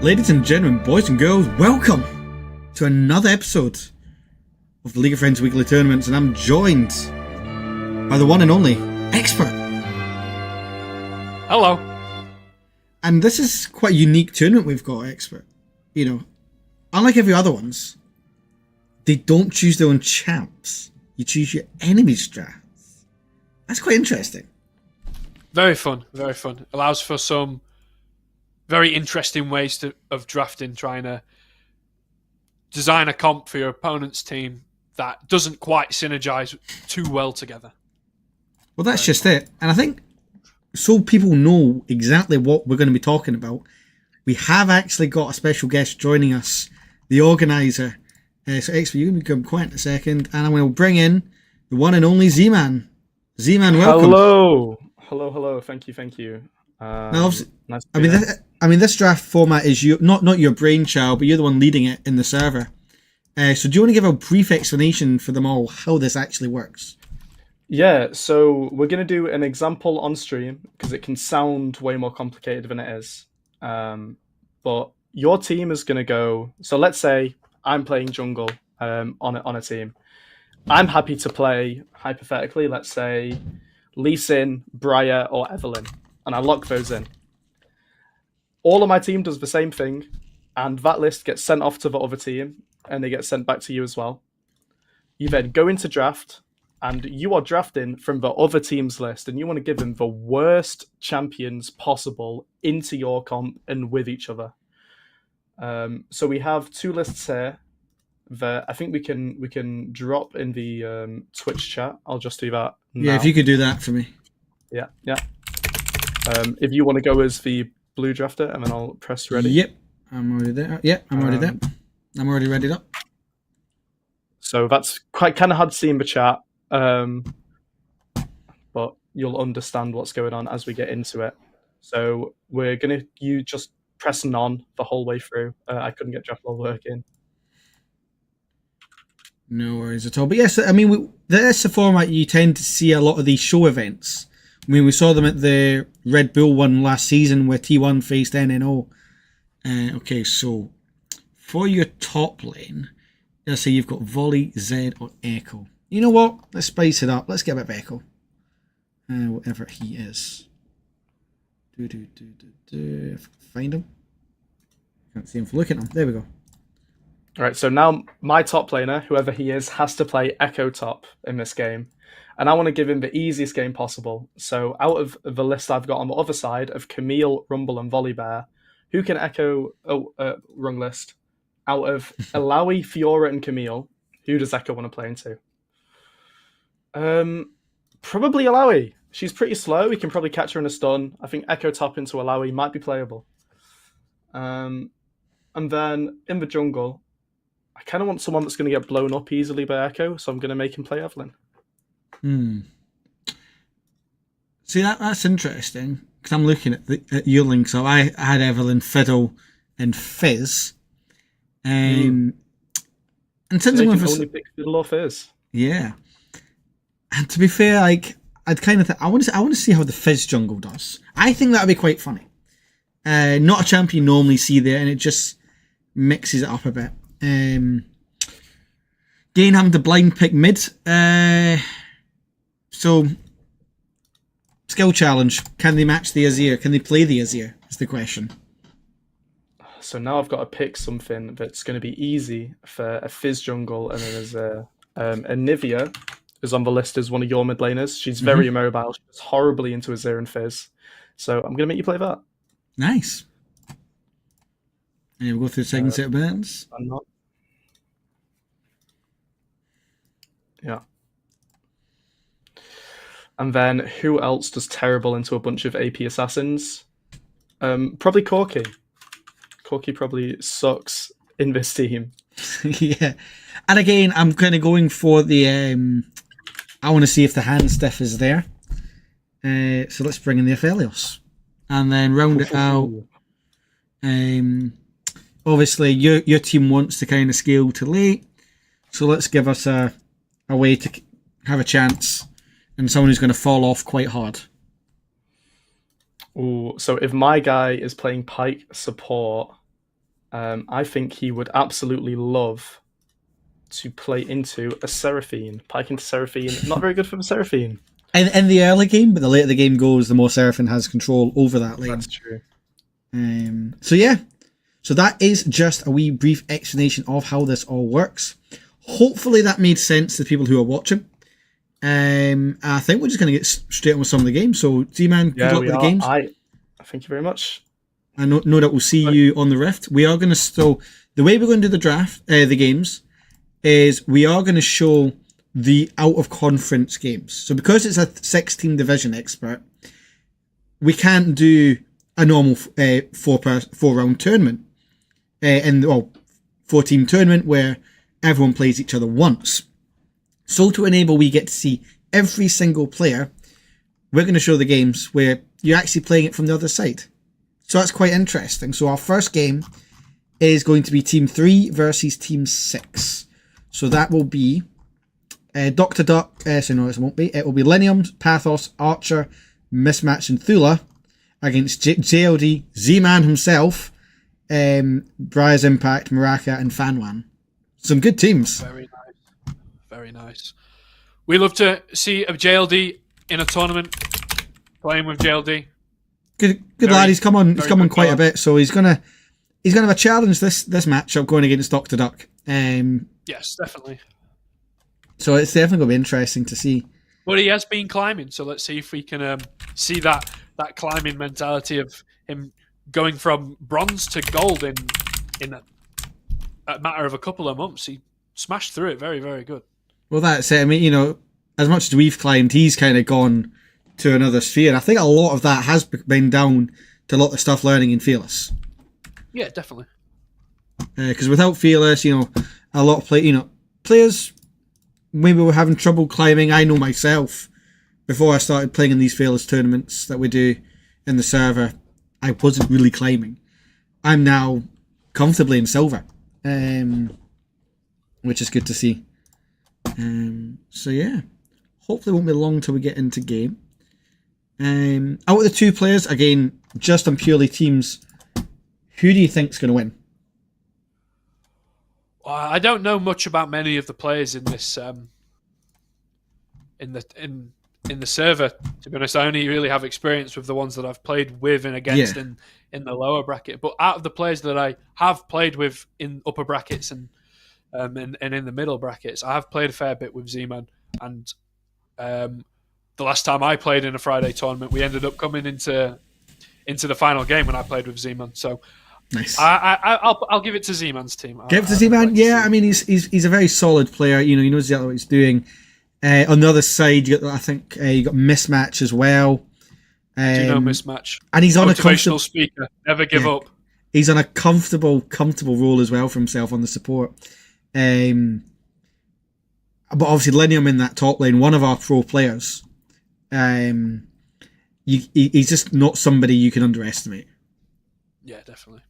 Ladies and gentlemen, boys and girls, welcome to another episode of the League of Friends Weekly Tournaments, and I'm joined by the one and only Expert. Hello. And this is quite a unique tournament we've got, Expert. You know, unlike every other ones, they don't choose their own champs. You choose your enemy's drafts. That's quite interesting. Very fun, very fun. Allows for some very interesting ways of drafting, trying to design a comp for your opponent's team that doesn't quite synergize too well together. Well, that's just it. And I think, so people know exactly what we're going to be talking about, we have actually got a special guest joining us, the organizer. So, Expert, you're going to become quiet in a second, and I'm going to bring in the one and only Z-Man. Z-Man, welcome. Hello. Thank you. Now, Nice this draft format is not your brainchild, but you're the one leading it in the server. So do you want to give a brief explanation for them all how this actually works? Yeah, so we're going to do an example on stream because it can sound way more complicated than it is. But your team is going to go... So let's say I'm playing jungle on a team. I'm happy to play, hypothetically, let's say Lee Sin, Briar, or Evelyn. And I lock those in. All of my team does the same thing, and that list gets sent off to the other team, and they get sent back to you as well. You then go into draft, and you are drafting from the other team's list, and you want to give them the worst champions possible into your comp and with each other. So we have two lists here that I think we can drop in the Twitch chat. I'll just do that now. Yeah, if you could do that for me. Yeah. If you want to go as the blue drafter, and then I'll press ready. Yep, I'm already there. Yep, I'm already there. I'm already ready up. So that's kind of hard to see in the chat, but you'll understand what's going on as we get into it. So you just press none the whole way through. I couldn't get draft level working. No worries at all. But yes, I mean, that's the format you tend to see a lot of these show events. I mean, we saw them at the Red Bull one last season where T1 faced NNO. Okay, so for your top lane, let's say you've got Volley, Zed, or Echo. You know what? Let's spice it up. Let's get a bit of Echo. Whatever he is. If I can find him. Can't see him for looking at him. There we go. All right, so now my top laner, whoever he is, has to play Echo top in this game. And I want to give him the easiest game possible. So out of the list I've got on the other side of Camille, Rumble, and Volibear, who can Echo... wrong list. Out of Alawi, Fiora, and Camille, who does Echo want to play into? Probably Alawi. She's pretty slow. We can probably catch her in a stun. I think Echo top into Alawi might be playable. And then in the jungle, I kind of want someone that's going to get blown up easily by Echo, so I'm going to make him play Evelyn. See, that's interesting, because I'm looking at your link. So I had Evelyn, Fiddle, and Fizz. And since I I'm can only pick Fiddle or Fizz. Yeah. And to be fair, like, I'd kind of I want to see how the Fizz jungle does. I think that would be quite funny. Not a champion you normally see there, and it just mixes it up a bit. Again, having to blind pick mid. So, skill challenge. Can they match the Azir? Can they play the Azir? Is the question. So now I've got to pick something that's going to be easy for a Fizz jungle, and then there's a Nivea is on the list as one of your mid laners. She's very immobile. She's horribly into Azir and Fizz. So I'm going to make you play that. Nice. And we'll go through the second set of bands. I'm not. Yeah. And then who else does terrible into a bunch of AP assassins? Probably Corki. Corki probably sucks in this team. Yeah. And again, I'm kind of going for the... I want to see if the hand stiff is there. So let's bring in the Aphelios. And then round it out. Obviously, your team wants to kind of scale to late. So let's give us a way to have a chance. And someone who's going to fall off quite hard. Ooh, so if my guy is playing Pike support, I think he would absolutely love to play into a Seraphine. Pike into Seraphine. Not very good for the Seraphine. In the early game, but the later the game goes, the more Seraphine has control over that lane. That's true. So yeah, so that is just a wee brief explanation of how this all works. Hopefully that made sense to people who are watching. I think we're just going to get straight on with some of the games. So Z-Man, good luck with the games. Thank you very much. I know that we'll see you on the Rift. We are going to still, the way we're going to do the draft, the games, is we are going to show the out of conference games. So because it's a 16 division expert, we can't do a normal 4-round tournament, and 4-team tournament where everyone plays each other once. So to enable we get to see every single player, we're going to show the games where you're actually playing it from the other side. So that's quite interesting. So our first game is going to be Team 3 versus Team 6. So that will be Dr. Duck. So no, it won't be. It will be Linium, Pathos, Archer, Mismatch, and Thula against JLD, Z-Man himself, Briar's Impact, Maraka, and Fanwan. Some good teams. Very nice. Very nice. We love to see a JLD in a tournament playing with JLD. Good lad. He's come on quite a bit, so he's gonna have a challenge this matchup going against Dr. Duck. Yes, definitely. So it's definitely gonna be interesting to see. But he has been climbing, so let's see if we can see that climbing mentality of him going from bronze to gold in a matter of a couple of months. He smashed through it very, very good. Well, that's it. I mean, as much as we've climbed, he's kind of gone to another sphere. I think a lot of that has been down to a lot of stuff learning in Fearless. Yeah, definitely. Because without Fearless, a lot of players maybe were having trouble climbing. I know myself, before I started playing in these Fearless tournaments that we do in the server, I wasn't really climbing. I'm now comfortably in silver, which is good to see. So yeah, hopefully it won't be long till we get into game. Out of the two players, again, just on purely teams, who do you think's going to win? I don't know much about many of the players in this in the server. To be honest, I only really have experience with the ones that I've played with and against in the lower bracket. But out of the players that I have played with in upper brackets and in the middle brackets, I have played a fair bit with Z-Man. And the last time I played in a Friday tournament, we ended up coming into the final game when I played with Z-Man. So nice. I'll give it to Z-Man's team. Give it to Z-Man. Yeah, I mean he's a very solid player. He knows exactly what he's doing. On the other side, you got Mismatch as well. Do you know Mismatch? And he's on a motivational speaker. Never give up. He's on a comfortable role as well for himself on the support. But obviously, Linium in that top lane, one of our pro players. He's just not somebody you can underestimate. Yeah, definitely.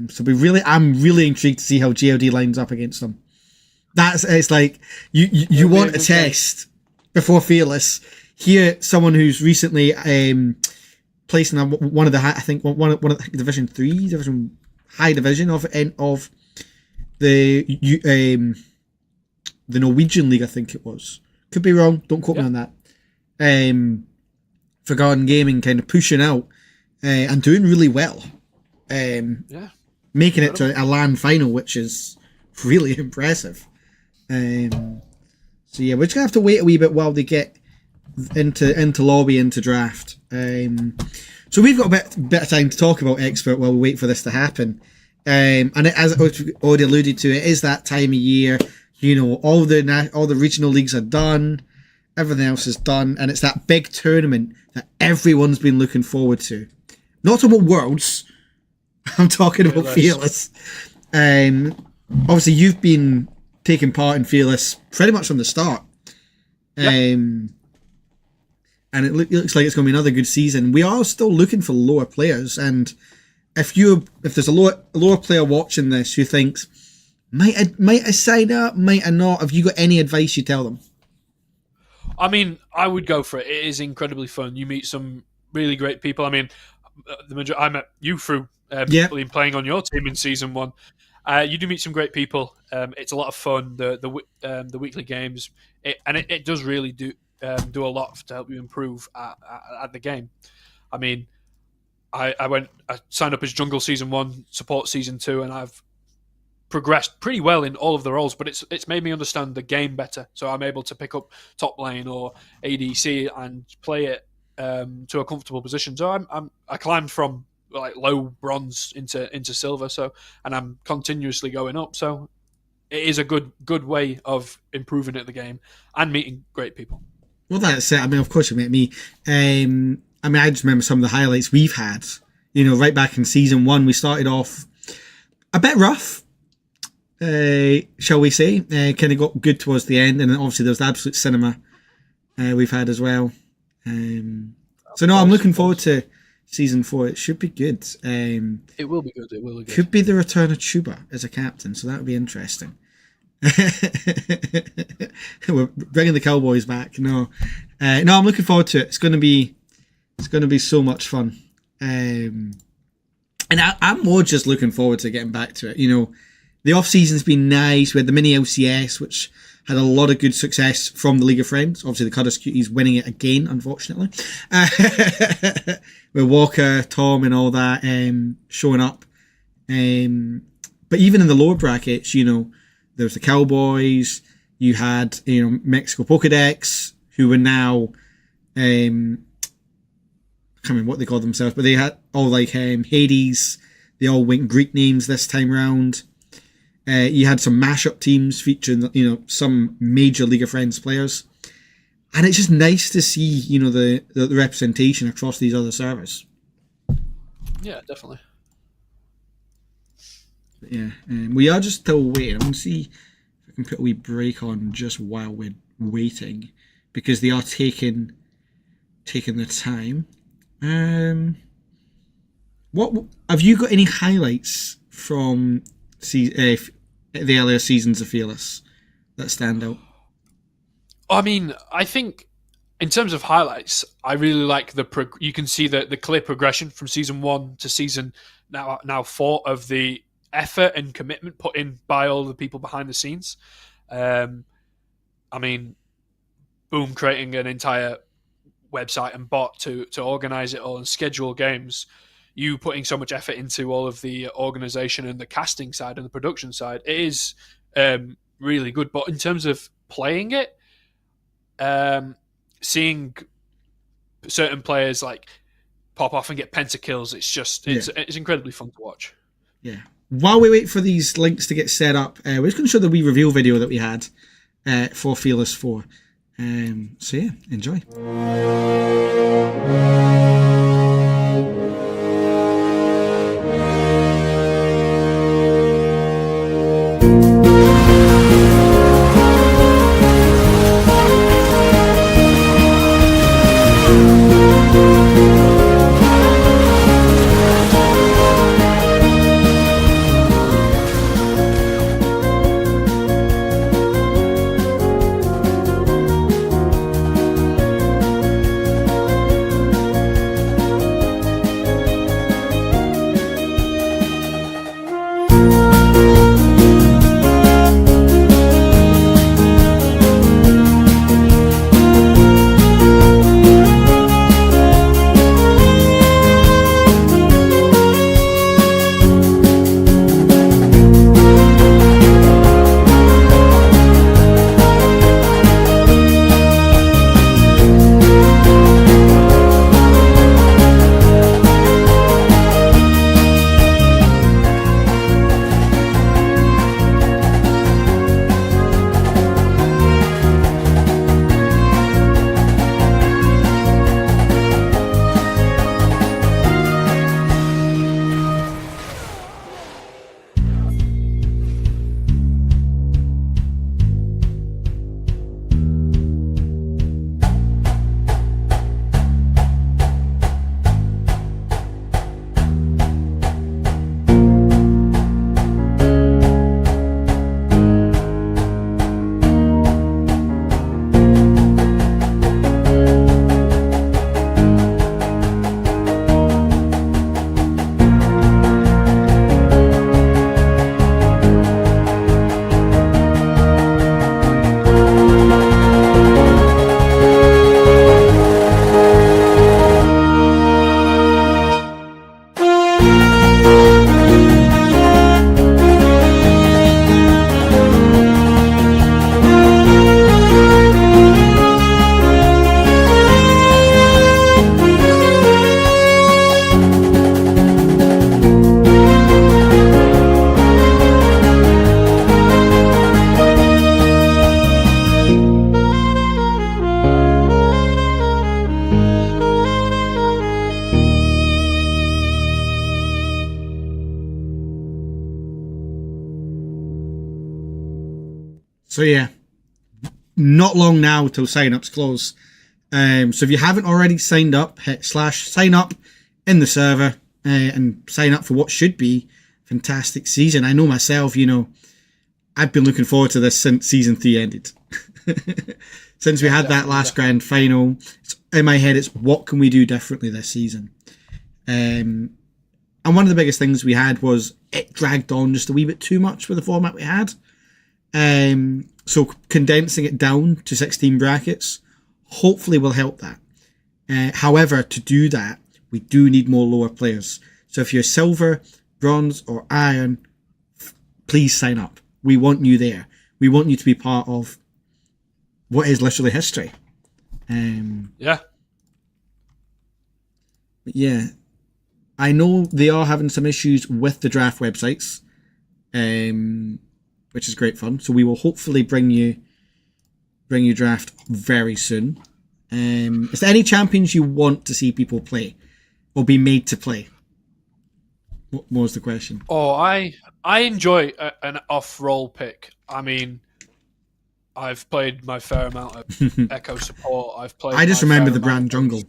So I'm really intrigued to see how JLD lines up against them. It's like you want a test before Fearless. Here, someone who's recently placed in one of the Division 3, high division of the Norwegian League, I think it was. Could be wrong. Don't quote me on that. For Garden Gaming, kind of pushing out and doing really well. Making it to a LAN final, which is really impressive. So yeah, we're just gonna have to wait a wee bit while they get into lobby, into draft. So we've got a bit of time to talk about expert while we wait for this to happen. And as I already alluded to, it is that time of year. All the regional leagues are done, everything else is done, and it's that big tournament that everyone's been looking forward to. Not about Worlds, I'm talking about Fearless. Obviously, you've been taking part in Fearless pretty much from the start. And it looks like it's going to be another good season. We are still looking for lower players, and if there's a lower player watching this who thinks, might I sign up, might I not? Have you got any advice you tell them? I mean, I would go for it. It is incredibly fun. You meet some really great people. I mean, I met you through Yeah. playing on your team in season 1. You do meet some great people. It's a lot of fun. The weekly games, it does really do a lot to help you improve at the game. I mean, I signed up as jungle season 1, support season 2, and I've progressed pretty well in all of the roles. But it's made me understand the game better, so I'm able to pick up top lane or ADC and play it to a comfortable position. So I climbed from like low bronze into silver, so, and I'm continuously going up. So it is a good way of improving at the game and meeting great people. Well, that's it. I mean, of course you met me. I mean, I just remember some of the highlights we've had. You know, right back in season 1, we started off a bit rough, shall we say. Kind of got good towards the end, and then obviously there's the absolute cinema we've had as well. So no, I'm looking forward to season 4. It should be good. It will be good. It will be good. Could be the return of Chuba as a captain, so that would be interesting. We're bringing the Cowboys back. No, I'm looking forward to it. It's going to be so much fun. And I'm more just looking forward to getting back to it. You know, the off season's been nice. We had the mini LCS, which had a lot of good success from the League of Friends. Obviously, the Cuddish Cuties winning it again, unfortunately. With Walker, Tom, and all that showing up. But even in the lower brackets, you know, there was the Cowboys. You had, you know, Mexico Pokedex, who were now, I can't remember what they called themselves, but they had all like Hades. They all went Greek names this time round. You had some mashup teams featuring, you know, some major League of Friends players. And it's just nice to see, you know, the representation across these other servers. Yeah, definitely. Yeah, we are just still waiting. I'm going to see if I can put a wee break on just while we're waiting, because they are taking the time. What have you got any highlights from the earlier seasons of Fearless that stand out? I mean, I think in terms of highlights, I really like you can see the clear progression from season 1 to season now 4 of the effort and commitment put in by all the people behind the scenes. I mean, Boom creating an entire website and bot to organize it all and schedule games. You putting so much effort into all of the organization and the casting side and the production side. It is really good. But in terms of playing it, seeing certain players like pop off and get pentakills, it's incredibly fun to watch. Yeah. While we wait for these links to get set up, we're just going to show the wee reveal video that we had for Fearless 4. So yeah, enjoy. So yeah, not long now till sign-ups close. So if you haven't already signed up, hit /sign up in the server and sign up for what should be a fantastic season. I know myself, I've been looking forward to this since season 3 ended. Since we had that last grand final, in my head, it's what can we do differently this season? And one of the biggest things we had was it dragged on just a wee bit too much with the format we had. So condensing it down to 16 brackets hopefully will help that. However, to do that, we do need more lower players. So if you're silver, bronze, or iron, please sign up. We want you there. We want you to be part of what is literally history. Yeah. But yeah. I know they are having some issues with the draft websites, which is great fun. So we will hopefully bring you draft very soon. Is there any champions you want to see people play or be made to play? What was the question? Oh, I enjoy an off-roll pick. I mean, I've played my fair amount of Echo support. I just remember the Brand Jungle.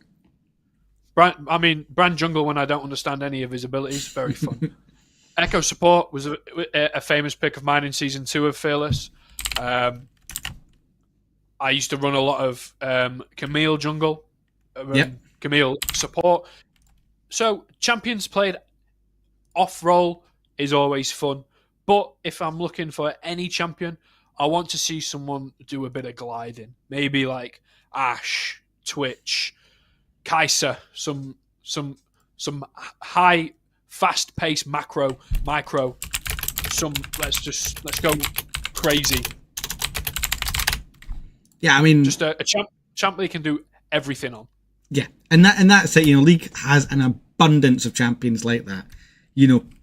Brand Jungle, when I don't understand any of his abilities, very fun. Echo support was a famous pick of mine in season 2 of Fearless. I used to run a lot of Camille jungle, Camille support. So champions played off-roll is always fun. But if I'm looking for any champion, I want to see someone do a bit of gliding. Maybe like Ashe, Twitch, Kai'Sa, some high, fast-paced micro. Let's go crazy. Yeah, I mean, just a champ League can do everything on. Yeah, and that's it. League has an abundance of champions like that.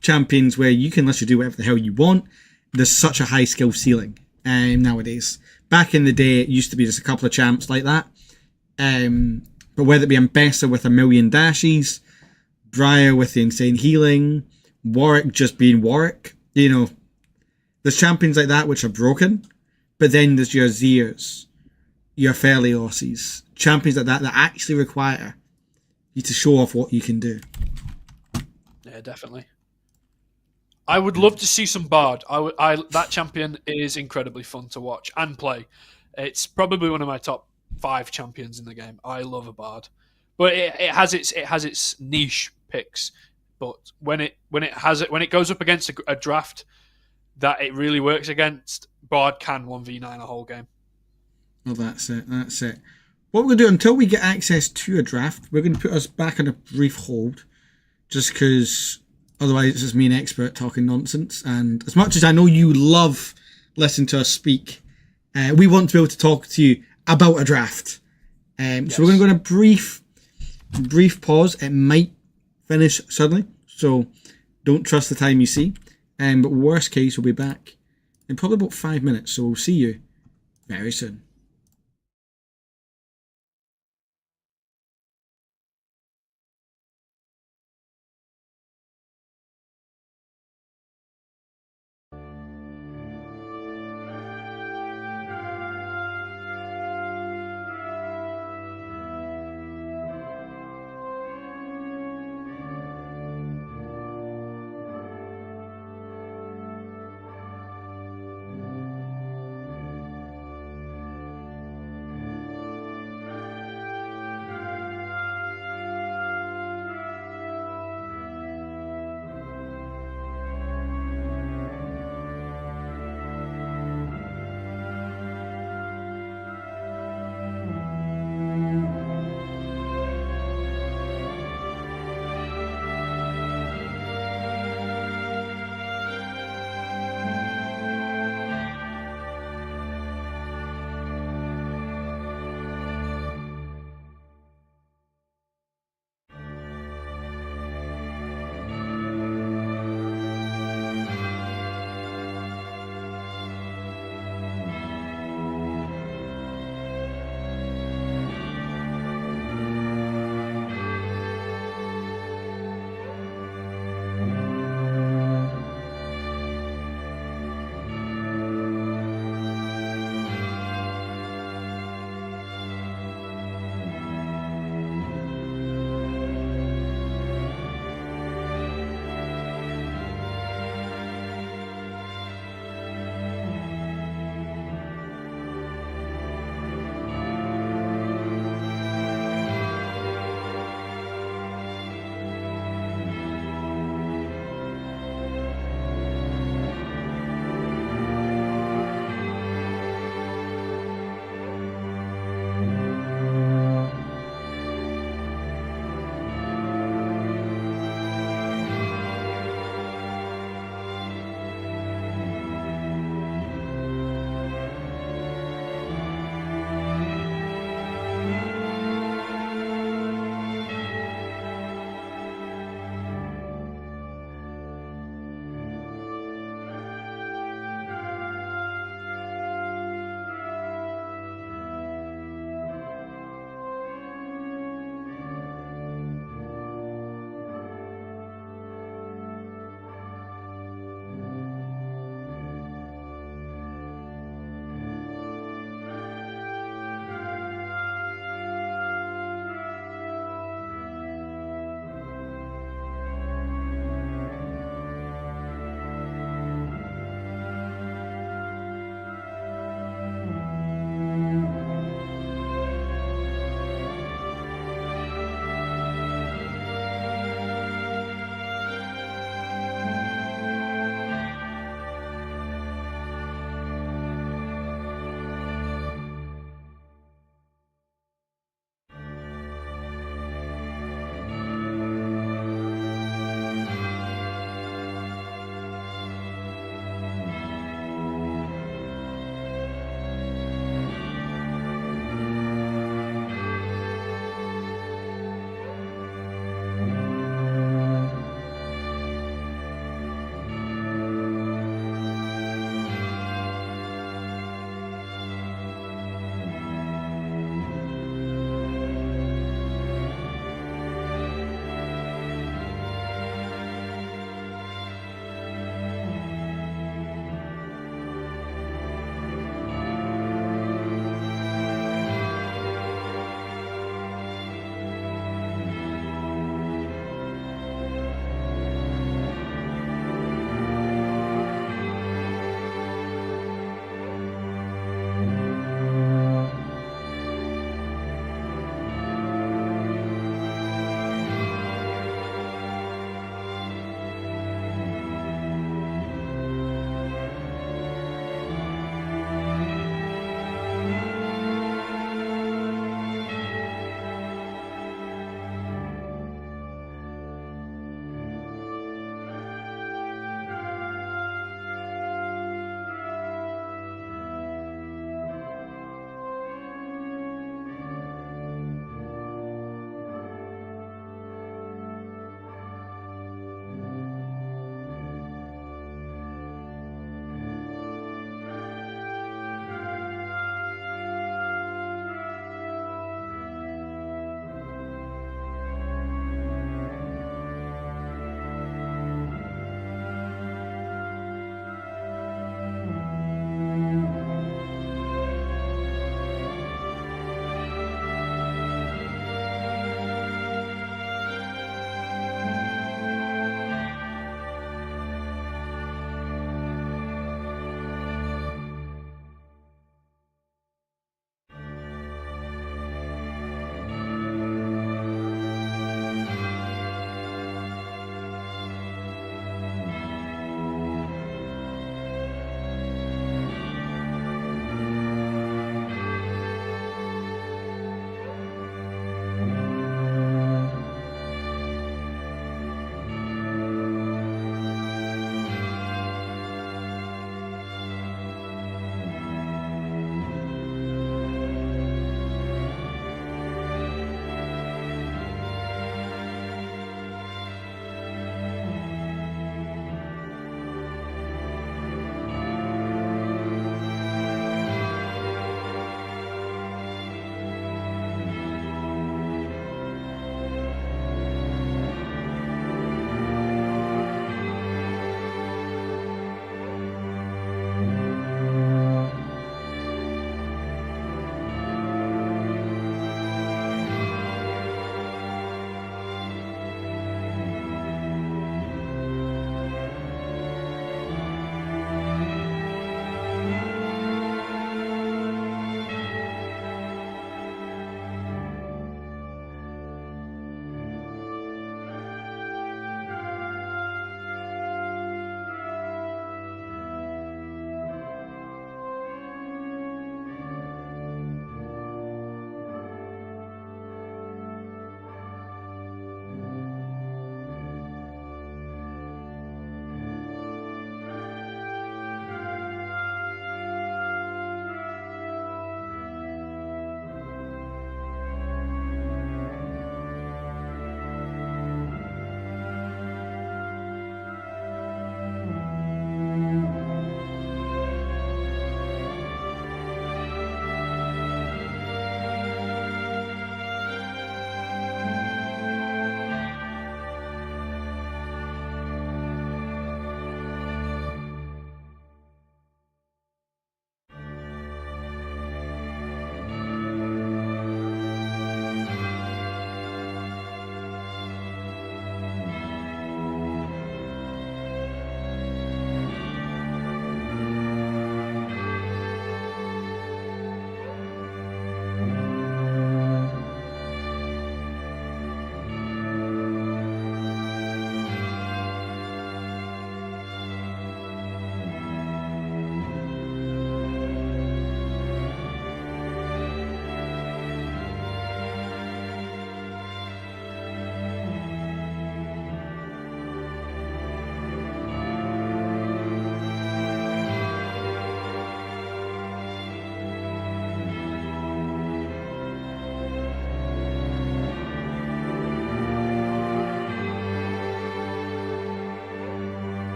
Champions where you can literally do whatever the hell you want. There's such a high skill ceiling nowadays. Back in the day, it used to be just a couple of champs like that. But whether it be Ambessa with 1,000,000 dashes, Briar with the insane healing, Warwick just being Warwick, there's champions like that which are broken. But then there's your Zeers, your Felioses, champions like that actually require you to show off what you can do. Yeah, definitely. I would love to see some Bard. That champion is incredibly fun to watch and play. It's probably one of my top 5 champions in the game. I love a Bard, but it has its niche picks. But when it goes up against a draft that it really works against, Bard can 1v9 a whole game. Well, that's it. What we're going to do until we get access to a draft, we're going to put us back on a brief hold, just because otherwise it's just me and Expert talking nonsense. And as much as I know you love listening to us speak, we want to be able to talk to you about a draft. Yes. So we're going to go on a brief pause. It might finish suddenly, so don't trust the time you see. But worst case, we'll be back in probably about 5 minutes. So we'll see you very soon.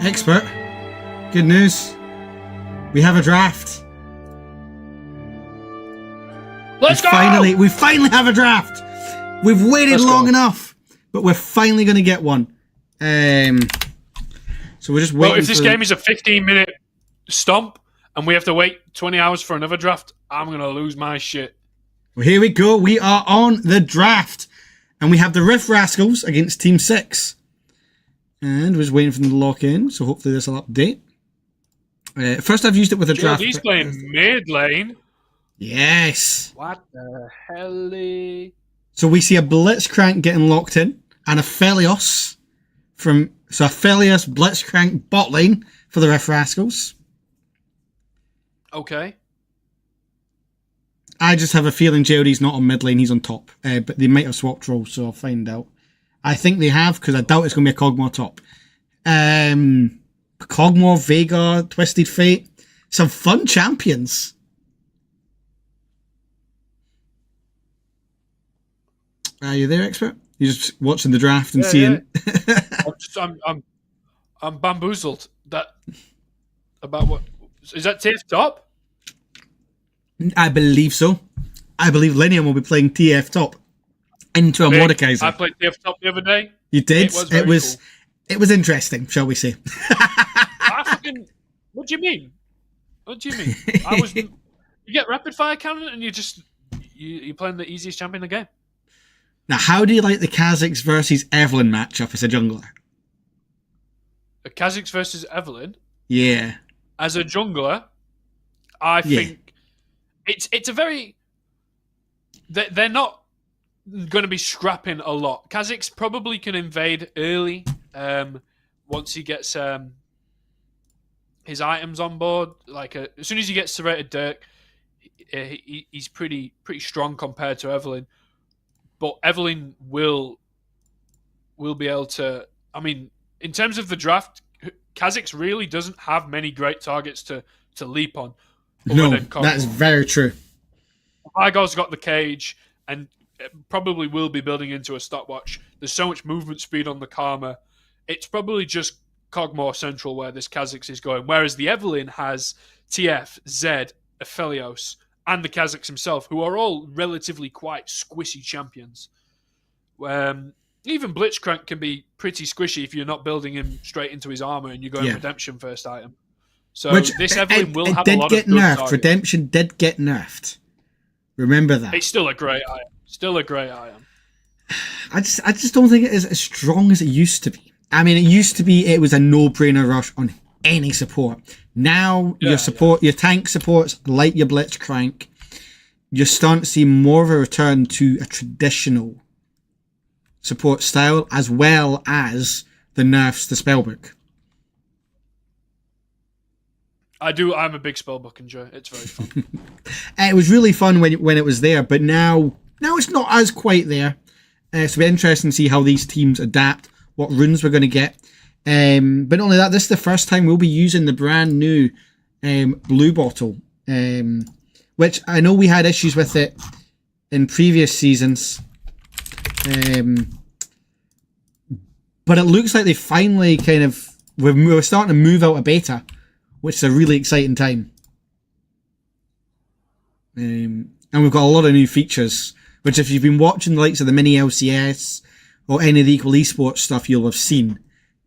Expert, good news. We have a draft. Let's go! We finally have a draft. We've waited long enough, but we're finally going to get one. So we're just waiting. Well, if this game is a 15-minute stomp and we have to wait 20 hours for another draft, I'm going to lose my shit. Well, here we go. We are on the draft. And we have the Riff Rascals against Team 6. And we're just waiting for them to lock in, so hopefully this will update. First I've used it with a draft. He's playing mid lane. Yes. What the hell? So we see a Blitzcrank getting locked in, and a Aphelios Blitzcrank bot lane for the Riff Rascals. Okay. I just have a feeling JOD's not on mid lane, he's on top. But they might have swapped roles, so I'll find out. I think they have, because I doubt it's going to be a Kog'Maw top. Kog'Maw, Veigar, Twisted Fate. Some fun champions. Are you there, Expert? You're just watching the draft and seeing... Yeah. I'm bamboozled. About what? Is that TF top? I believe so. I believe Linium will be playing TF top into a Mordekaiser. I played TF top the other day. You did? It was interesting, shall we say. What do you mean? You get rapid fire cannon and you're playing the easiest champion in the game. Now, how do you like the Kha'Zix versus Evelyn matchup as a jungler? A Kha'Zix versus Evelyn? Yeah. As a jungler, I think it's a very... They're not going to be scrapping a lot. Kha'Zix probably can invade early once he gets his items on board. As soon as he gets Serrated Dirk, he's pretty strong compared to Evelyn. But Evelyn will be able to... I mean, in terms of the draft, Kha'Zix really doesn't have many great targets to leap on. No, that's very true. Igor's got the cage and probably will be building into a stopwatch. There's so much movement speed on the Karma. It's probably just Kog'Maw Central where this Kha'Zix is going. Whereas the Evelyn has TF, Zed, Aphelios, and the Kha'Zix himself, who are all relatively quite squishy champions. Even Blitzcrank can be pretty squishy if you're not building him straight into his armor and you're going Redemption first item. So this Evelyn will have a lot of good targets. Redemption did get nerfed. Remember that. It's still a great item. I just don't think it is as strong as it used to be. I mean, it was a no-brainer rush on any support. Now your tank supports like your Blitzcrank, you're starting to see more of a return to a traditional support style, as well as the nerfs to Spellbook. I'm a big Spellbook enjoyer. It's very fun. It was really fun when it was there, but now it's not as quite there. So it'll be interesting to see how these teams adapt, what runes we're going to get. But not only that, this is the first time we'll be using the brand new blue bottle, which I know we had issues with it in previous seasons. But it looks like they finally we're starting to move out of beta, which is a really exciting time. And we've got a lot of new features, which if you've been watching the likes of the mini LCS or any of the Equal Esports stuff, you'll have seen.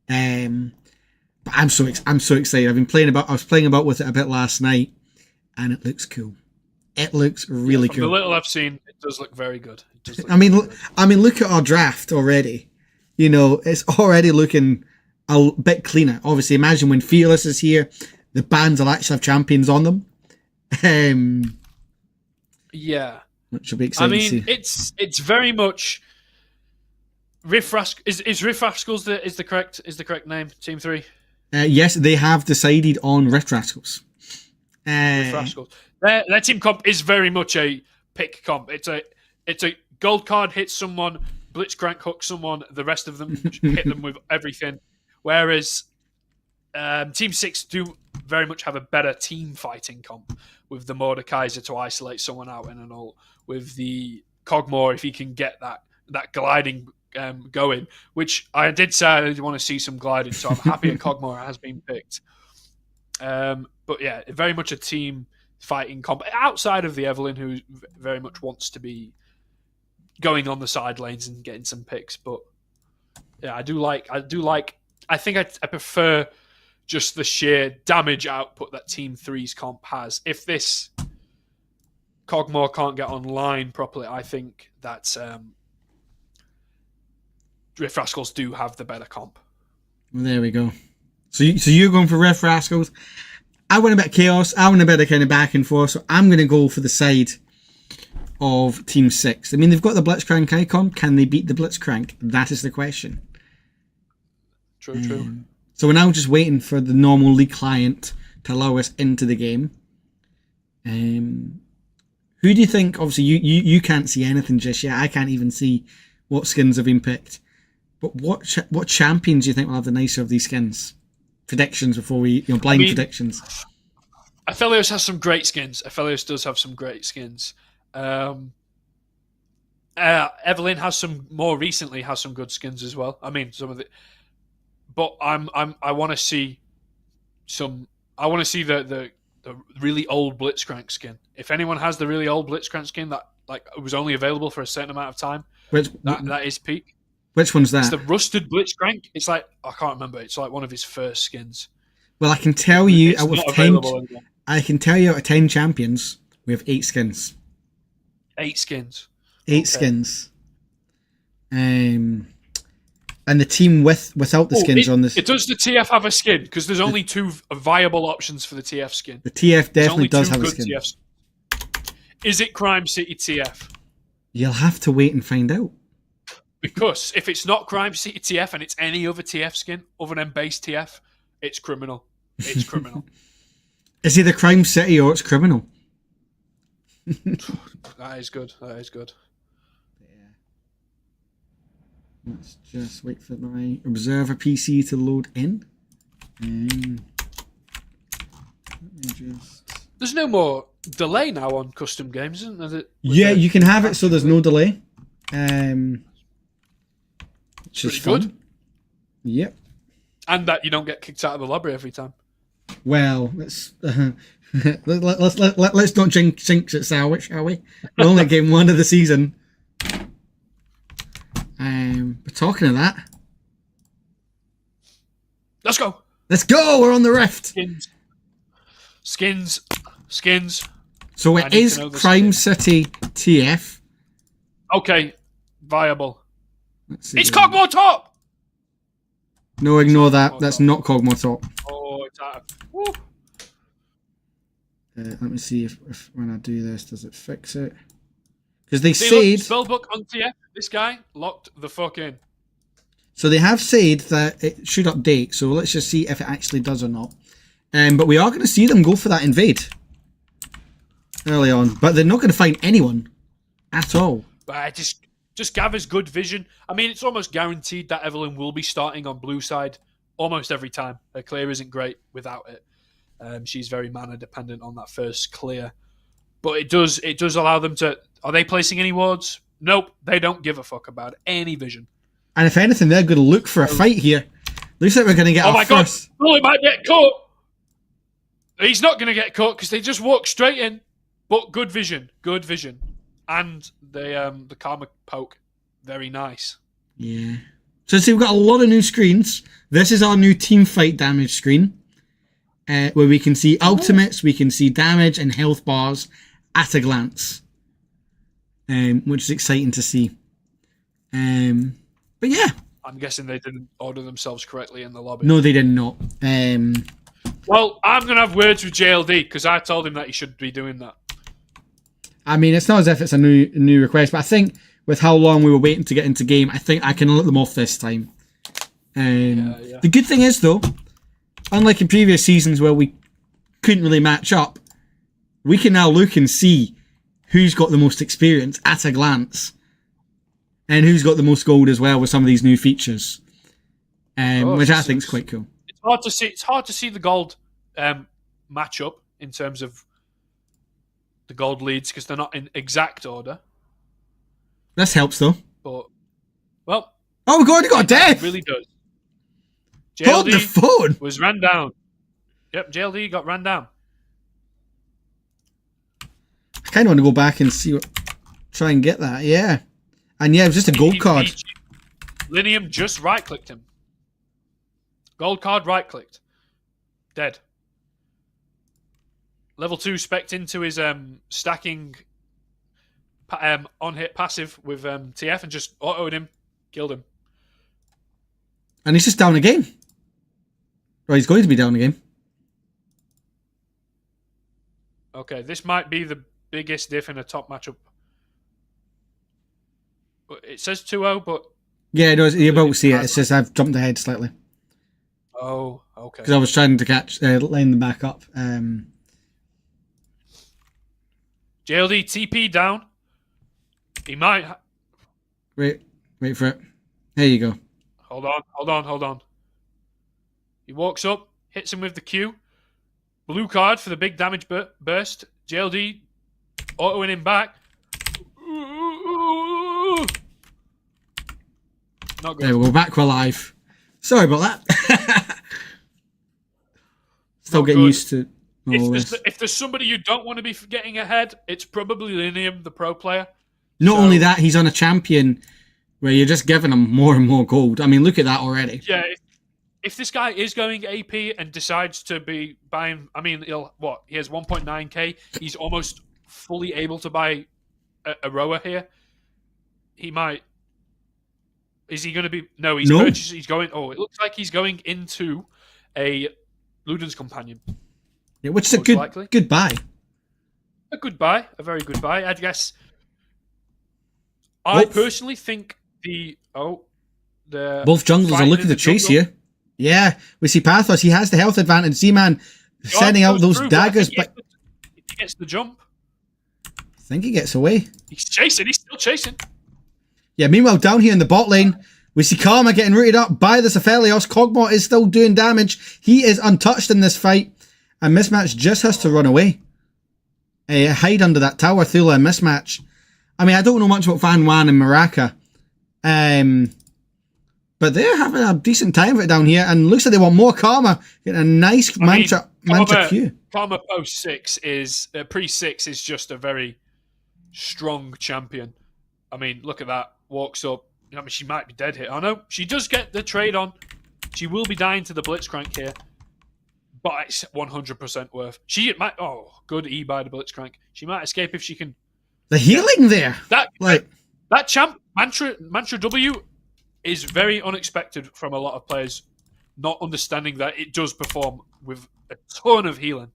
But I'm so excited. I was playing about with it a bit last night, and it looks cool. It looks really cool. The little I've seen, it does look very good. Look at our draft already. You know, it's already looking a bit cleaner. Obviously, imagine when Fearless is here, the bands will actually have champions on them. Which will be exciting to see. It's very much Riff Rascals. Is Riff Rascals the correct name? Team 3. Yes, they have decided on Riff Rascals. Riff Rascals. Their team comp is very much a pick comp. It's a gold card hits someone, Blitzcrank hooks someone, the rest of them hit them with everything. Whereas Team 6 do very much have a better team fighting comp with the Mordekaiser to isolate someone out in an ult, with the Kog'Maw if he can get that gliding going, which I did say I did want to see some gliding, so I'm happy a Cogmore has been picked. But yeah, very much a team fighting comp outside of the Evelyn, who very much wants to be going on the side lanes and getting some picks. But yeah, I think I prefer just the sheer damage output that Team 3's comp has. If this Cogmore can't get online properly, I think that Riff Rascals do have the better comp. There we go. So you're going for Riff Rascals. I want a bit of chaos. I want a bit of kind of back and forth. So I'm going to go for the side of Team 6. I mean, they've got the Blitzcrank icon. Can they beat the Blitzcrank? That is the question. True. So we're now just waiting for the normal league client to allow us into the game. Who do you think? Obviously, you can't see anything just yet. I can't even see what skins have been picked. But what champions do you think will have the nicer of these skins? Predictions before we blind predictions. Aphelios has some great skins. Aphelios does have some great skins. Evelyn has some more recently has some good skins as well. I mean, some of the. But I want to see some. I want to see the really old Blitzcrank skin. If anyone has the really old Blitzcrank skin that was only available for a certain amount of time, that is peak. Which one's that? It's the rusted Blitzcrank. It's like I can't remember. It's like one of his first skins. Well, I can tell you it's out of 10. I can tell you out of 10 champions, we have 8 skins. 8 skins. 8 skins. And the team without the skins on this. Does the TF have a skin? Because there's only 2 viable options for the TF skin. The TF definitely does have a skin. TFs. Is it Crime City TF? You'll have to wait and find out. Because if it's not Crime City TF and it's any other TF skin other than base TF, it's criminal. It's criminal. It's either Crime City or it's criminal. That is good. Let's just wait for my Observer PC to load in. Let me just... There's no more delay now on custom games, isn't there? Yeah, you can have it so there's no delay. Which is fun. Good. Yep. And that you don't get kicked out of the lobby every time. Well, let's not jinx it, shall we? We're only at game 1 of the season. But talking of that, let's go. We're on the Rift. Skins. So it is Crime City TF. Okay, viable. It's Cogmore top. No, ignore that. That's not Cogmore top. Oh, it's out. Let me see if when I do this, does it fix it? Because they said spellbook on TF. This guy locked the fuck in. So they have said that it should update. So let's just see if it actually does or not. But we are going to see them go for that invade early on. But they're not going to find anyone at all. Just gathers good vision. I mean, it's almost guaranteed that Evelyn will be starting on blue side almost every time. Her clear isn't great without it. She's very mana dependent on that first clear. But it does allow them to... Are they placing any wards? Nope. They don't give a fuck about any vision. And if anything, they're going to look for a fight here. Looks like we're going to get our first... Oh my god! He might get caught! He's not going to get caught because they just walk straight in. But good vision. And the Karma Poke. Very nice. Yeah. So see, we've got a lot of new screens. This is our new team fight damage screen. Where we can see ultimates, we can see damage and health bars at a glance. Which is exciting to see. But yeah. I'm guessing they didn't order themselves correctly in the lobby. No, they did not. Well, I'm going to have words with JLD because I told him that he should be doing that. I mean, it's not as if it's a new request, but I think with how long we were waiting to get into game, I think I can let them off this time. Yeah. The good thing is, though, unlike in previous seasons where we couldn't really match up, we can now look and see who's got the most experience at a glance. And who's got the most gold as well with some of these new features. Which I think is quite cool. It's hard to see the gold match up in terms of the gold leads because they're not in exact order. This helps though. But well, Oh, God, he got a death! It really does. Hold the phone! Was ran down. Yep, JLD got ran down. I kind of want to go back and see try and get that, yeah. And yeah, it was just a gold card. Linium just right-clicked him. Gold card right-clicked. Dead. Level 2 specced into his stacking on-hit passive with TF and just autoed him. Killed him. And he's just down again. Or he's going to be down again. Okay, this might be the biggest diff in a top matchup. It says 2-0, but... Yeah, no, you're about to see it. It says I've jumped ahead slightly. Oh, okay. Because I was trying to line them back up. JLD TP down. He might... Wait for it. There you go. Hold on. He walks up, hits him with the Q. Blue card for the big damage burst. JLD autoing him back. Not good. There we go, back we're live. Sorry about that. Still getting used to all this. If there's somebody you don't want to be getting ahead, it's probably Linium, the pro player. Not only that, he's on a champion where you're just giving him more and more gold. I mean, look at that already. Yeah, if this guy is going AP and decides to be buying, I mean, he has 1.9k. He's almost fully able to buy a rower here. He might. Is he going to be? No, he's purchased. He's going. Oh, it looks like he's going into a Luden's companion. Yeah, which is a good buy. A good buy, a very good buy, I guess. I personally think the both junglers are looking to chase here. Yeah, we see Pathos. He has the health advantage. Z-Man sending out those daggers, but he gets the jump. I think he gets away. He's chasing. He's still chasing. Yeah, meanwhile, down here in the bot lane, we see Karma getting rooted up by the Aphelios. Cogmot is still doing damage. He is untouched in this fight. And Mismatch just has to run away. Hide under that tower, Thula and Mismatch. I mean, I don't know much about Fan Wan and Maraka. But they're having a decent time of it down here. And looks like they want more Karma. Getting a nice Mantra Q. Karma post 6 is... pre-6 is just a very strong champion. I mean, look at that. Walks up. I mean, she might be dead here. Oh, no. She does get the trade on. She will be dying to the Blitzcrank here. But it's 100% worth. She might... Oh, good E by the Blitzcrank. She might escape if she can... The healing there! That champ, Mantra W, is very unexpected from a lot of players, not understanding that it does perform with a ton of healing.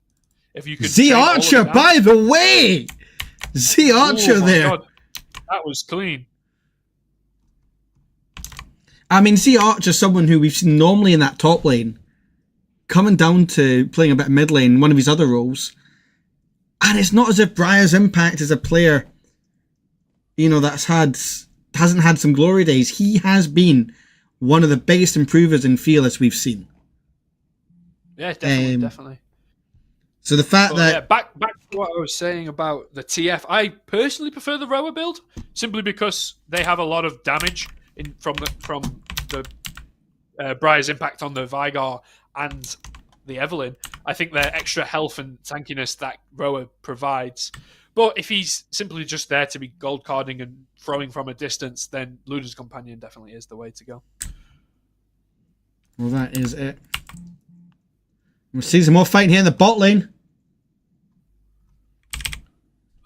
If you could... Z Archer, by the way! Z Archer there! God. That was clean. I mean, Z Archer, someone who we've seen normally in that top lane, coming down to playing a bit of mid lane, one of his other roles. And it's not as if Briar's impact as a player, you know, hasn't had some glory days. He has been one of the biggest improvers in Fearless we've seen. Yeah, definitely. So the fact that... Yeah, back to what I was saying about the TF, I personally prefer the rower build, simply because they have a lot of damage from the Briar's impact on the Vigar and the Evelyn. I think their extra health and tankiness that rower provides. But if he's simply just there to be gold carding and throwing from a distance, then Luden's Companion definitely is the way to go. Well, that is it. We'll see some more fighting here in the bot lane.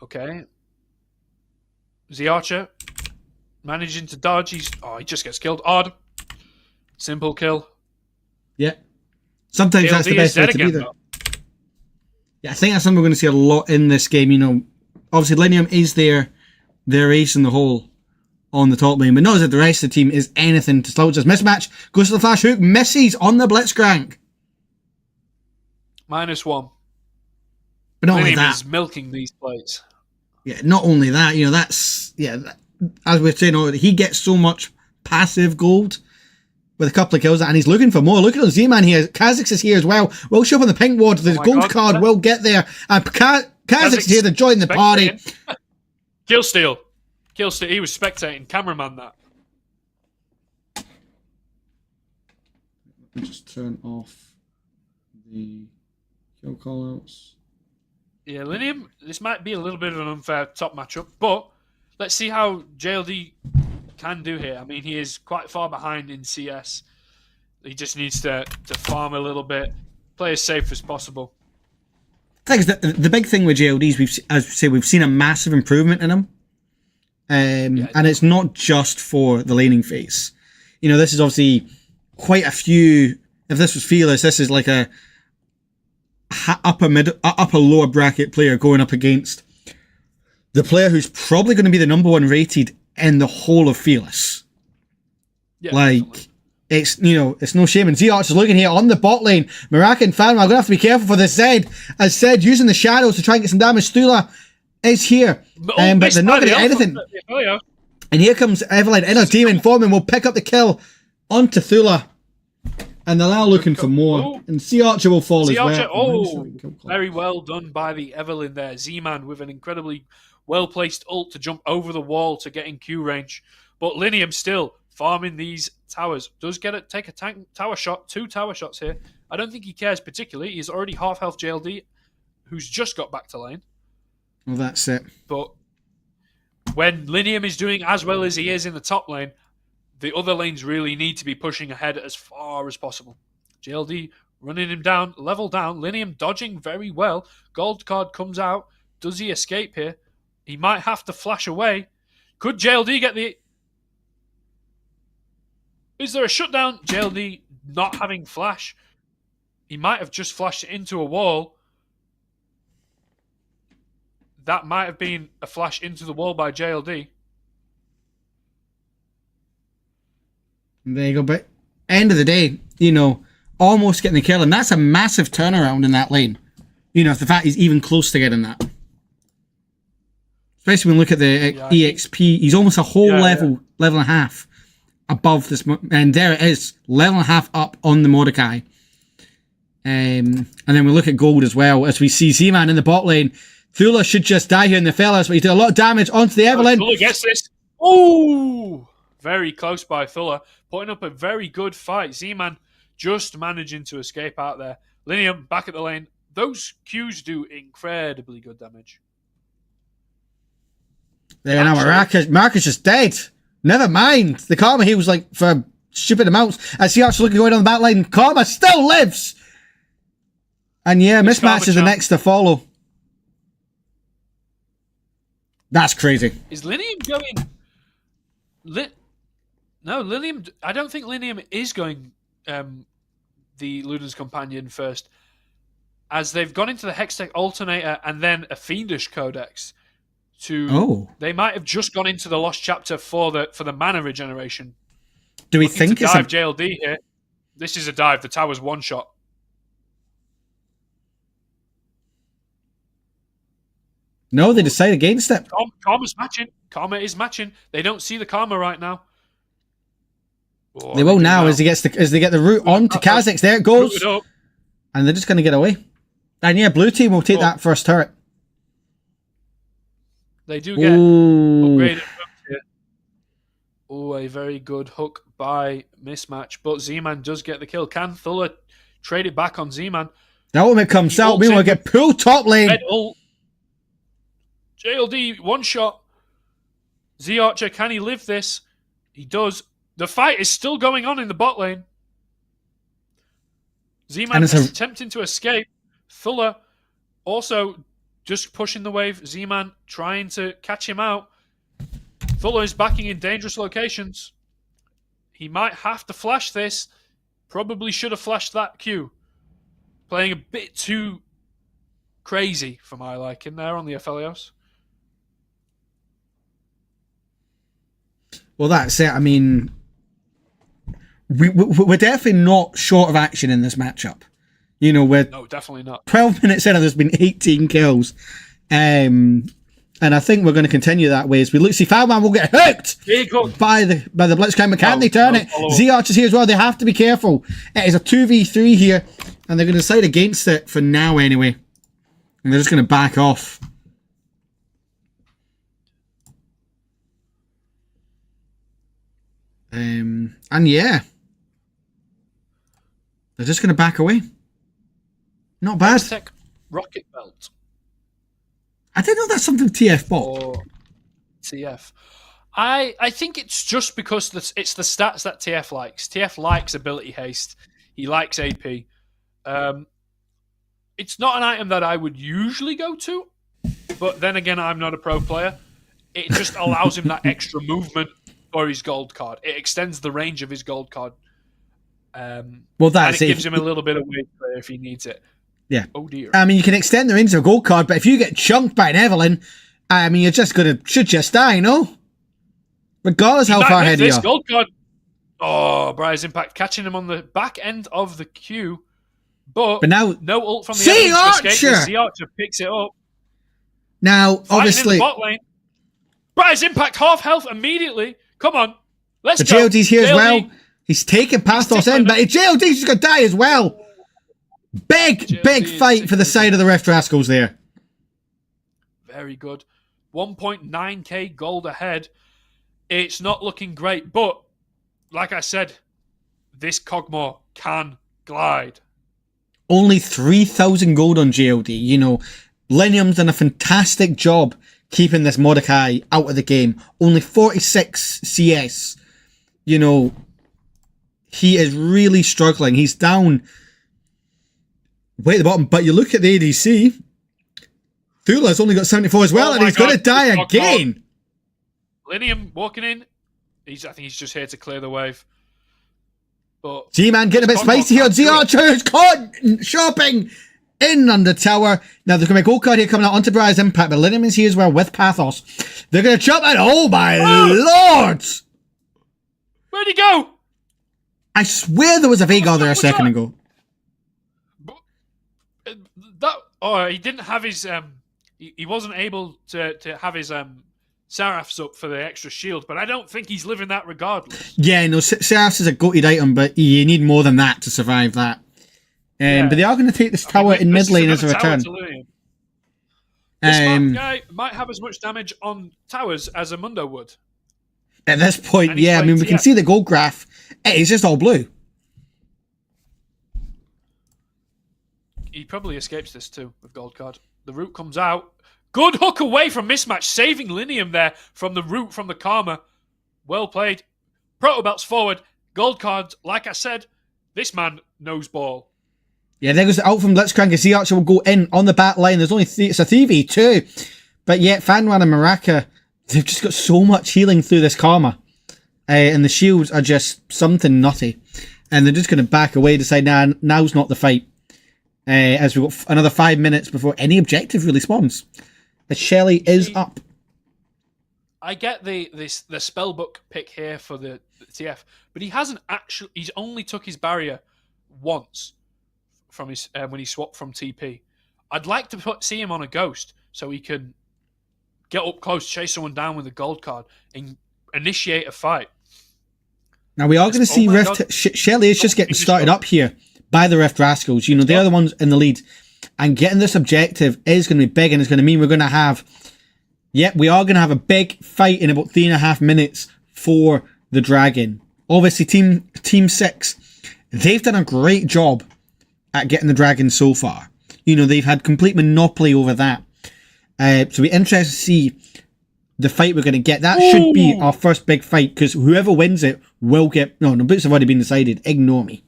Okay. Z Archer managing to dodge. He just gets killed. Odd. Simple kill. Yeah. Sometimes that's the best way to be there. Yeah, I think that's something we're going to see a lot in this game. You know, obviously Linium is their ace in the hole on the top lane, but not as if the rest of the team is anything to slouch us. Mismatch goes to the flash hook, misses on the Blitzcrank. -1. But not only that, is milking these plays. Yeah, not only that, you know, as we're saying already, he gets so much passive gold with a couple of kills, and he's looking for more. Look at Z-Man here. Kha'Zix is here as well. Will show up on the pink ward. The gold card will get there. And Kha'Zix is here to join the party. Kill steal. He was spectating. Cameraman that. me just turn off the kill callouts. Yeah, Linium, this might be a little bit of an unfair top matchup, but let's see how JLD can do here. I mean, he is quite far behind in CS. He just needs to farm a little bit, play as safe as possible. I think the big thing with JLD is we've seen a massive improvement in him. And it's not just for the laning phase. You know, this is obviously quite a few. If this was Fearless, this is like a upper lower bracket player going up against the player who's probably going to be the number 1 rated in the whole of Fearless. Yeah, like, definitely. it's, you know, it's no shame. And Z-Arch is looking here on the bot lane. Maraka and Fan, I'm going to have to be careful for this Zed. As said, using the shadows to try and get some damage. Stula is here. But they're not going to get anything. And here comes Evelyn in a demon form and will pick up the kill onto Thula. And they're now looking for more. And Sea Archer will fall as well. Very well done by the Evelyn there. Z-Man with an incredibly well-placed ult to jump over the wall to get in Q range. But Linium still farming these towers. Does take a tower shot, 2 tower shots here. I don't think he cares particularly. He's already half health JLD, who's just got back to lane. Well, that's it. But when Linium is doing as well as he is in the top lane, the other lanes really need to be pushing ahead as far as possible. JLD running him down, level down. Linium dodging very well. Gold card comes out. Does he escape here? He might have to flash away. Could JLD get the... Is there a shutdown? JLD not having flash. He might have just flashed into a wall. That might have been a flash into the wall by JLD. There you go. But end of the day, you know, almost getting the kill. And that's a massive turnaround in that lane. You know, if the fact he's even close to getting that. Especially when you look at the EXP. He's almost a whole level and a half above this. And there it is. Level and a half up on the Mordecai. And then we look at gold as well. As we see Z-Man in the bot lane. Thula should just die here in the fellas, but he did a lot of damage onto the Evelyn. Thula gets this. Oh! Very close by Thula. Putting up a very good fight. Z-Man just managing to escape out there. Linium back at the lane. Those Qs do incredibly good damage. There now, Marcus just dead. Never mind. The Karma he was like for stupid amounts. As he actually looking going on the back line, Karma still lives. And yeah, Mismatch is the next to follow. That's crazy. Is Linium going... No, Linium... I don't think Linium is going the Luden's Companion first. As they've gone into the Hextech Alternator and then a Fiendish Codex. They might have just gone into the Lost Chapter for the mana regeneration. Do we think it's dive JLD here? This is a dive. The tower's one shot. No, they decide against it. Karma's matching. Karma is matching. They don't see the Karma right now. Oh, they will now as they get the route on to Kha'Zix. There it goes. And they're just going to get away. And yeah, blue team will take that first turret. They do get upgraded hooks here. Oh, a very good hook by Mismatch. But Z-Man does get the kill. Can Thula trade it back on Z-Man? The ultimate comes out. Meanwhile, get pulled top lane. Red ult. JLD, one shot. Z-Archer, can he live this? He does. The fight is still going on in the bot lane. Z-Man is attempting to escape. Thula also just pushing the wave. Z-Man trying to catch him out. Thula is backing in dangerous locations. He might have to flash this. Probably should have flashed that Q. Playing a bit too crazy for my liking there on the Aphelios. Well, that's it. I mean, we're definitely not short of action in this matchup. You know, no, definitely not. 12 minutes in and there's been 18 kills. And I think we're going to continue that way as we look. See, Foulman will get hooked by the Blitzcrank, but can't they turn it? Z-Arch is here as well. They have to be careful. It is a 2v3 here, and they're going to decide against it for now anyway. And they're just going to back off. And yeah. They're just going to back away. Not bad. Tech Rocket Belt. I didn't know that's something TF bought. Or TF. I think it's just because it's the stats that TF likes. TF likes ability haste. He likes AP. It's not an item that I would usually go to, but then again, I'm not a pro player. It just allows him that extra movement for his gold card. It extends the range of his gold card. Well, that's and it gives him a little bit of weight play if he needs it. Yeah. Oh dear. I mean, you can extend the range of a gold card, but if you get chunked by an Evelyn, I mean, you're just going to should just die, no? Regardless how far ahead you are. Gold card. Oh, Briar's Impact catching him on the back end of the queue. But now, no ult from the Sea Archer! Archer! The Archer picks it up. Now, Fighting obviously, in the bot lane. Briar's Impact half health immediately. Come on. Let's the go. JLD's here as well. He's taking Pathos in, but JLD's just going to die as well. Big fight for the side of the Rift Rascals there. Very good. 1.9k gold ahead. It's not looking great, but like I said, this Cogmore can glide. Only 3,000 gold on JLD. You know, Linium's done a fantastic job keeping this Mordecai out of the game. Only 46 CS. You know, he is really struggling. He's down way at the bottom, but you look at the ADC. Thula's only got 74 as well, and he's going to die again. Linium walking in. I think he's just here to clear the wave. But G-Man getting a bit spicy here. Z-Archer is caught shopping in under tower. Now there's going to be a gold card here coming out onto Briar's Impact, but Linium is here as well with Pathos. They're going to jump and oh my lord! Where'd he go? I swear there was a Veigar there a second ago. He didn't have his he wasn't able to have his Seraphs up for the extra shield, but I don't think he's living that regardless. Yeah, no, Seraphs is a goated item, but you need more than that to survive that. But they are going to take this tower in mid lane as a return. This guy might have as much damage on towers as a Mundo would. At this point, yeah, I mean, we can see the gold graph. It's just all blue. He probably escapes this too with gold card. The root comes out. Good hook away from Mismatch, saving Linium there from the root from the Karma. Well played. Protobelt's forward. Gold card, like I said, this man knows ball. Yeah, there goes the out from Blitzcrank. Z Archer will go in on the back line. There's only it's a 3v2. But yet, Fanwan and Maraka, they've just got so much healing through this Karma. And the shields are just something nutty. And they're just going to back away, decide, now's not the fight. As we've got another 5 minutes before any objective really spawns. The Shelly is up. I get the spellbook pick here for the TF, but he hasn't actually. He's only took his barrier once from his when he swapped from TP. I'd like to see him on a ghost so he can get up close, chase someone down with a gold card, and initiate a fight. Now we are going to see Rift. Shelly is just getting started up here by the Rift Rascals. You know, they're the ones in the lead. And getting this objective is going to be big, and it's going to mean we're going to have... Yep, we are going to have a big fight in about 3.5 minutes for the Dragon. Obviously, Team 6, they've done a great job at getting the Dragon so far. You know, they've had complete monopoly over that. So we're interested to see the fight we're going to get. That should be our first big fight, because whoever wins it will get... No, boots have already been decided. Ignore me.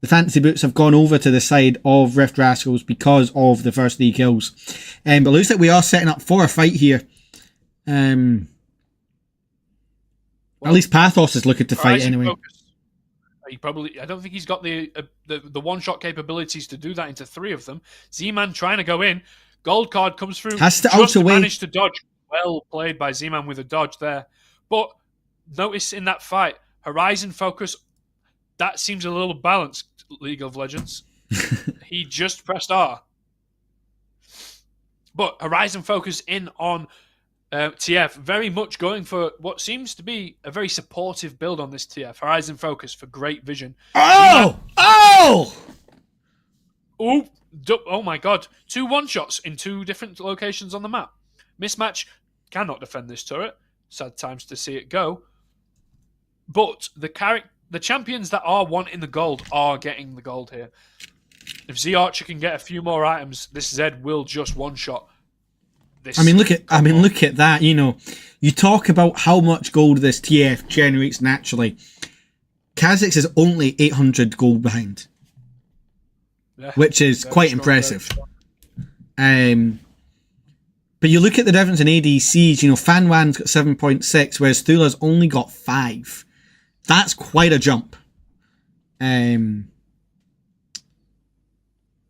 The Fantasy Boots have gone over to the side of Rift Rascals because of the first 3 kills. But it looks like we are setting up for a fight here. At least Pathos is looking to fight anyway. I don't think he's got the one-shot capabilities to do that into 3 of them. Z-Man trying to go in. Gold card comes through. Has to out away. Managed to dodge. Well played by Z-Man with a dodge there. But notice in that fight, Horizon focus, that seems a little balanced, League of Legends. He just pressed R. But Horizon focus in on TF, very much going for what seems to be a very supportive build on this TF. Horizon focus for great vision. Oh my god. 2 one-shots in 2 different locations on the map. Mismatch cannot defend this turret. Sad times to see it go. But the the champions that are wanting the gold are getting the gold here. If Z Archer can get a few more items, this Zed will just one-shot this. Look at that. You talk about how much gold this TF generates naturally. Kha'Zix is only 800 gold behind, which is quite impressive. But you look at the difference in ADCs. Fanwan's got 7.6, whereas Thula's only got 5. That's quite a jump.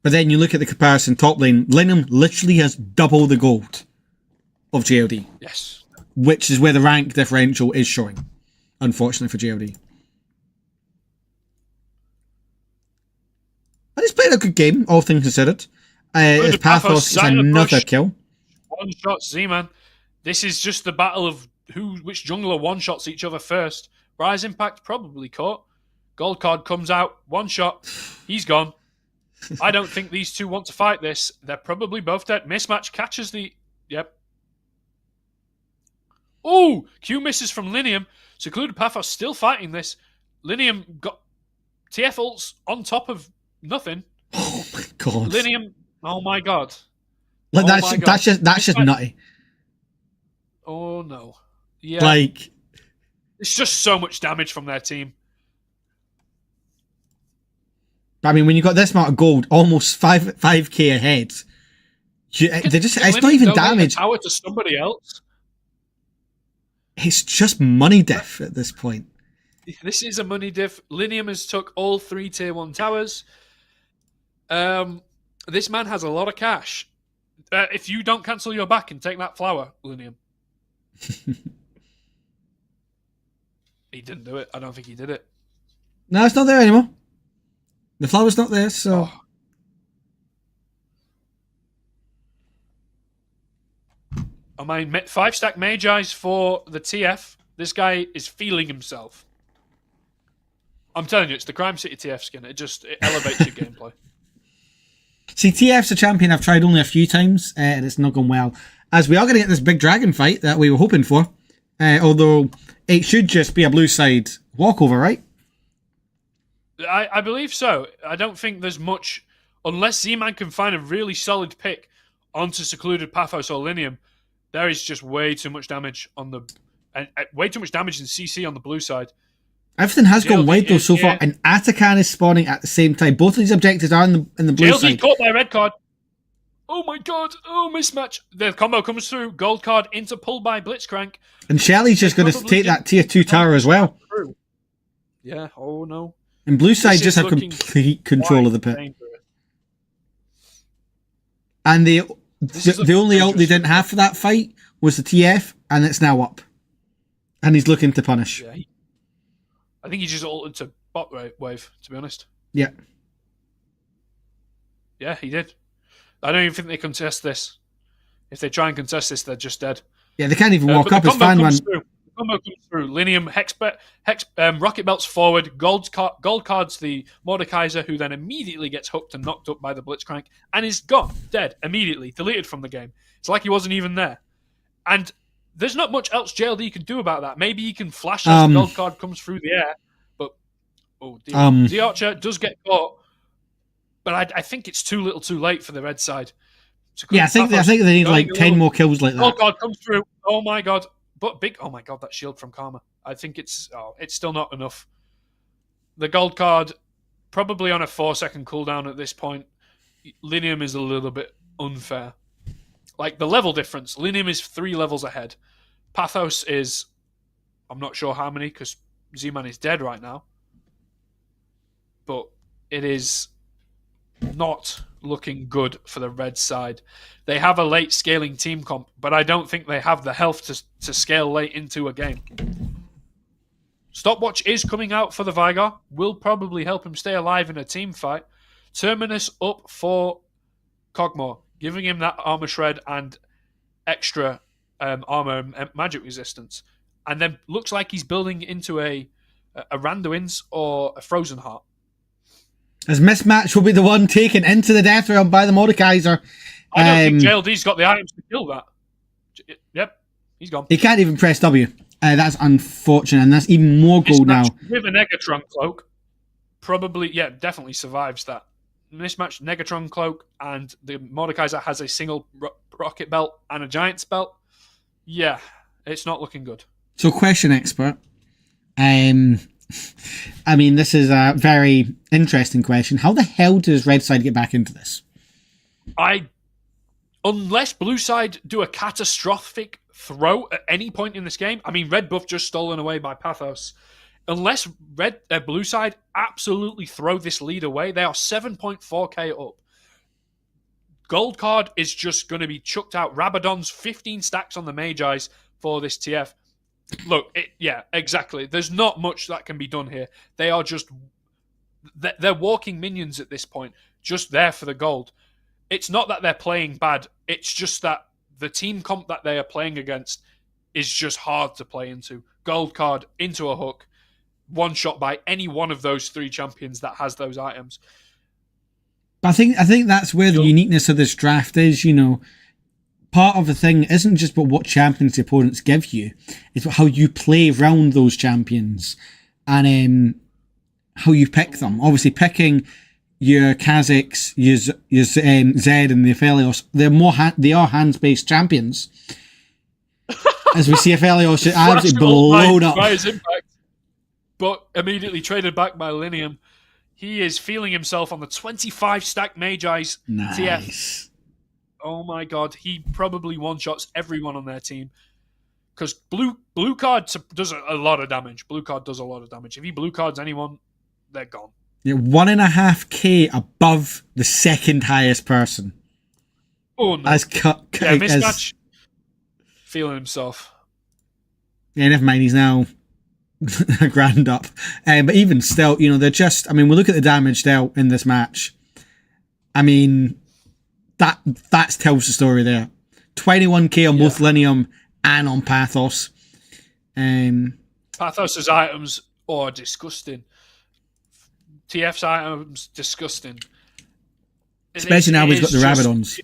But then you look at the comparison top lane. Linium literally has double the gold of JLD. Yes. Which is where the rank differential is showing, unfortunately, for JLD. But he's played a good game, all things considered. His Pathos is another kill. One-shot Z-Man. This is just the battle of which jungler one-shots each other first. Rise Impact probably caught. Gold card comes out, one-shot. He's gone. I don't think these two want to fight this. They're probably both dead. Mismatch catches the... Yep. Oh! Q misses from Linium. Secluded Pathos still fighting this. Linium got TF ults on top of nothing. Oh my god. Linium... Oh my god. That's just nutty. Oh no. Yeah. It's just so much damage from their team. When you got this amount of gold, almost 5k ahead, it's not even damage. Power to somebody else. It's just money diff at this point. This is a money diff. Linium has took all 3 tier 1 towers. This man has a lot of cash. If you don't cancel your back and take that flower, Linium. He didn't do it. I don't think he did it. No, it's not there anymore. The flower's not there, so... Oh. 5-stack Magi's for the TF. This guy is feeling himself. I'm telling you, it's the Crime City TF skin. It elevates your gameplay. See, TF's a champion I've tried only a few times, and it's not gone well. As we are going to get this big dragon fight that we were hoping for. Although, it should just be a blue side walkover, right? I believe so. I don't think there's much... Unless Z-Man can find a really solid pick onto Secluded Pathos or Linium, there is just way too much damage on the... way too much damage in CC on the blue side. Everything has gone wide though so far, and Atakan is spawning at the same time. Both of these objectives are in the blue side. JLD caught by a red card. Oh my god! Oh, mismatch. The combo comes through. Gold card into pull by Blitzcrank. And Shelly's just going to take that tier 2 tower as well. Yeah, oh no. And blue side just have complete control of the pit. Dangerous. And the only ult they didn't have for that fight was the TF, and it's now up. And he's looking to punish. Yeah, I think he just ulted to bot wave, to be honest. Yeah. Yeah, he did. I don't even think they contest this. If they try and contest this, they're just dead. Yeah, they can't even walk up as fan one. The combo comes through. Linium, Rocket Belts forward, gold cards the Mordekaiser, who then immediately gets hooked and knocked up by the Blitzcrank, and is gone, dead, immediately, deleted from the game. It's like he wasn't even there. And there's not much else JLD can do about that. Maybe he can flash as the gold card comes through the air, but the Archer does get caught. But I think it's too little too late for the red side. Yeah, I think they need like 10 more kills like that. Gold card comes through. Oh my god. But big, oh my god, that shield from Karma. I think it's still not enough. The gold card, probably on a 4-second cooldown at this point. Linium is a little bit unfair. Like the level difference, Linium is 3 levels ahead. Pathos is, I'm not sure how many because Z-Man is dead right now. But it is not looking good for the red side. They have a late scaling team comp, but I don't think they have the health to scale late into a game. Stopwatch is coming out for the Vigar. Will probably help him stay alive in a team fight. Terminus up for Cogmore, giving him that armor shred and extra armor and magic resistance. And then looks like he's building into a Randuin's or a Frozen Heart. As Mismatch will be the one taken into the Death Realm by the Mordekaiser. I don't think JLD's got the items to kill that. Yep, he's gone. He can't even press W. That's unfortunate, and that's even more gold now. With a Negatron cloak, probably, definitely survives that. Mismatch Negatron cloak, and the Mordekaiser has a single rocket belt and a Giant's belt. Yeah, it's not looking good. So, question expert. I mean, this is a very interesting question. How the hell does Red Side get back into this? Unless Blue Side do a catastrophic throw at any point in this game. I mean, red buff just stolen away by Pathos. Unless Blue Side absolutely throw this lead away, they are 7.4k up. Gold card is just going to be chucked out. Rabadon's 15 stacks on the Magi's for this TF. Look, exactly. There's not much that can be done here. They are just... They're walking minions at this point, just there for the gold. It's not that they're playing bad. It's just that the team comp that they are playing against is just hard to play into. Gold card into a hook, one shot by any one of those 3 champions that has those items. But I think that's where the uniqueness of this draft is. You know, part of the thing isn't just about what champions the opponents give you; it's about how you play around those champions and how you pick them. Obviously, picking your Kha'Zix, your Zed, and the Aphelios, they are hands-based champions. As we see Aphelios absolutely blown up. By his impact, but immediately traded back by Linium. He is feeling himself on the 25-stack Magi's TF. Oh my god, he probably one-shots everyone on their team. Because blue card does a lot of damage. Blue card does a lot of damage. If he blue cards anyone, they're gone. Yeah, 1.5k above the second highest person. Oh no. Mismatch. Feeling himself. Yeah, never mind, he's now a grand up. But even still, you know, they're just... I mean, we look at the damage dealt in this match. I mean, that tells the story there. 21k on both Linium and on Pathos. Pathos's items are disgusting. TF's items, disgusting. Especially now he's got the Rabadons.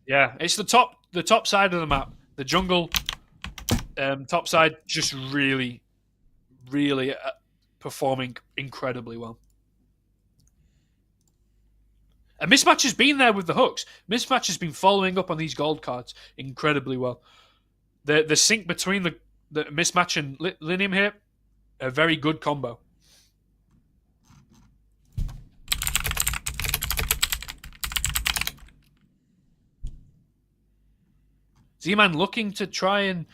Yeah, it's the top side of the map. The jungle top side just really performing incredibly well. And Mismatch has been there with the hooks. Mismatch has been following up on these gold cards incredibly well. The sync between the Mismatch and Linium here, a very good combo. Z-Man looking to try and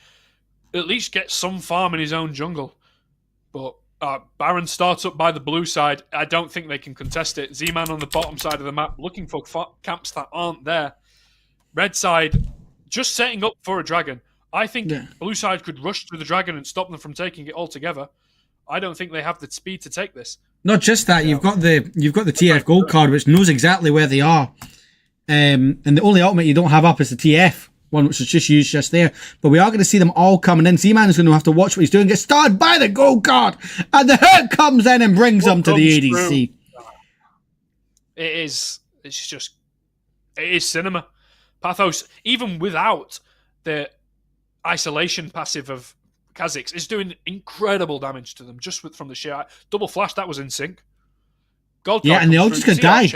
at least get some farm in his own jungle. But Baron starts up by the blue side. I don't think they can contest it. Z-Man on the bottom side of the map looking for camps that aren't there. Red side just setting up for a dragon. I think blue side could rush through the dragon and stop them from taking it altogether. I don't think they have the speed to take this. Not just that, you've got the TF gold card, which knows exactly where they are. And the only ultimate you don't have up is the TF one, which was just used just there. But we are going to see them all coming in. Z-Man is going to have to watch what he's doing. Get started by the gold card. And the hook comes in and brings them to the ADC. It is cinema. Pathos, even without the isolation passive of Kha'Zix, is doing incredible damage to them just from the sheer double flash. That was in sync. Gold card and they all just could die.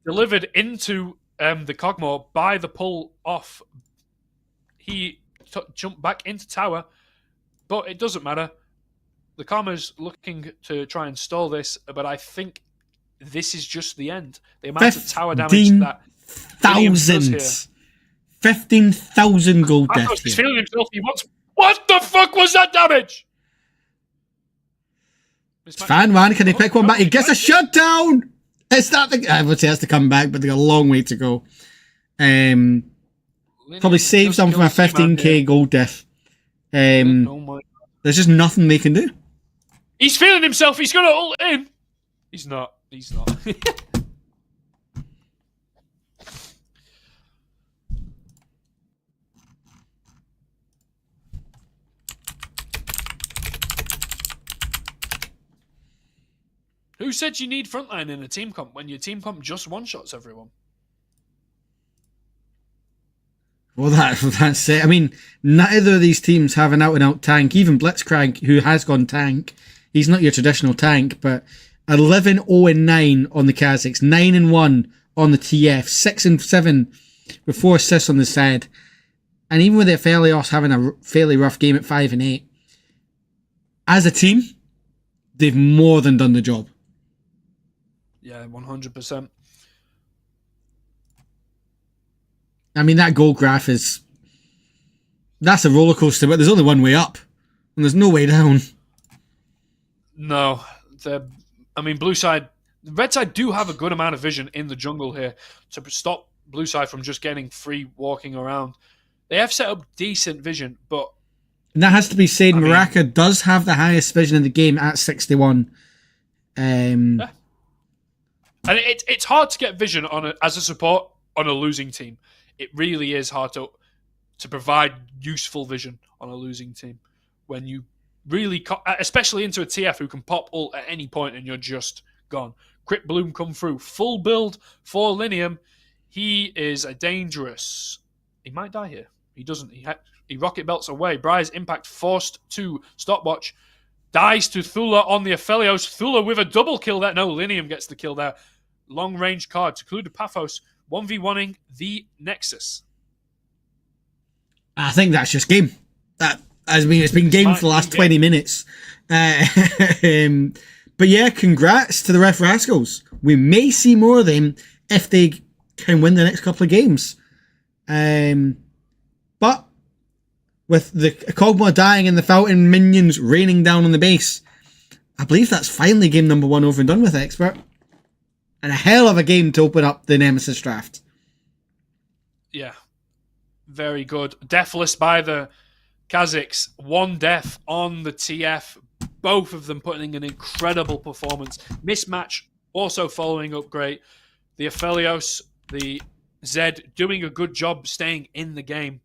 Delivered into the Cogmore by the pull off. He jumped back into tower, but it doesn't matter. The Karma's looking to try and stall this, but I think this is just the end. The amount of tower damage that 15,000 gold death. He's feeling himself. He wants. What the fuck was that damage? Fan man, can he pick one back? He gets a shutdown. It's not the. I would say has to come back, but they got a long way to go. Probably save some from a 15k gold death. There's just nothing they can do. He's feeling himself. He's gonna ult in. He's not. Who said you need frontline in a team comp when your team comp just one-shots everyone? Well, that's it. I mean, neither of these teams have an out-and-out tank. Even Blitzcrank, who has gone tank, he's not your traditional tank, but 11-0-9 on the Kazakhs, 9-1 on the TF, 6-7 with 4 assists on the side. And even with the Aphelios having a fairly rough game at 5-8, as a team, they've more than done the job. Yeah, 100%. I mean, that goal graph that's a roller coaster, but there's only one way up, and there's no way down. No, blue side, red side do have a good amount of vision in the jungle here to stop blue side from just getting free walking around. They have set up decent vision, but and that has to be said. Maraka does have the highest vision in the game at 61. Yeah. And it's hard to get vision as a support on a losing team. It really is hard to provide useful vision on a losing team when you really, especially into a TF who can pop ult at any point and you're just gone. Crypt Bloom come through, full build for Linium. He is a dangerous. He might die here. He doesn't. He rocket belts away. Briar's impact forced to stopwatch. Dies to Thula on the Aphelios. Thula with a double kill there. No, Linium gets the kill there. Long range card. Secluded Paphos 1v1ing the Nexus. I think that's just game. It's been game for the last 20 minutes. But yeah, congrats to the Ref Rascals. We may see more of them if they can win the next couple of games. But with the Kog'Maw dying and the Fountain minions raining down on the base, I believe that's finally game number 1 over and done with, Expert. And a hell of a game to open up the Nemesis Draft. Yeah. Very good. Deathless by the Kazakhs. 1 death on the TF. Both of them putting an incredible performance. Mismatch also following up great. The Aphelios, the Zed doing a good job staying in the game.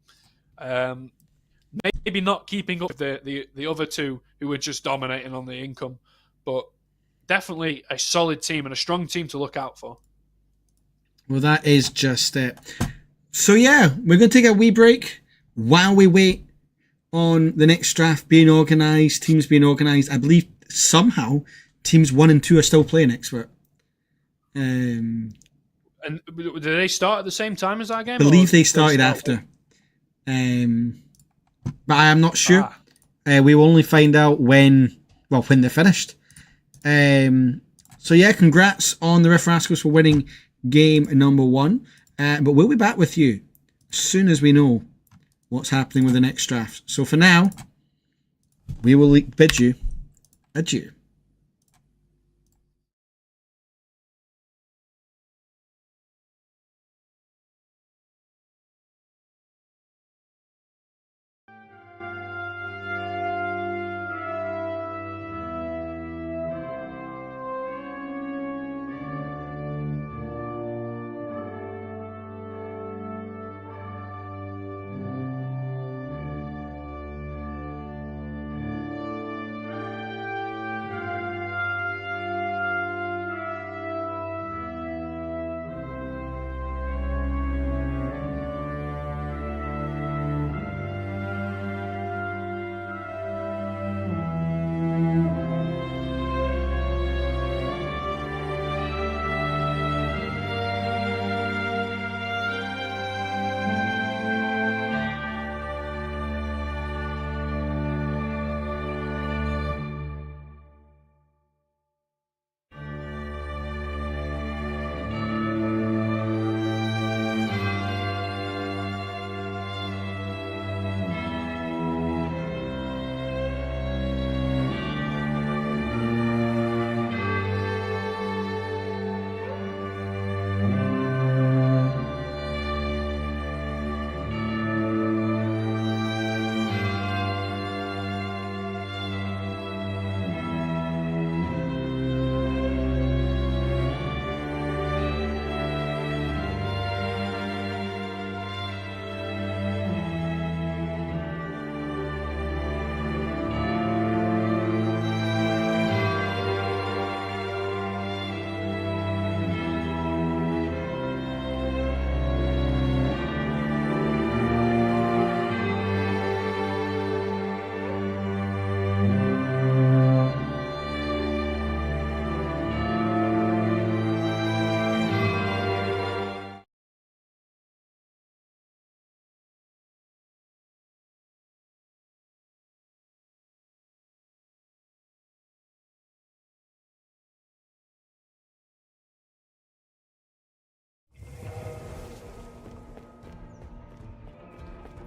Maybe not keeping up with the other two who were just dominating on the income. But definitely a solid team and a strong team to look out for. Well, that is just it. So yeah, we're going to take a wee break while we wait on the next draft being organised, teams being organised. I believe somehow teams 1 and 2 are still playing, Expert. And did they start at the same time as our game? I believe they started after. But I am not sure. We will only find out when they're finished. So yeah, congrats on the Ref Rascals for winning game number 1. But we'll be back with you as soon as we know what's happening with the next draft. So for now, we will bid you adieu.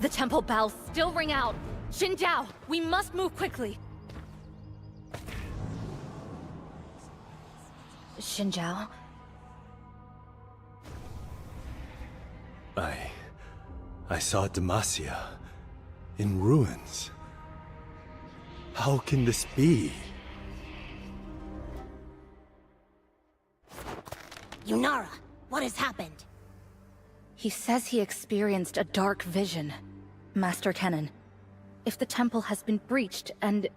The temple bells still ring out! Xinjiao, we must move quickly! Xinjiao? I saw Demacia in ruins. How can this be? Yunara, what has happened? He says he experienced a dark vision. Master Kennen, if the temple has been breached and...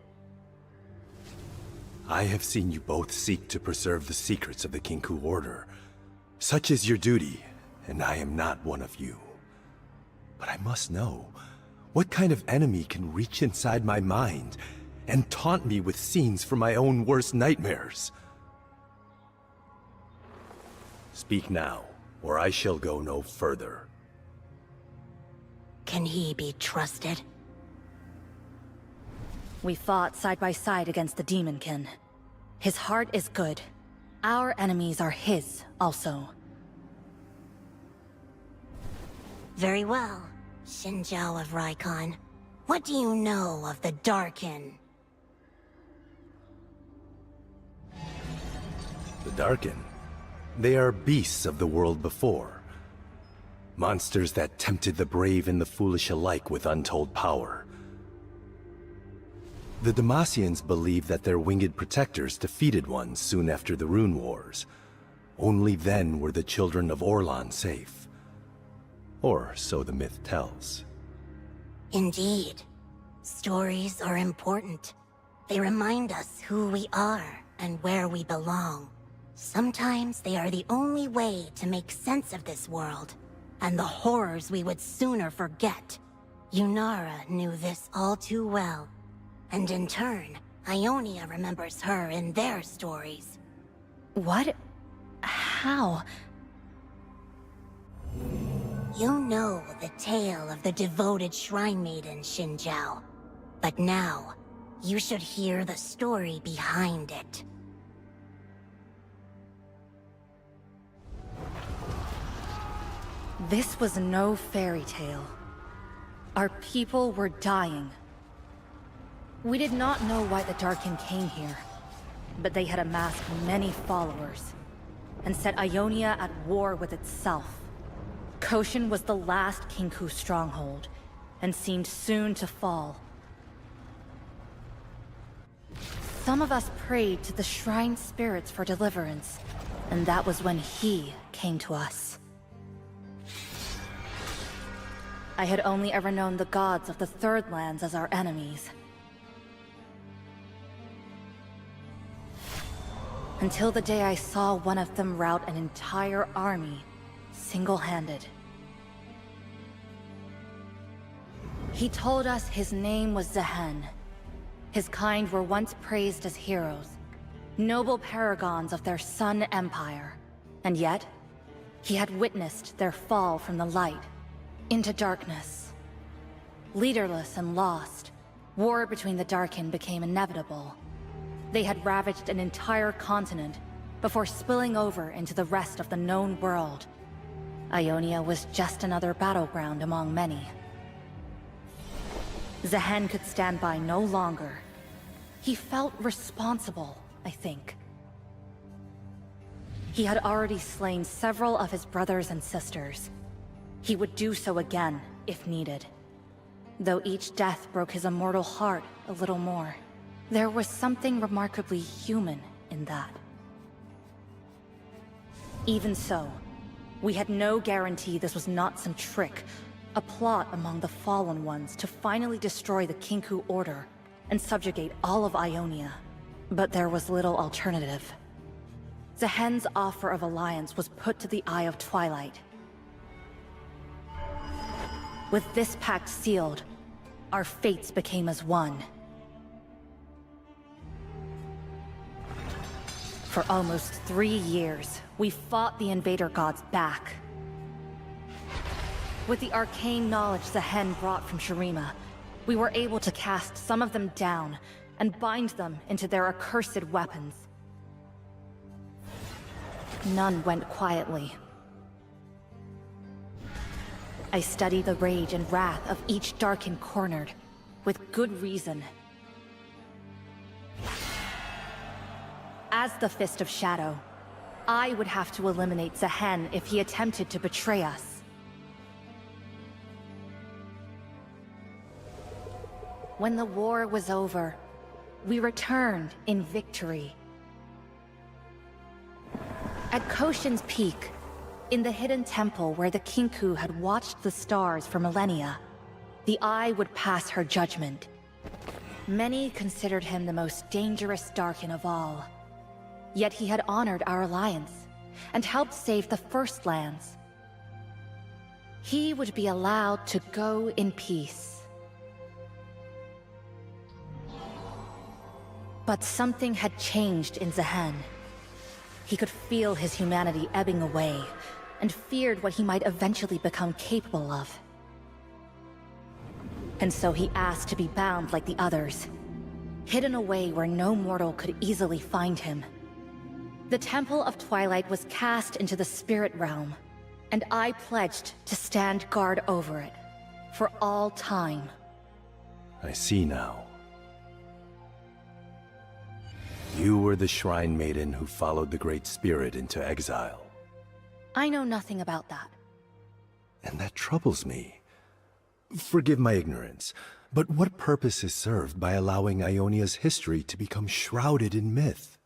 I have seen you both seek to preserve the secrets of the Kinku Order. Such is your duty, and I am not one of you. But I must know, what kind of enemy can reach inside my mind and taunt me with scenes from my own worst nightmares? Speak now, or I shall go no further. Can he be trusted? We fought side by side against the Demonkin. His heart is good. Our enemies are his, also. Very well, Xinjiao of Raikon. What do you know of the Darkin? The Darkin? They are beasts of the world before. Monsters that tempted the brave and the foolish alike with untold power. The Demacians believe that their winged protectors defeated one soon after the Rune Wars. Only then were the children of Orlan safe. Or so the myth tells. Indeed. Stories are important. They remind us who we are and where we belong. Sometimes they are the only way to make sense of this world, and the horrors we would sooner forget. Yunara knew this all too well, and in turn, Ionia remembers her in their stories. What? How? You know the tale of the devoted shrine maiden Xinjiao, but now, you should hear the story behind it. This was no fairy tale. Our people were dying. We did not know why the Darkin came here, but they had amassed many followers, and set Ionia at war with itself. Koshin was the last Kinku stronghold, and seemed soon to fall. Some of us prayed to the shrine spirits for deliverance, and that was when he came to us. I had only ever known the gods of the Third Lands as our enemies. Until the day I saw one of them rout an entire army, single-handed. He told us his name was Zehen. His kind were once praised as heroes, noble paragons of their Sun Empire. And yet, he had witnessed their fall from the light into darkness. Leaderless and lost, war between the Darkin became inevitable. They had ravaged an entire continent before spilling over into the rest of the known world. Ionia was just another battleground among many. Zehen could stand by no longer. He felt responsible, I think. He had already slain several of his brothers and sisters. He would do so again, if needed. Though each death broke his immortal heart a little more. There was something remarkably human in that. Even so, we had no guarantee this was not some trick, a plot among the Fallen Ones to finally destroy the Kinku Order and subjugate all of Ionia. But there was little alternative. Zehen's offer of alliance was put to the Eye of Twilight. With this pact sealed, our fates became as one. For almost 3 years, we fought the Invader Gods back. With the arcane knowledge Zehen brought from Shurima, we were able to cast some of them down and bind them into their accursed weapons. None went quietly. I study the rage and wrath of each Darkin cornered, with good reason. As the Fist of Shadow, I would have to eliminate Zehen if he attempted to betray us. When the war was over, we returned in victory. At Koshin's Peak, in the hidden temple where the Kinku had watched the stars for millennia, the Eye would pass her judgment. Many considered him the most dangerous Darkin of all. Yet he had honored our alliance, and helped save the First Lands. He would be allowed to go in peace. But something had changed in Zehen. He could feel his humanity ebbing away, and feared what he might eventually become capable of. And so he asked to be bound like the others, hidden away where no mortal could easily find him. The Temple of Twilight was cast into the spirit realm, and I pledged to stand guard over it, for all time. I see now. You were the Shrine Maiden who followed the Great Spirit into exile. I know nothing about that. And that troubles me. Forgive my ignorance, but what purpose is served by allowing Ionia's history to become shrouded in myth?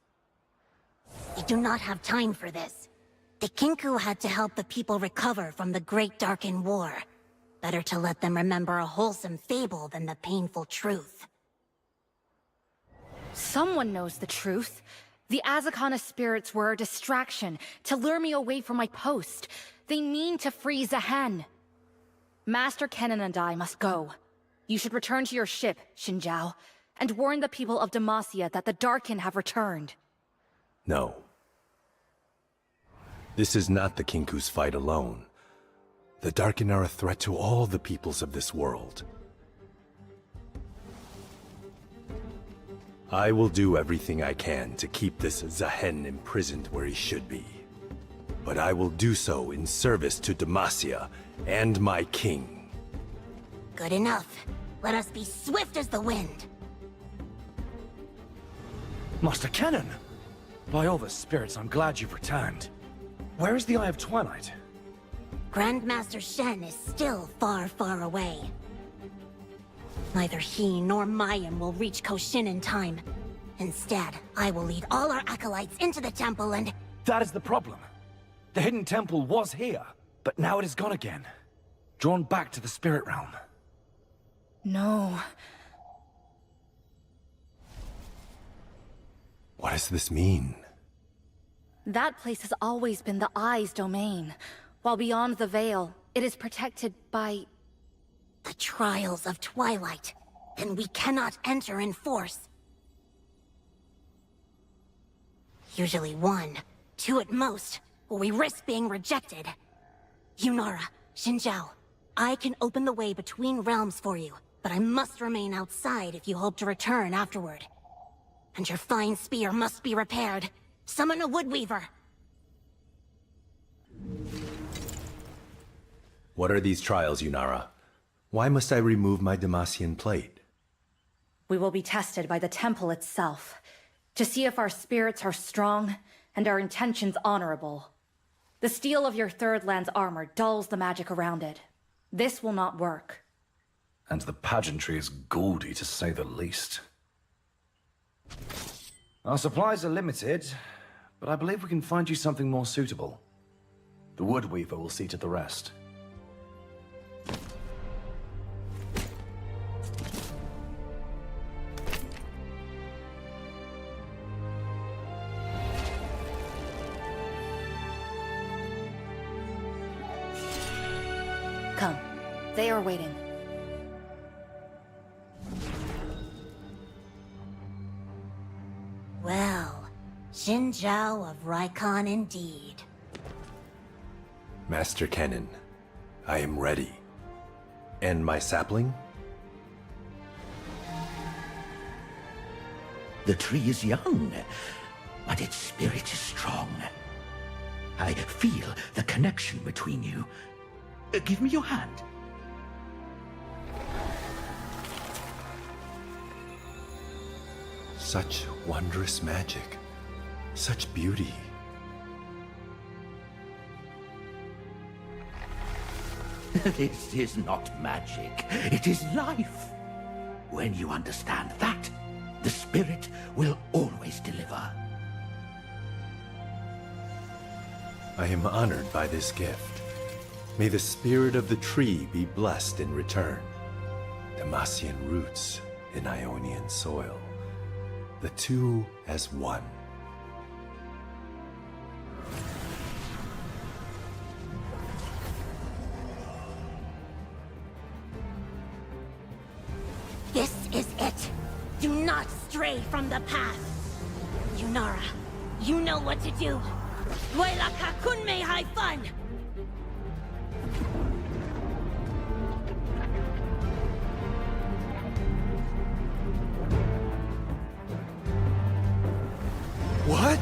We do not have time for this. The Kinku had to help the people recover from the Great Darkin War. Better to let them remember a wholesome fable than the painful truth. Someone knows the truth. The Azakana spirits were a distraction to lure me away from my post. They mean to free Zehen. Master Kennen and I must go. You should return to your ship, Xinjiao, and warn the people of Demacia that the Darkin have returned. No. This is not the Kinku's fight alone. The Darkin are a threat to all the peoples of this world. I will do everything I can to keep this Zehen imprisoned where he should be. But I will do so in service to Demacia and my king. Good enough. Let us be swift as the wind. Master Kennen! By all the spirits, I'm glad you've returned. Where is the Eye of Twilight? Grandmaster Shen is still far, far away. Neither he nor Mayan will reach Koshin in time. Instead, I will lead all our acolytes into the temple and... That is the problem. The hidden temple was here, but now it is gone again. Drawn back to the spirit realm. No. What does this mean? That place has always been the Eye's domain, while beyond the veil, it is protected by... the trials of Twilight. Then we cannot enter in force. Usually 1, 2 at most, or we risk being rejected. Yunara, Xinjiao, I can open the way between realms for you, but I must remain outside if you hope to return afterward. And your fine spear must be repaired. Summon a woodweaver. What are these trials, Yunara? Why must I remove my Demacian plate? We will be tested by the temple itself, to see if our spirits are strong and our intentions honorable. The steel of your Third Land's armor dulls the magic around it. This will not work. And the pageantry is gaudy, to say the least. Our supplies are limited, but I believe we can find you something more suitable. The woodweaver will see to the rest. Come. They are waiting. Well, Xinjiao of Raikon indeed. Master Kennen, I am ready. And my sapling? The tree is young, but its spirit is strong. I feel the connection between you. Give me your hand. Such wondrous magic. Such beauty. This is not magic. It is life. When you understand that, the spirit will always deliver. I am honored by this gift. May the spirit of the tree be blessed in return. Demacian roots in Ionian soil. The two as one. This is it. Do not stray from the path. Yunara, you know what to do. Wailaka kunme hai fun. What?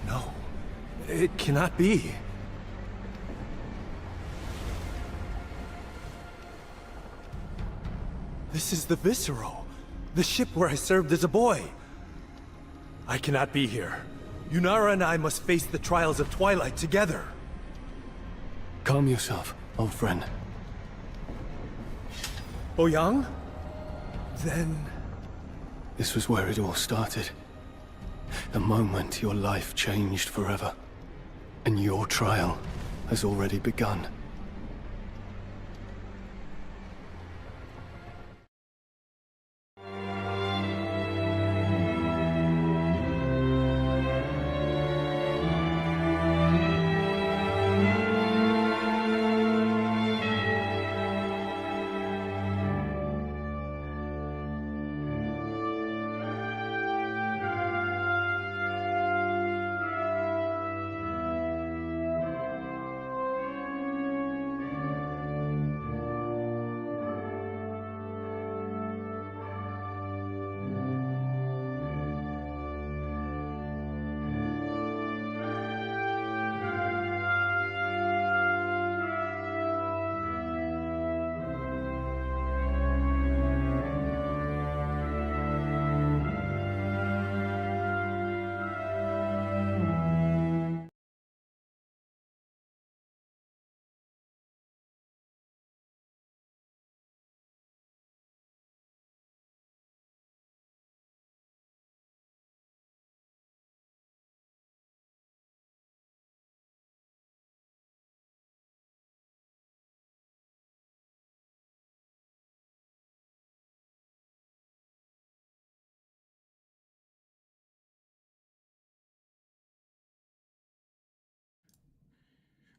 No, it cannot be. This is the Visceral, the ship where I served as a boy. I cannot be here. Yunara and I must face the trials of Twilight together. Calm yourself, old friend. Ouyang? Then... This was where it all started. The moment your life changed forever. And your trial has already begun.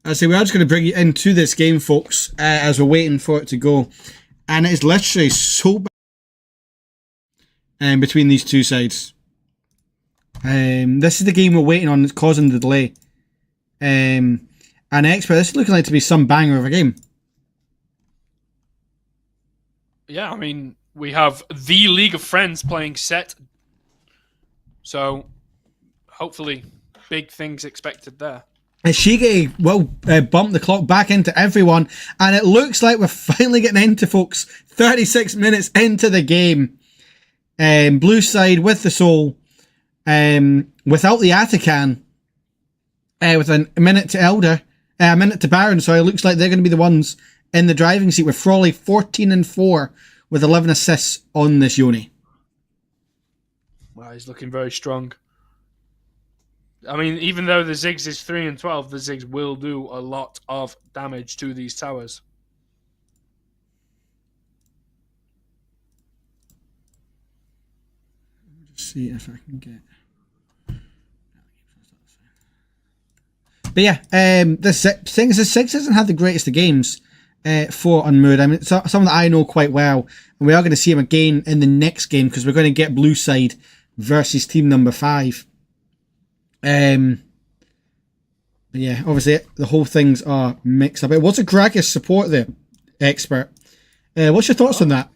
I say we are just going to bring you into this game, folks, as we're waiting for it to go, and it is literally so bad between these two sides. This is the game we're waiting on that's causing the delay. And Expert, this is looking like to be some banger of a game. Yeah, I mean, we have the League of Friends playing set. So, hopefully, big things expected there. Shige will bump the clock back into everyone, and it looks like we're finally getting into, folks. 36 minutes into the game. Blue side with the soul, without the Atakan, with a minute to Elder, a minute to Baron. So it looks like they're going to be the ones in the driving seat with Frawley 14-4 with 11 assists on this Yoni. Wow, he's looking very strong. I mean, even though the Ziggs is 3-12, the Ziggs will do a lot of damage to these towers. Just see if I can get. But yeah, the thing is, the Ziggs hasn't had the greatest of games for Unmoored. I mean, it's someone that I know quite well, and we are going to see him again in the next game because we're going to get Blue Side versus team number 5. Yeah, obviously the whole things are mixed up. It was a Gragas support there, Expert. What's your thoughts on that?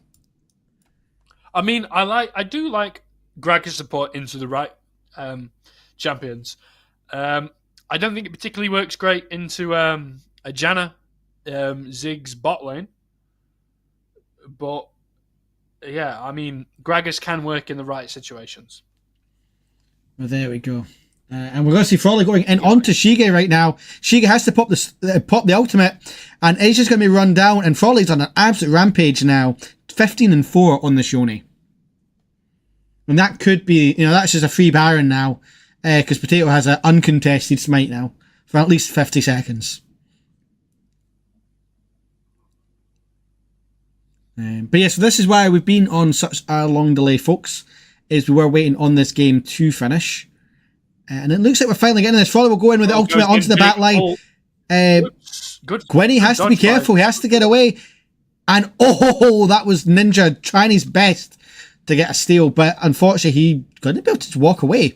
I mean, I do like Gragas support into the right champions. I don't think it particularly works great into a Janna Ziggs bot lane, but yeah, I mean, Gragas can work in the right situations. Well, there we go. And we're going to see Frawley going in onto Shige right now. Shige has to pop the ultimate, and it's just going to be run down. And Frawley's on an absolute rampage now, 15-4 on the Shoney. And that could be, that's just a free Baron now, because Potato has an uncontested smite now for at least 50 seconds. But yeah, so this is why we've been on such a long delay, folks, is we were waiting on this game to finish. And it looks like we're finally getting this. Frawley will go in with the ultimate onto the back line. Gwenny has to be careful. He has to get away. And that was Ninja trying his best to get a steal. But unfortunately, he couldn't be able to walk away.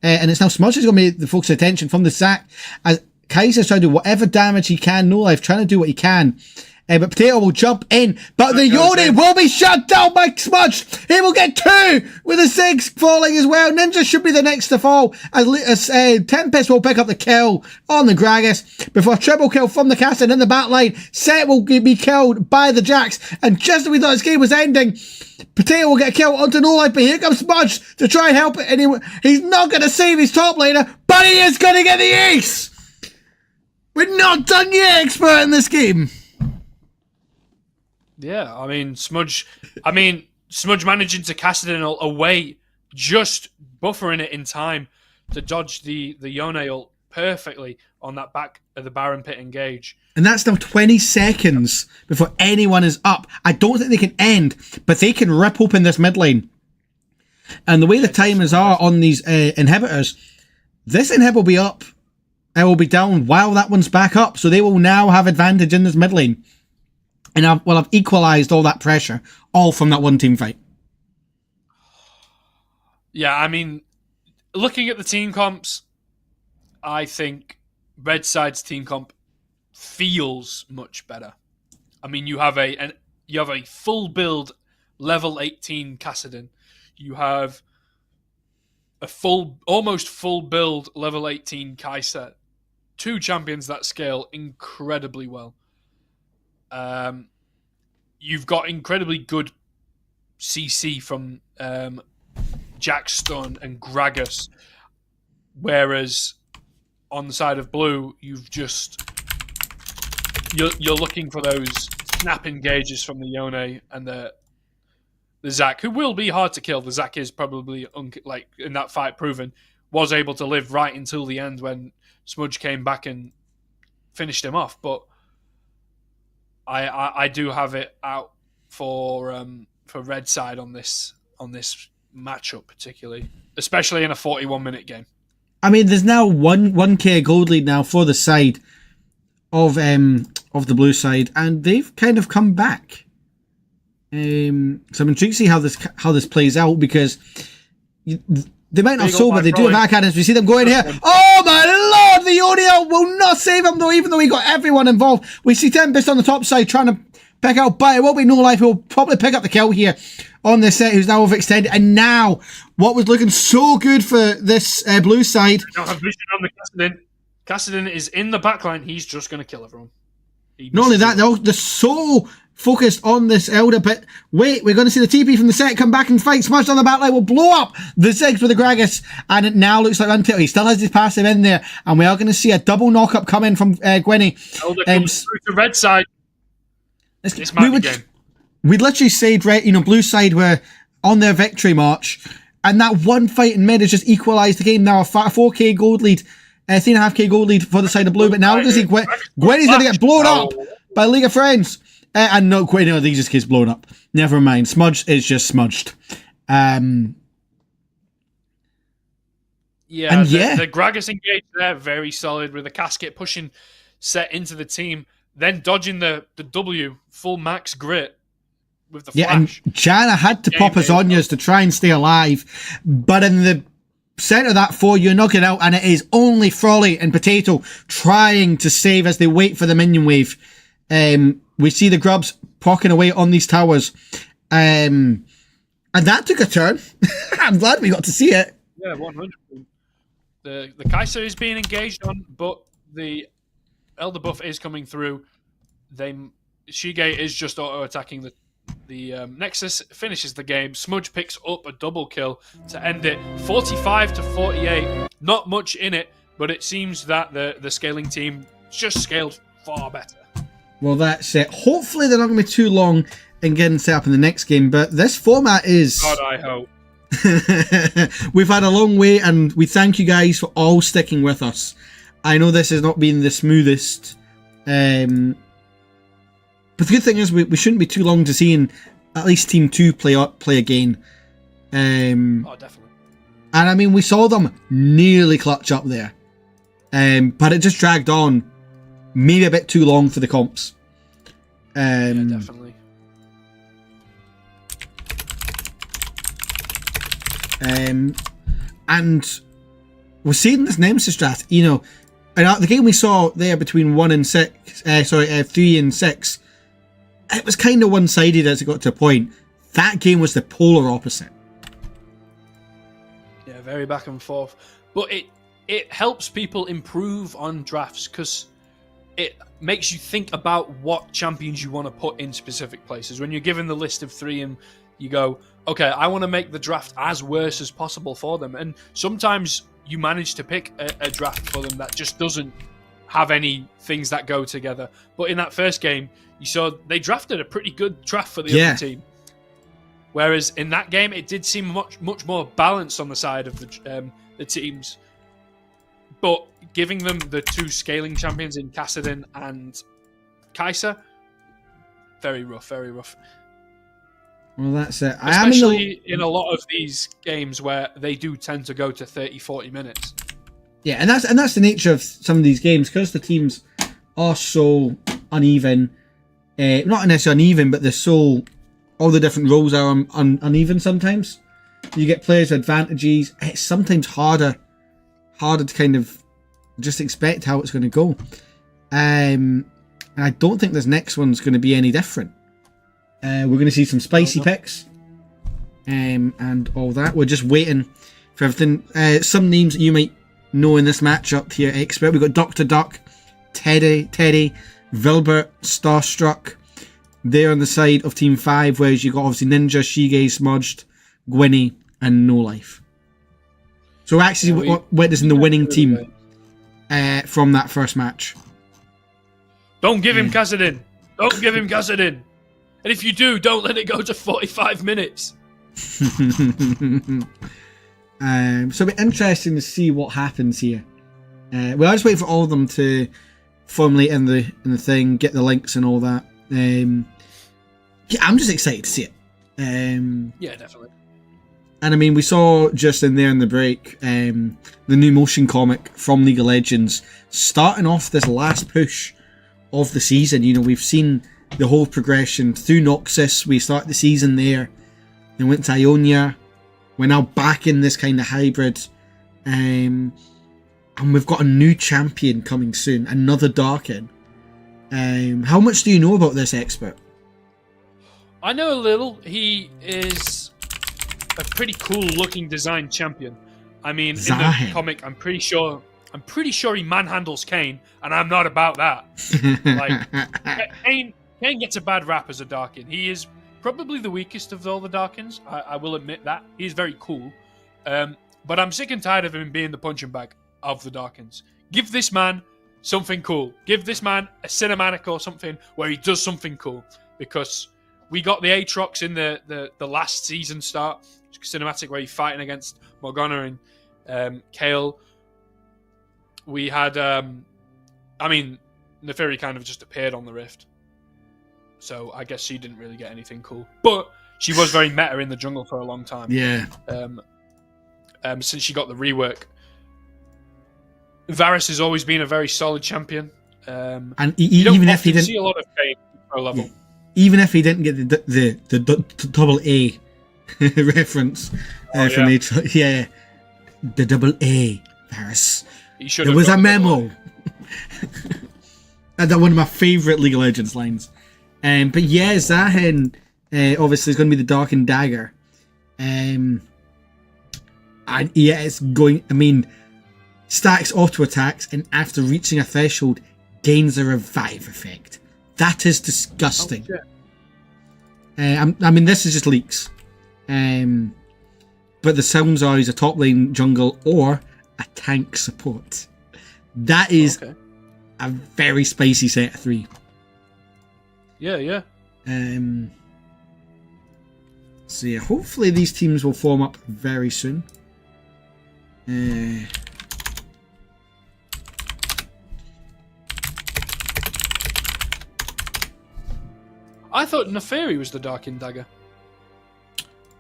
And it's now Smudge who's going to be the focus of attention from the sack. As Kaiser's trying to do whatever damage he can. No Life trying to do what he can. But Potato will jump in. But the Yone will be shut down by Smudge. He will get 2 with a 6 falling as well. Ninja should be the next to fall. As Tempest will pick up the kill on the Gragas. Before triple kill from the Castle in the back line. Set will be killed by the Jax. And just as we thought this game was ending, Potato will get a kill onto No Life. But here comes Smudge to try and help it. And he's not going to save his top laner. But he is going to get the ace. We're not done yet, Expert, in this game. Yeah, I mean, Smudge managing to cast it away, just buffering it in time to dodge the Yone ult perfectly on that back of the Baron pit engage. And that's now 20 seconds before anyone is up. I don't think they can end, but they can rip open this mid lane. And the way the timers are on these inhibitors, this inhib will be up, and will be down while that one's back up. So they will now have advantage in this mid lane. And I've equalised all that pressure, all from that one team fight. Yeah, I mean, looking at the team comps, I think Red Side's team comp feels much better. I mean, you have a full build level 18 Kassadin. You have a almost full build level 18 Kai'Sa. 2 champions that scale incredibly well. You've got incredibly good CC from Jack Stun and Gragas, whereas on the side of blue, you're looking for those snap engages from the Yone and the Zac, who will be hard to kill. The Zac is probably in that fight proven, was able to live right until the end when Smudge came back and finished him off, but I do have it out for Red Side on this matchup particularly, especially in a 41-minute game. I mean, there's now 1k gold lead now for the side of the blue side, and they've kind of come back. So I'm intrigued to see how this plays out, because they might not so, but they do have Arcadans. We see them going here. Oh my lord, the Yone will not save him though, even though he got everyone involved. We see Tempest on the top side trying to pick out, but it won't be No Life who will probably pick up the kill here on this set, who's now overextended. And now, what was looking so good for this blue side. I don't have vision on the Kassadin. Kassadin is in the backline. He's just going to kill everyone. Not only that, they're so focused on this Elder, but wait, we're going to see the TP from the set come back and fight. Smashed on the back line will blow up the Ziggs with the Gragas, and it now looks like Until he still has his passive in there, and we are going to see a double knock-up come in from Gwenny. Elder comes through to Red Side. This might be game. We'd literally said, blue side were on their victory march, and that one fight in mid has just equalised the game. Now a 4k gold lead, 3.5k gold lead for the side of blue, but now we're going to see Gwenny's going to get blown up by League of Friends. And no, Gwenny, no, these just gets blown up. Never mind. Smudge is just smudged. The Gragas engage there, very solid with the casket pushing set into the team, then dodging the W full max grit with the flash. Yeah, and Janna had to pop his Onyas to try and stay alive, but in the center of that 4, you knock it out, and it is only Frawley and Potato trying to save as they wait for the minion wave. We see the grubs pocking away on these towers. And that took a turn. I'm glad we got to see it. Yeah, 100%. The Kaiser is being engaged on, but the Elder buff is coming through. Shige is just auto-attacking the Nexus, finishes the game. Smudge picks up a double kill to end it. 45 to 48. Not much in it, but it seems that the scaling team just scaled far better. Well, that's it. Hopefully they're not going to be too long in getting set up in the next game, but this format is... God, I hope. We've had a long wait, and we thank you guys for all sticking with us. I know this has not been the smoothest, but the good thing is we shouldn't be too long to seeing at least Team 2 play again. Oh, definitely. And I mean, we saw them nearly clutch up there, but it just dragged on, maybe a bit too long for the comps. Yeah, definitely. And we're seeing this Nemesis Draft, you know, and the game we saw there between 3 and 6, it was kind of one-sided as it got to a point. That game was the polar opposite. Yeah, very back and forth. But it helps people improve on drafts because it makes you think about what champions you want to put in specific places. When you're given the list of 3 and you go, okay, I want to make the draft as worse as possible for them. And sometimes you manage to pick a draft for them that just doesn't have any things that go together. But in that first game, you saw they drafted a pretty good draft for the other team. Whereas in that game, it did seem much more balanced on the side of the teams. But giving them the 2 scaling champions in Kassadin and Kaiser, very rough, very rough. Well, that's it. Especially in a lot of these games where they do tend to go to 30, 40 minutes. Yeah, and that's the nature of some of these games, because the teams are so uneven. Not necessarily uneven, but they're so... all the different roles are uneven sometimes. You get players with advantages. It's sometimes harder to kind of just expect how it's going to go. And I don't think this next one's going to be any different. We're going to see some spicy picks and all that. We're just waiting for everything. Some names that you might know in this matchup here, Expert. We've got Dr. Duck, Teddy, Vilbert, Starstruck. They're on the side of Team 5, whereas you've got obviously Ninja, Shige, Smudged, Gwynny, and No Life. So we're actually witnessing the winning team from that first match. Don't give him Kassadin. Don't give him Kassadin. And if you do, don't let it go to 45 minutes. So it'll be interesting to see what happens here. We'll just wait for all of them to formulate in the thing, get the links and all that. Yeah, I'm just excited to see it. Yeah, definitely. And I mean, we saw just in there in the break the new motion comic from League of Legends starting off this last push of the season. You know, we've seen the whole progression through Noxus. We started the season there, then went to Ionia. We're now back in this kind of hybrid, and we've got a new champion coming soon, another Darkin. How much do you know about this, Expert? I know a little. He is a pretty cool looking design champion. I mean, in the comic, I'm pretty sure he manhandles Kane, and I'm not about that. Like, Kane gets a bad rap as a Darkin. He is probably the weakest of all the Darkins. I will admit that. He's very cool. But I'm sick and tired of him being the punching bag of the Darkins. Give this man something cool. Give this man a cinematic or something where he does something cool. Because we got the Aatrox in the last season start cinematic where he's fighting against Morgana and Kale. We had, Neferi kind of just appeared on the Rift. So I guess she didn't really get anything cool. But she was very meta in the jungle for a long time. Yeah. Since she got the rework. Varus has always been a very solid champion. And even if he didn't see a lot of Kane pro level. Yeah. Even if he didn't get the double A reference from Aatrox. Yeah. The double A, Varus. There was a memo. That's one of my favourite League of Legends lines. But yeah, Zahen obviously is going to be the Dark and Dagger. And yeah, it's going. I mean, stacks auto attacks, and after reaching a threshold, gains a revive effect. That is disgusting. Oh, I mean, this is just leaks. But the sounds are he's a top lane jungle or a tank support. That is a very spicy set of 3. Yeah. So yeah, hopefully these teams will form up very soon. I thought Neferi was the Darkin Dagger.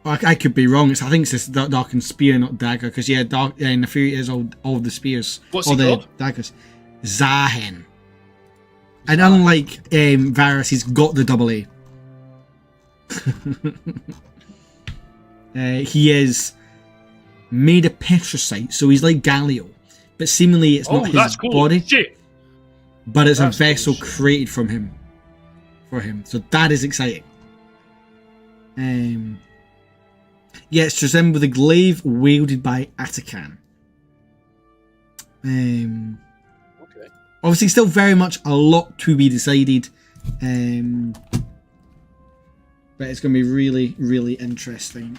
I could be wrong. I think it's this Darkin Spear, not Dagger, because Neferi is all the spears. What's all he the called? daggers. Zahen. And unlike Varus, he's got the double A. He is made of petricite, so he's like Galio, but seemingly it's not his body. Shit. But it's That's a vessel cool. created for him. So that is exciting. Yeah, it's Trezem with a glaive wielded by Atakan. Obviously, still very much a lot to be decided. But it's going to be really, really interesting.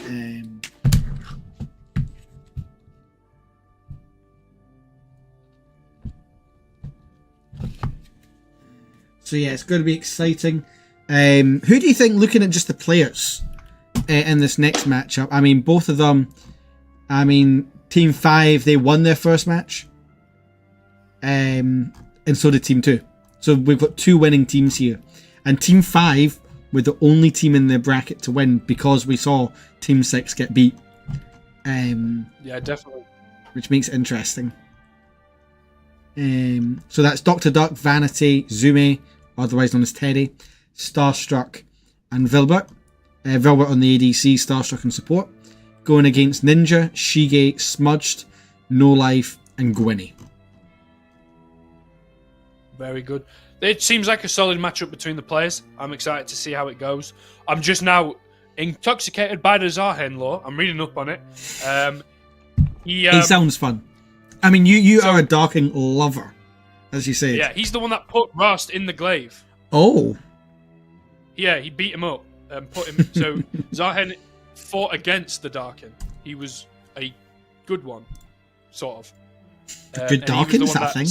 So yeah, it's going to be exciting. Who do you think, looking at just the players in this next matchup? I mean, both of them. I mean, Team 5, they won their first match. And so did Team 2. So we've got 2 winning teams here. And Team 5 were the only team in the bracket to win because we saw Team 6 get beat. Yeah, definitely. Which makes it interesting. So that's Dr. Duck, Vanity, Zume, otherwise known as Teddy, Starstruck, and Vilbert. Vilbert on the ADC, Starstruck and support. Going against Ninja, Shige, Smudged, No Life, and Gwynny. Very good. It seems like a solid matchup between the players. I'm excited to see how it goes. I'm just now intoxicated by the Zahen lore. I'm reading up on it. He sounds fun. I mean, you are a Darking lover, as you said. Yeah, he's the one that put Rast in the glaive. Oh. Yeah, he beat him up and put him. So Zahen fought against the Darkin. He was a good one, sort of. A good Darkin, is that thing?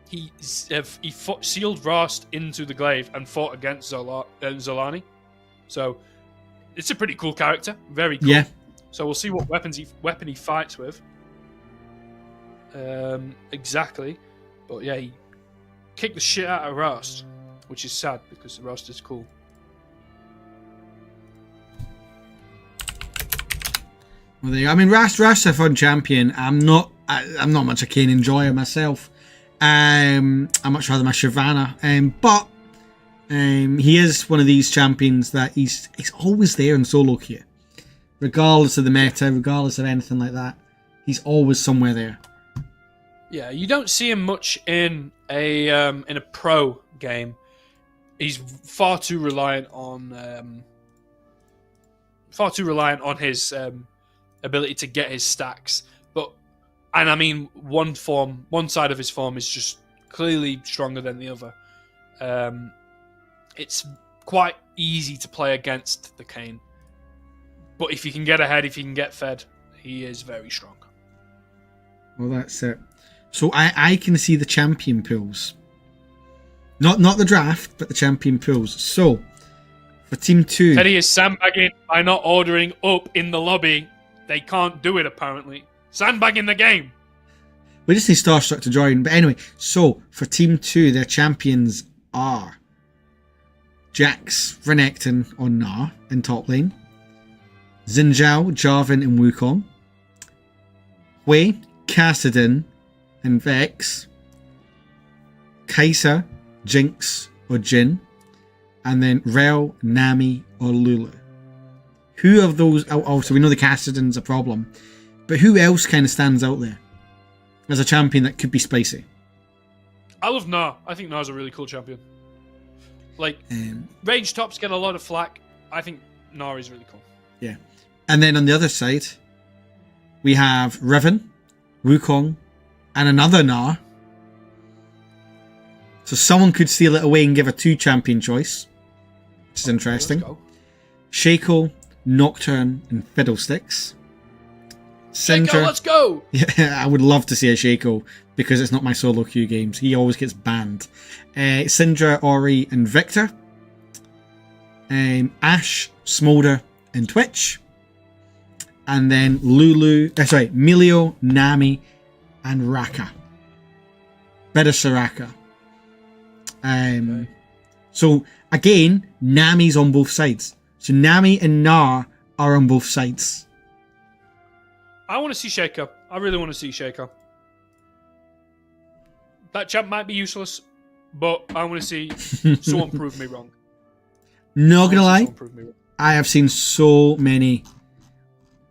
He sealed Rast into the glaive and fought against Zolani. So it's a pretty cool character. Very cool. Yeah. So we'll see what weapon he fights with. Exactly. But yeah, he kicked the shit out of Rast, which is sad because Rast is cool. Well, there you go. I mean, Rast's a fun champion. I'm not much a Kane enjoyer myself. I much rather my Shyvana. But he is one of these champions that he's always there in solo queue. Regardless of the meta, regardless of anything like that. He's always somewhere there. Yeah, you don't see him much in a pro game. He's far too reliant on his ability to get his stacks. And I mean, one side of his form is just clearly stronger than the other. It's quite easy to play against the Kane. But if you can get ahead, if you can get fed, he is very strong. Well, that's it. So I can see the champion pools. Not the draft, but the champion pools. So, for Team 2... Teddy is sandbagging by not ordering up in the lobby. They can't do it, apparently. Sandbagging the game. We just need Starstruck to join. But anyway, so, for Team 2, their champions are... Jax, Renekton on Gnar in top lane. Xin Zhao, Jarvan and Wukong. Hui, Kassadin and Vex. Kai'Sa, Jinx or Jhin. And then Rel, Nami or Lulu. Who of those... Oh, so we know the Kassadin's a problem. But who else kind of stands out there as a champion that could be spicy? I love Gnar. I think Gnar's a really cool champion. Like, range tops get a lot of flack. I think Gnar is really cool. Yeah. And then on the other side, we have Riven, Wukong, and another Gnar. So someone could steal it away and give a 2-champion choice, which is interesting. Shaco, Nocturne, and Fiddlesticks. Shaco, let's go! Yeah, I would love to see a Shaco because it's not my solo queue games. He always gets banned. Syndra, Ori, and Victor. Ashe, Smolder, and Twitch. And then Milio, Nami, and Raka. Better Soraka. So again, Nami's on both sides. So Nami and Gnar are on both sides. I want to see Shaco. I really want to see Shaco. That champ might be useless, but I want to see someone prove me wrong. Not gonna lie, I have seen so many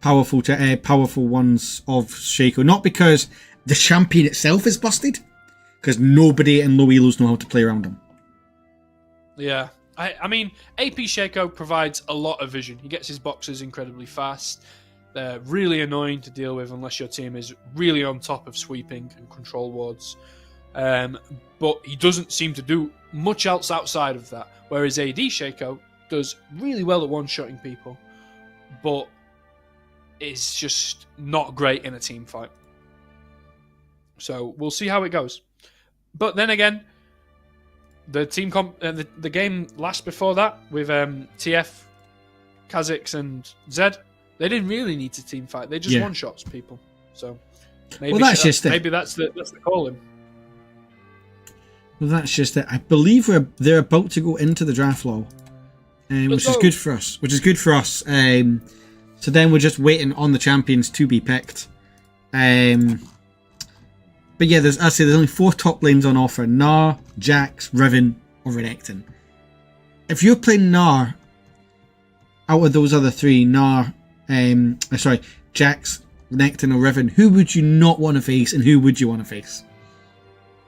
powerful ones of Shaco. Not because the champion itself is busted, because nobody in low elos know how to play around him. Yeah. I mean, AP Shaco provides a lot of vision. He gets his boxes incredibly fast. They're really annoying to deal with unless your team is really on top of sweeping and control wards. But he doesn't seem to do much else outside of that. Whereas AD Shaco does really well at one-shotting people, but is just not great in a team fight. So we'll see how it goes. But then again, the the game last before that with TF, Kha'Zix, and Zed, they didn't really need to team fight. They just one-shots people. So maybe that's just it. Maybe that's the calling. Well, that's just it. I believe they're about to go into the draft law, which is good for us. So then we're just waiting on the champions to be picked. But yeah, there's only 4 top lanes on offer: Gnar, Jax, Riven, or Renekton. If you're playing Gnar, out of those other 3, Jax, Renekton, or Riven, who would you not want to face, and who would you want to face?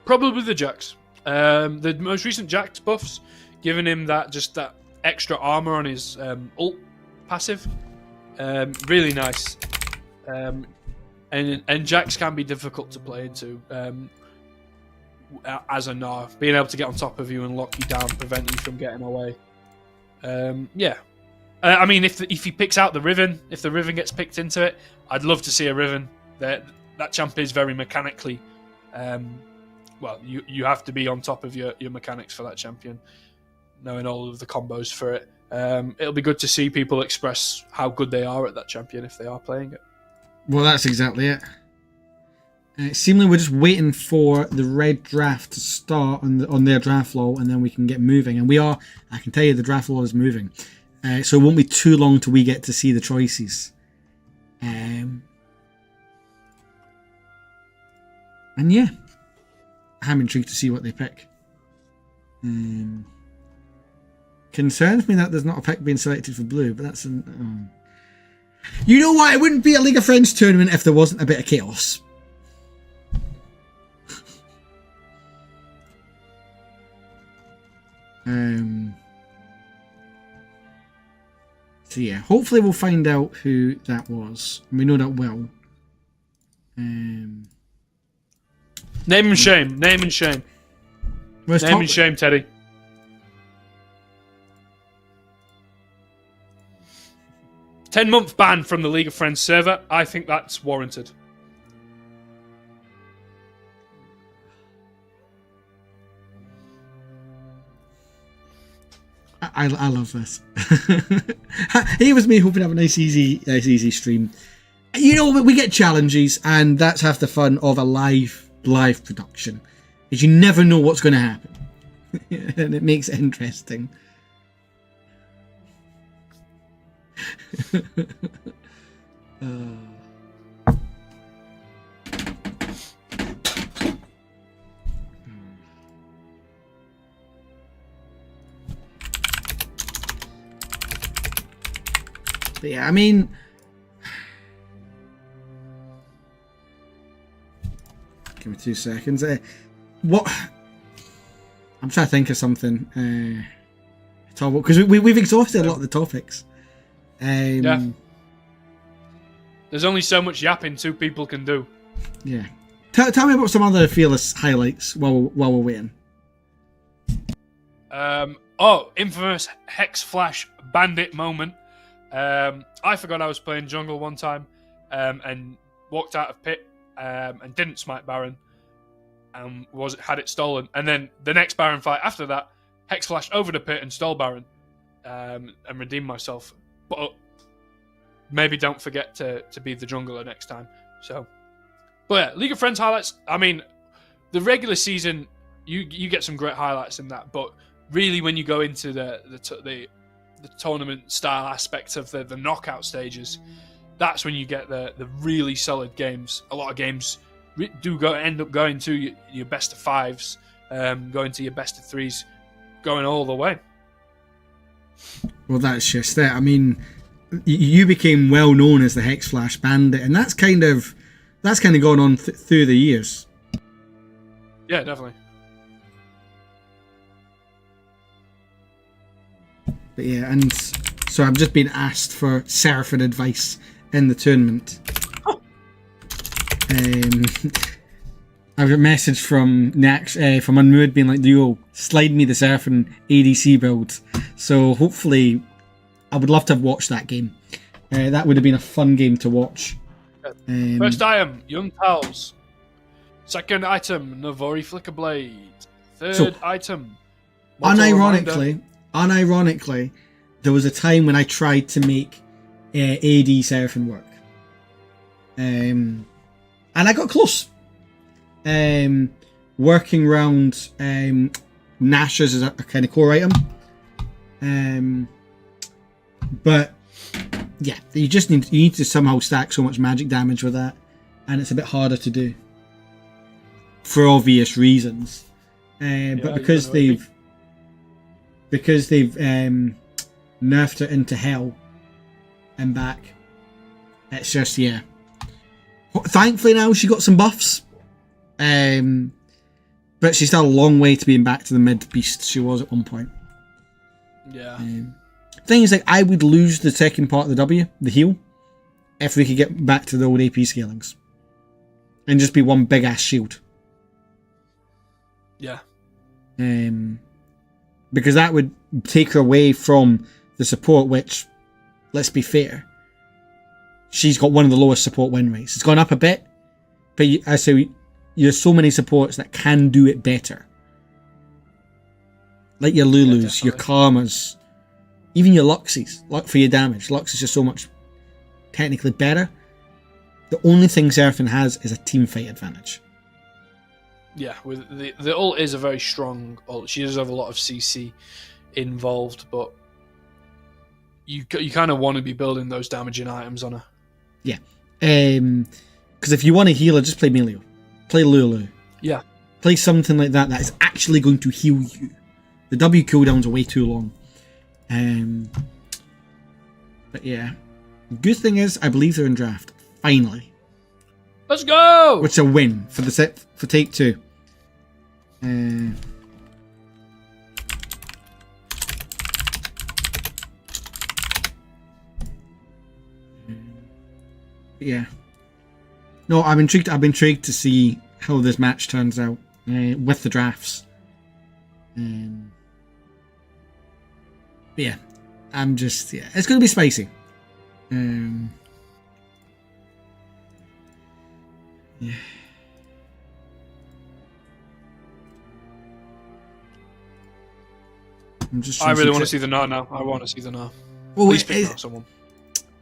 Probably the Jax. The most recent Jax buffs, giving him that extra armor on his ult passive, really nice. And Jax can be difficult to play into as a Gnar, being able to get on top of you and lock you down, prevent you from getting away. I mean, if he picks out the Riven, if the Riven gets picked into it, I'd love to see a Riven. That champ is very mechanically. You have to be on top of your mechanics for that champion, knowing all of the combos for it. It'll be good to see people express how good they are at that champion if they are playing it. Well, that's exactly it. Seemingly, we're just waiting for the red draft to start on their draft law, and then we can get moving. And we are, I can tell you, the draft law is moving. So it won't be too long till we get to see the choices. And yeah, I'm intrigued to see what they pick. Concerns me that there's not a pick being selected for blue, but that's an... You know what? It wouldn't be a League of Friends tournament if there wasn't a bit of chaos. So yeah, hopefully we'll find out who that was. We know that well. Name and shame. Name and shame. Where's Name and shame, Teddy. $10-month ban from the League of Friends server. I think that's warranted. I love this. Here was me hoping to have a nice easy stream. You know, we get challenges, and that's half the fun of a live production. Is you never know what's going to happen, and it makes it interesting. But yeah, I mean, give me 2 seconds. What? I'm trying to think of something. Because we've exhausted a lot of the topics. There's only so much yapping two people can do. Yeah. Tell me about some other Fearless highlights while we're waiting. Infamous Hex Flash Bandit moment. I forgot I was playing jungle one time and walked out of pit and didn't smite Baron and had it stolen. And then the next Baron fight after that, Hex Flash over the pit and stole Baron and redeemed myself. But maybe don't forget to be the jungler next time. So, but yeah, League of Friends highlights. I mean, the regular season, you get some great highlights in that, but really when you go into the tournament style aspects of the knockout stages, that's when you get the really solid games. A lot of games end up going to your best of fives, going to your best of threes, going all the way. Well, that's just it. I mean, you became well known as the Hex Flash Bandit, and that's kind of gone on through the years. Yeah, definitely. But yeah, and so I've just been asked for Seraphim advice in the tournament. I got a message from from Unmood being like, "Yo, slide me the Seraphim ADC build." So hopefully, I would love to have watched that game. That would have been a fun game to watch. First item, Young Pals. Second item, Navori Flicker Blade. Third item, unironically, there was a time when I tried to make AD Seraphim work, and I got close. Working around Nash's is a kind of core item, but yeah, you need to somehow stack so much magic damage with that, and it's a bit harder to do for obvious reasons. But because they've nerfed it into hell and back, it's just, yeah. Thankfully now she got some buffs, but she's still a long way to being back to the mid beast she was at one point. Yeah. Thing is, like, I would lose the second part of the W, the heal, if we could get back to the old AP scalings and just be one big ass shield. Yeah. Because that would take her away from the support, which, let's be fair, she's got one of the lowest support win rates. It's gone up a bit, but I say there's so many supports that can do it better. Like your Lulus, your Karmas, even your Luxes, for your damage. Lux is just so much technically better. The only thing Seraphim has is a team fight advantage. Yeah, with the ult is a very strong ult. She does have a lot of CC involved, but you kind of want to be building those damaging items on her. Yeah. Because if you want to heal her, just play Melio. Play Lulu. Yeah. Play something like that is actually going to heal you. The W cooldowns are way too long. But yeah. Good thing is, I believe they're in draft. Finally. Let's go! Which is a win for the set for take 2. Yeah. No, I'm intrigued. I'm intrigued to see how this match turns out with the drafts. But yeah, I'm just it's going to be spicy. Yeah. I really want to see the Gnar now. I want to see the Gnar. Well, please pick Gnar someone.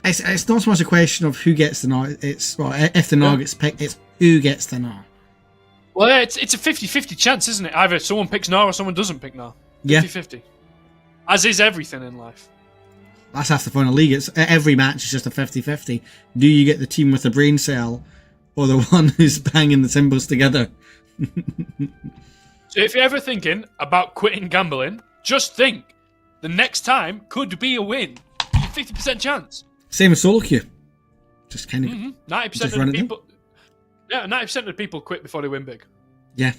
It's not so much a question of who gets the Gnar. It's if the Gnar gets picked, it's who gets the Gnar. Well, yeah, it's a 50-50 chance, isn't it? Either someone picks Gnar or someone doesn't pick Gnar. 50-50. As is everything in life. That's half the fun of the league. It's every match is just a 50-50. Do you get the team with the brain cell, or the one who's banging the symbols together? So if you're ever thinking about quitting gambling, just think the next time could be a win. 50% chance. Same as solo queue. Just kind of 90% of the people. Yeah, 90% of the people quit before they win big. Yeah.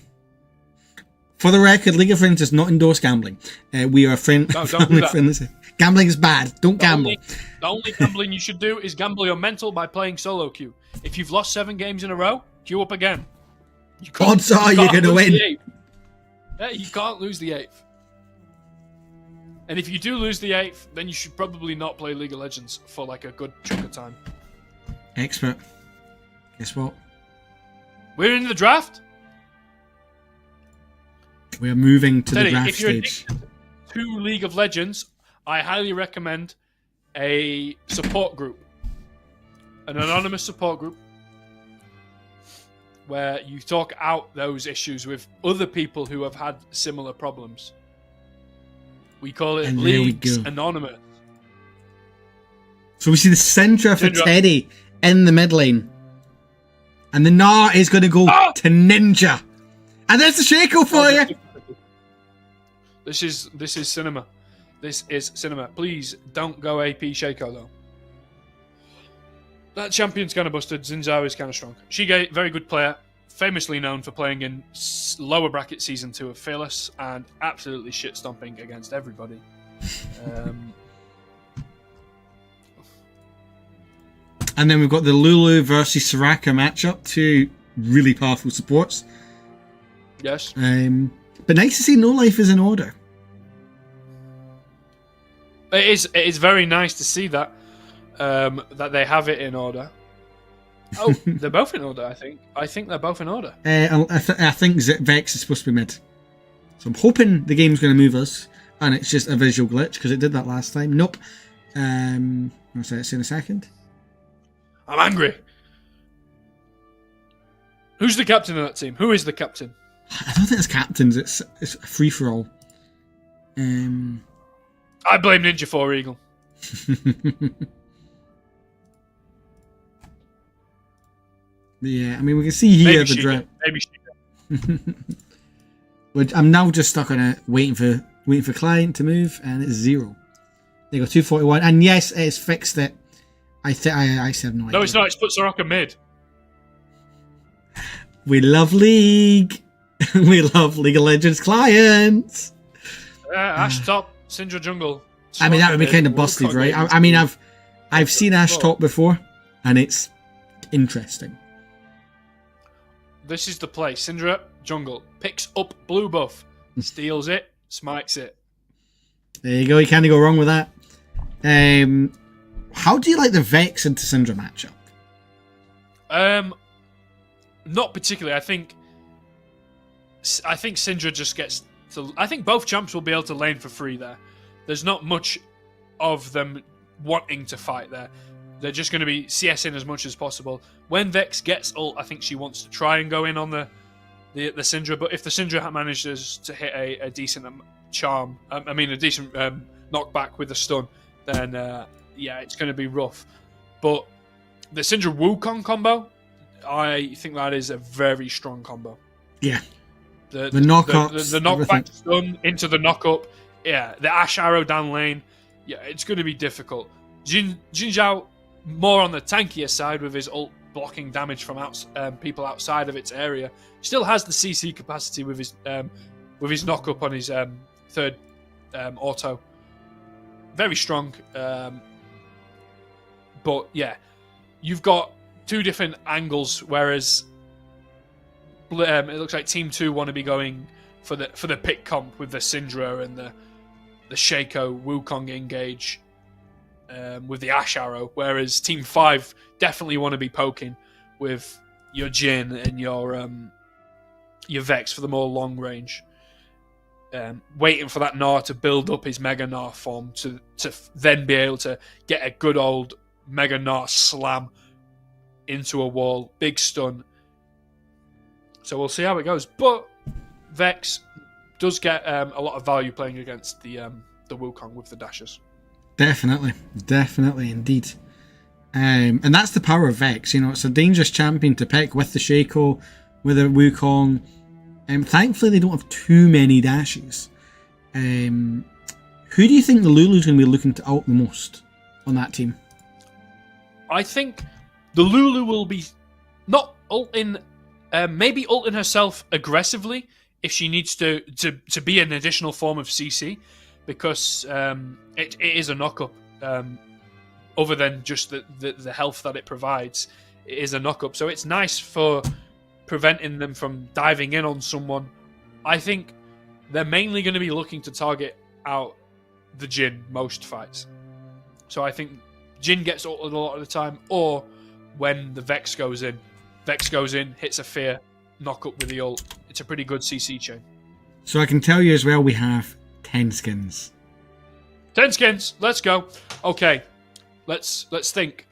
For the record, League of Friends does not endorse gambling. We are don't do family that. friendly. Gambling is bad. Don't gamble. The only gambling you should do is gamble your mental by playing solo queue. If you've lost 7 games in a row, queue up again. Odds are you're going to win. Yeah, you can't lose the 8th. And if you do lose the 8th, then you should probably not play League of Legends for like a good chunk of time. Expert. Guess what? We're in the draft. We are moving to the Teddy, draft if you're stage. addicted to League of Legends, I highly recommend a support group. An anonymous support group where you talk out those issues with other people who have had similar problems. We call it And there we Leagues go. Anonymous. So we see the Syndra for Syndra. Teddy in the mid lane. And the Gnar is going to go to Ninja. And there's the Shaco for you. This is cinema. This is cinema. Please don't go AP Shaco though. That champion's kind of busted. Xin is kind of strong. Shige, very good player. Famously known for playing in lower bracket season 2 of Fearless and absolutely shit stomping against everybody. And then we've got the Lulu versus Soraka matchup. Two really powerful supports. Yes. But nice to see No Life is in order. It is very nice to see that that they have it in order. Oh, they're both in order, I think. I think they're both in order. I think Vex is supposed to be mid. So I'm hoping the game's going to move us. And it's just a visual glitch because it did that last time. Nope. I'll say it in a second. I'm angry. Who's the captain of that team? Who is the captain? I don't think it's captains. It's a free for all. I blame Ninja 4 Eagle. Yeah, I mean we can see here Maybe the she draft. did. Maybe she did. I'm now just stuck on it, waiting for client to move, and it's 0. They go 241, and yes, it's fixed it. I have no idea. No, it's not. It's put Soraka mid. We love League. We love League of Legends clients. Ash top, Syndra jungle. I mean that would be Soraka kind of mid, busted, Wukong right? mid. I mean I've seen Ash top before, and it's interesting. This is the play. Syndra jungle picks up blue buff, steals it, smites it. There you go. You can't go wrong with that. How do you like the Vex into Syndra matchup? Not particularly. I think Syndra just gets to. I think both champs will be able to lane for free there. There's not much of them wanting to fight there. They're just going to be CSing as much as possible. When Vex gets ult, I think she wants to try and go in on the Syndra. But if the Syndra manages to hit a decent charm, a decent knockback with a stun, then yeah, it's going to be rough. But the Syndra Wukong combo, I think that is a very strong combo. Yeah. The knock-ups, the knockback everything. stun into the knock-up. Yeah, the Ash arrow down lane. Yeah, it's going to be difficult. Jin Zhao, more on the tankier side with his ult blocking damage from people outside of its area. Still has the CC capacity with his knock-up on his third auto. Very strong. But yeah, you've got two different angles, whereas it looks like Team 2 want to be going for the pick comp with the Syndra and the Shaco Wukong engage with the Ash Arrow, whereas Team 5 definitely want to be poking with your Jhin and your Vex for the more long range. Waiting for that Gnar to build up his Mega Gnar form to then be able to get a good old Mega Gnar slam into a wall, big stun. So we'll see how it goes. But Vex does get a lot of value playing against the Wukong with the dashes. Definitely indeed. And that's the power of Vex. You know, it's a dangerous champion to pick with the Shaco, with a Wukong. Thankfully, they don't have too many dashes. Who do you think the Lulu's going to be looking to ult the most on that team? I think the Lulu will be not ulting, maybe ulting herself aggressively if she needs to be an additional form of CC, because it is a knock-up. Other than just the health that it provides, it is a knock-up. So it's nice for preventing them from diving in on someone. I think they're mainly going to be looking to target out the Jhin most fights. So I think Jhin gets ulted a lot of the time, or when the Vex goes in. Vex goes in, hits a fear, knock up with the ult. It's a pretty good CC chain. So I can tell you as well, we have 10 skins. 10 skins, let's go. Okay, let's think.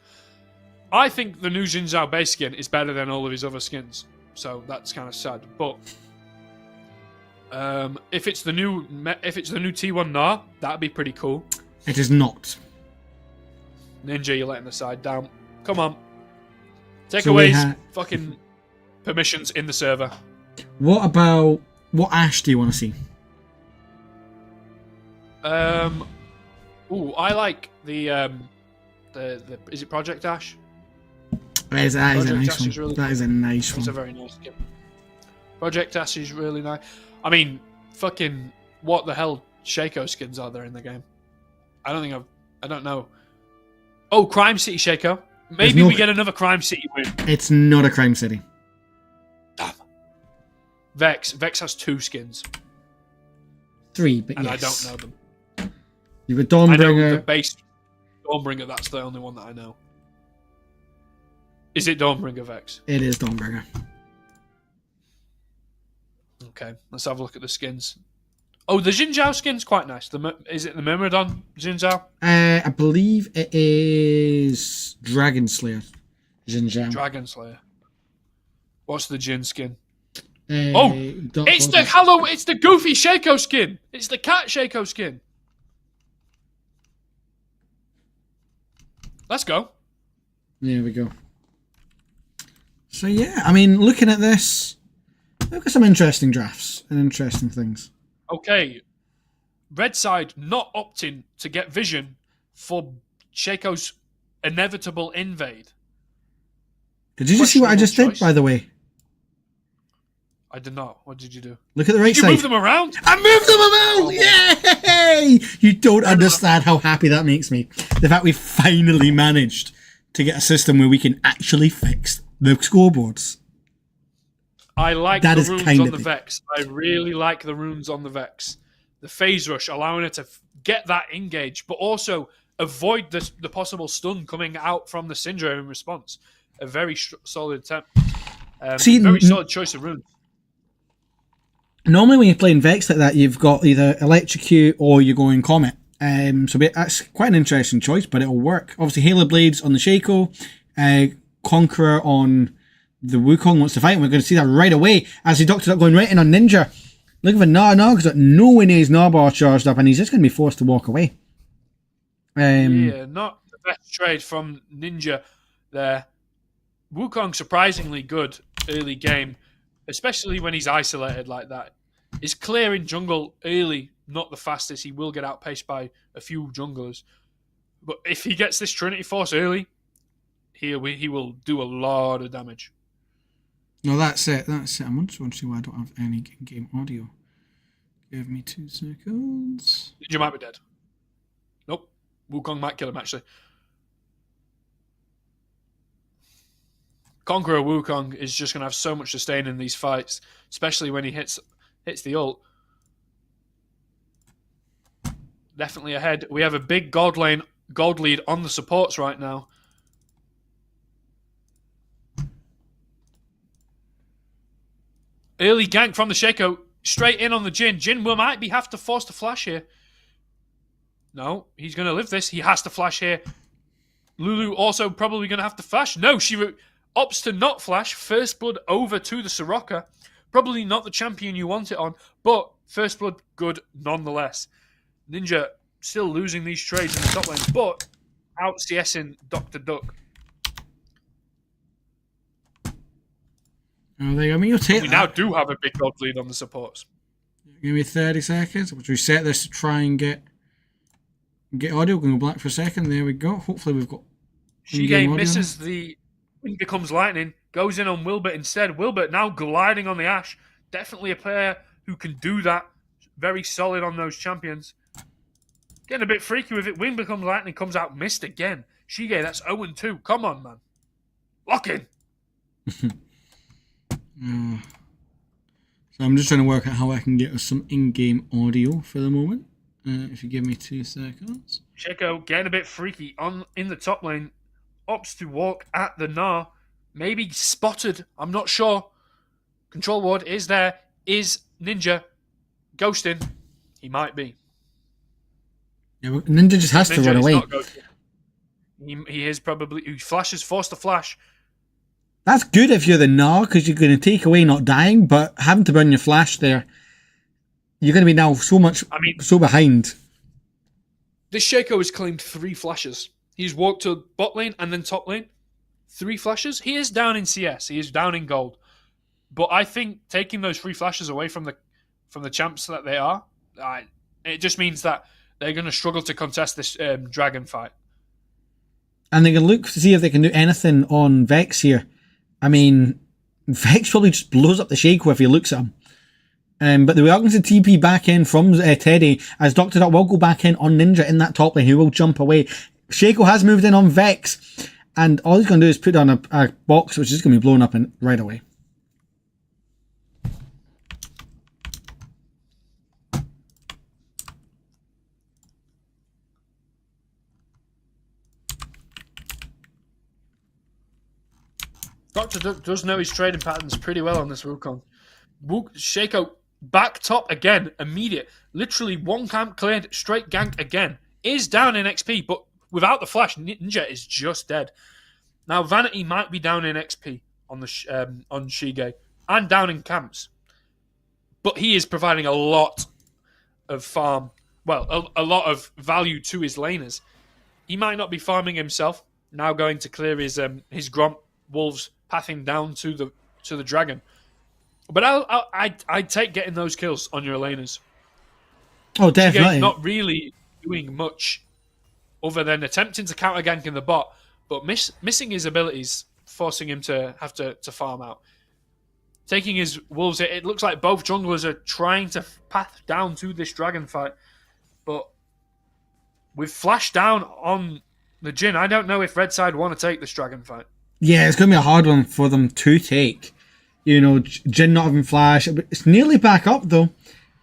I think the new Jin Zhao base skin is better than all of his other skins. So that's kind of sad. But if it's the new T1 Na, that'd be pretty cool. It is not. Ninja, you're letting the side down. Come on. Take So away we his fucking permissions in the server. What Ashe do you want to see? I like the is it Project Ash? That is a nice one. Really That is a nice It's a one. very nice skin. Project Ash is really nice. I mean, fucking what the hell Shaco skins are there in the game? I don't know. Oh, Crime City Shaco. Maybe we get another Crime City win. It's not a Crime City. Damn. Vex has 2 skins. 3, but and yes. I don't know them. You got I know the Dawnbringer. base Dawnbringer, that's the only one that I know. Is it Dawnbringer Vex? It is Dawnbringer. Okay, let's have a look at the skins. Oh, the Jin Zhao skin's quite nice. Is it the Myrmidon Jin Zhao? I believe it is Dragon Slayer. Jin Zhao. Dragon Slayer. What's the Jin skin? Dark It's Lord. it's the goofy Shaco skin. It's the cat Shaco skin. Let's go. There we go. So yeah, I mean, looking at this, we've got some interesting drafts and interesting things. Okay. Red side not opting to get vision for Shaco's inevitable invade. Did you just see what I just did, by the way? I did not. What did you do? Look at the right Did you side. move them around? I moved them around! Yay! You don't understand how happy that makes me. The fact we finally managed to get a system where we can actually fix the scoreboards. I like That the is runes kind on of the it. Vex. I really like the runes on the Vex. The phase rush, allowing her to get that engage, but also avoid the possible stun coming out from the Syndra in response. A very solid attempt. See, very solid choice of runes. Normally when you're playing Vex like that, you've got either Electrocute or you're going Comet. That's quite an interesting choice, but it'll work. Obviously, Halo Blades on the Shaco, Conqueror on the Wukong wants to fight, and we're going to see that right away as he doctored up going right in on Ninja. Looking for Nah, because nowhere near his Nah charged up, and he's just going to be forced to walk away. Yeah, not the best trade from Ninja there. Wukong surprisingly good early game, especially when he's isolated like that. He's clearing jungle early, not the fastest. He will get outpaced by a few junglers. But if he gets this Trinity Force early, he will do a lot of damage. No, that's it. I'm just want to see why I don't have any game audio. Give me 2 seconds. Ninja might be dead. Nope. Wukong might kill him, actually. Conqueror Wukong is just going to have so much sustain in these fights, especially when he hits the ult. Definitely ahead. We have a big gold lead on the supports right now. Early gank from the Shaco, straight in on the Jhin. Jhin might have to force to flash here. No, he's going to live this. He has to flash here. Lulu also probably going to have to flash. No, she opts to not flash. First blood over to the Soraka. Probably not the champion you want it on, but first blood good nonetheless. Ninja still losing these trades in the top lane, but out CSing Dr. Duck. Oh, there you go. I mean, you'll take We that. now do have a big gold lead on the supports. Give me 30 seconds. We'll reset this to try and get audio. We're going to go black for a second. There we go. Hopefully we've got in-game Shige audio misses the... When becomes lightning, goes in on Wilbert instead. Wilbert now gliding on the Ashe. Definitely a player who can do that. Very solid on those champions. Getting a bit freaky with it. Wing becomes lightning, comes out, missed again. Shige, that's 0-2. Come on, man. Lock in. So I'm just trying to work out how I can get us some in-game audio for the moment. If you give me 2 seconds. Shaco getting a bit freaky in the top lane. Opts to walk at the Gnar. Maybe spotted. I'm not sure. Control ward is there. Is Ninja ghosting? He might be. Yeah, Ninja just has to run away. He is probably. He flashes, forced to flash. That's good if you're the Gnar, because you're going to take away not dying, but having to burn your flash there, you're going to be now so behind. This Shaco has claimed 3 flashes. He's walked to bot lane and then top lane. 3 flashes. He is down in CS. He is down in gold. But I think taking those 3 flashes away from the champs that they are, it just means that they're going to struggle to contest this dragon fight. And they can look to see if they can do anything on Vex here. I mean, Vex probably just blows up the Shaco if he looks at him. But they are going to TP back in from Teddy, as Dr. Duck will go back in on Ninja in that top lane, who will jump away. Shaco has moved in on Vex, and all he's going to do is put on a box, which is going to be blown up right away. Dr. Duck does know his trading patterns pretty well on this Wukong. Shaco back top again, immediate. Literally one camp cleared, straight gank again. Is down in XP, but without the flash, Ninja is just dead. Now Vanity might be down in XP on Shige and down in camps, but he is providing a lot of farm. Well, a lot of value to his laners. He might not be farming himself. Now going to clear his Gromp wolves, pathing down to the dragon. But I'd take getting those kills on your laners. Oh, definitely. Not really doing much other than attempting to counter gank in the bot, but missing his abilities, forcing him to have to farm out. Taking his wolves, it looks like both junglers are trying to path down to this dragon fight, but with flash down on the Jhin, I don't know if Red Side want to take this dragon fight. Yeah, it's going to be a hard one for them to take. You know, Jhin not having flash. It's nearly back up, though.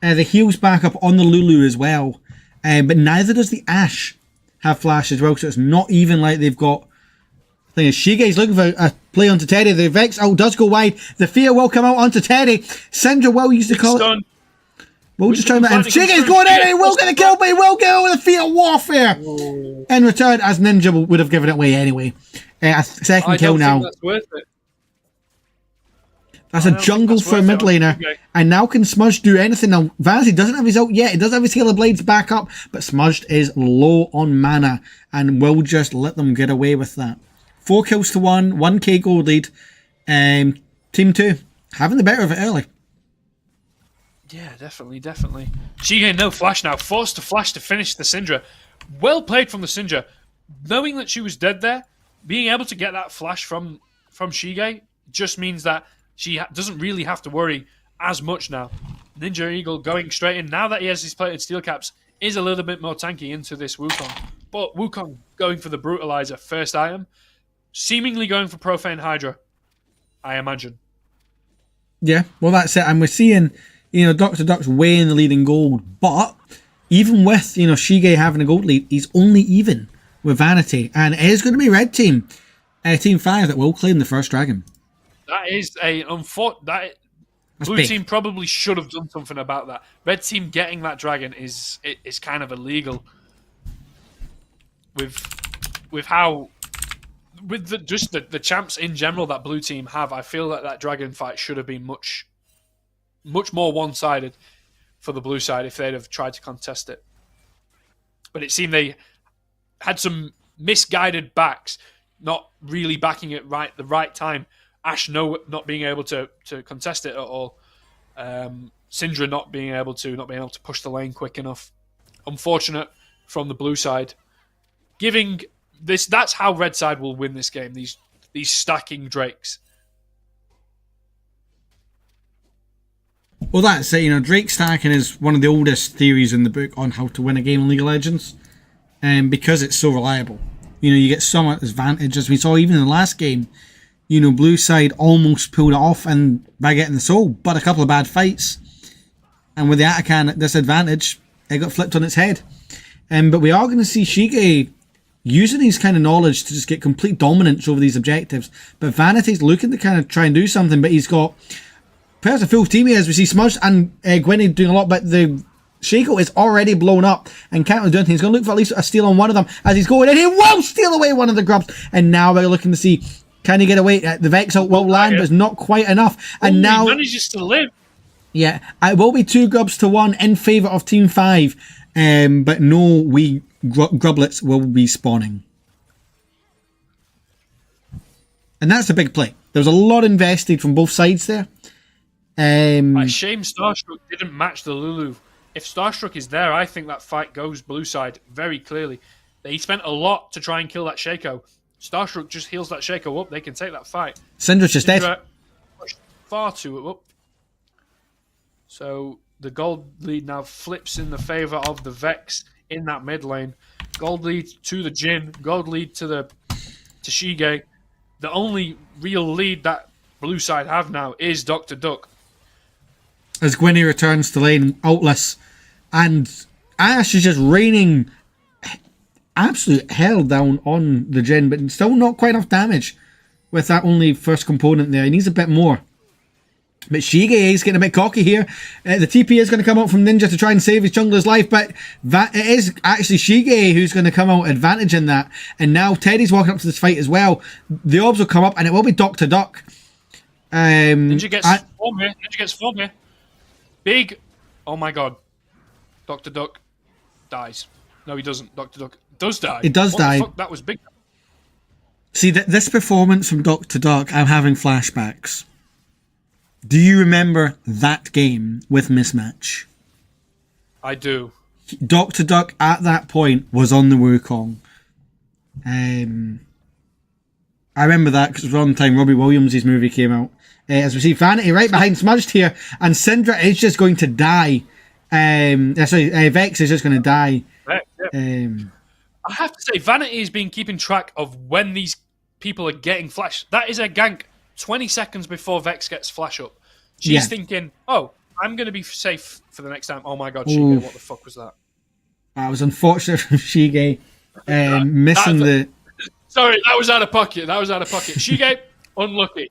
The heal's back up on the Lulu as well. But neither does the Ashe have flash as well, so it's not even like they've got... The thing is, Shige's looking for a play onto Teddy. The Vex ult does go wide. The Fear will come out onto Teddy. Syndra will use the call. We'll just try and... Shige's going in, he will get a kill, but he will get over the Fear Warfare. Whoa. In return, as Ninja would have given it away anyway. A second kill now. That's worth it. That's a jungle for a mid laner. Okay. And now can Smudge do anything? Now, Vanity doesn't have his ult yet. He does have his Healer Blades back up, but Smudged is low on mana and will just let them get away with that. 4 kills to 1, 1k gold lead. Team 2 having the better of it early. Yeah, definitely. Shige no flash now. Forced to flash to finish the Syndra. Well played from the Syndra. Knowing that she was dead there, being able to get that flash from Shige just means that she doesn't really have to worry as much now. Ninja Eagle going straight in. Now that he has his plated steel caps, is a little bit more tanky into this Wukong. But Wukong going for the Brutalizer first item. Seemingly going for Profane Hydra, I imagine. Yeah, well that's it. And we're seeing, Dr. Duck's way in the lead in gold. But even with, Shige having a gold lead, he's only even with Vanity. And it is going to be Red Team, Team 5, that will claim the first dragon. That is Blue big. Team probably should have done something about that. Red Team getting that dragon is kind of illegal. With how with the champs in general that Blue Team have, I feel that dragon fight should have been much more one-sided for the blue side if they'd have tried to contest it. But it seemed they had some misguided backs, not really backing it the right time. Ashe not being able to contest it at all. Syndra not being able to push the lane quick enough. Unfortunate from the blue side. That's how red side will win this game. These stacking drakes. Well, that's it. You know, Drake stacking is one of the oldest theories in the book on how to win a game in League of Legends, because it's so reliable. You know, you get so much advantage, as we saw even in the last game. You know, blue side almost pulled it off and by getting the soul, but a couple of bad fights, and with the Atakan at disadvantage, it got flipped on its head. But we are going to see Shige using his kind of knowledge to just get complete dominance over these objectives. But Vanity's looking to kind of try and do something, but he's got players a full team here, as we see Smudge and Gwenny doing a lot, but the Shaco is already blown up and can't really do anything. He's going to look for at least a steal on one of them as he's going, and he will steal away one of the grubs. And now we're looking to see, can he get away? The Vex ult will land, but it's not quite enough. And now he manages to live. Yeah, it will be 2 grubs to 1 in favour of Team 5. But no wee grublets will be spawning. And that's a big play. There was a lot invested from both sides there. Shame Starstruck didn't match the Lulu. If Starstruck is there, I think that fight goes blue side very clearly. He spent a lot to try and kill that Shaco. Starstruck just heals that Shaco up. They can take that fight. Syndra's just dead. Pushed far too up. So the gold lead now flips in the favour of the Vex in that mid lane. Gold lead to the Jhin. Gold lead to Shige. The only real lead that blue side have now is Dr. Duck. As Gwenny returns to lane, ultless, and Ash is just raining absolute hell down on the Jhin, but still not quite enough damage with that only first component there. He needs a bit more. But Shige is getting a bit cocky here. The TP is going to come out from Ninja to try and save his jungler's life, but it is actually Shige who's going to come out advantage in that. And now Teddy's walking up to this fight as well. The orbs will come up, and it will be Dr. Duck. Ninja gets form here. Ninja gets form here. Big. Oh my god. Dr. Duck dies. No, he doesn't. Dr. Duck does die. It does die. The fuck? That was big. See, this performance from Dr. Duck, I'm having flashbacks. Do you remember that game with Mismatch? I do. Dr. Duck at that point was on the Wukong. I remember that because it was around the time Robbie Williams' movie came out. As we see Vanity right behind Smudged here, and Syndra is just going to die. Vex is just going to die. Vex, yeah. I have to say, Vanity has been keeping track of when these people are getting flash. That is a gank 20 seconds before Vex gets flash up. She's thinking, oh, I'm going to be safe for the next time. Oh my god, Shige, what the fuck was that? That was unfortunate from Shige. Missing the... Sorry, that was out of pocket. Shige, unlucky.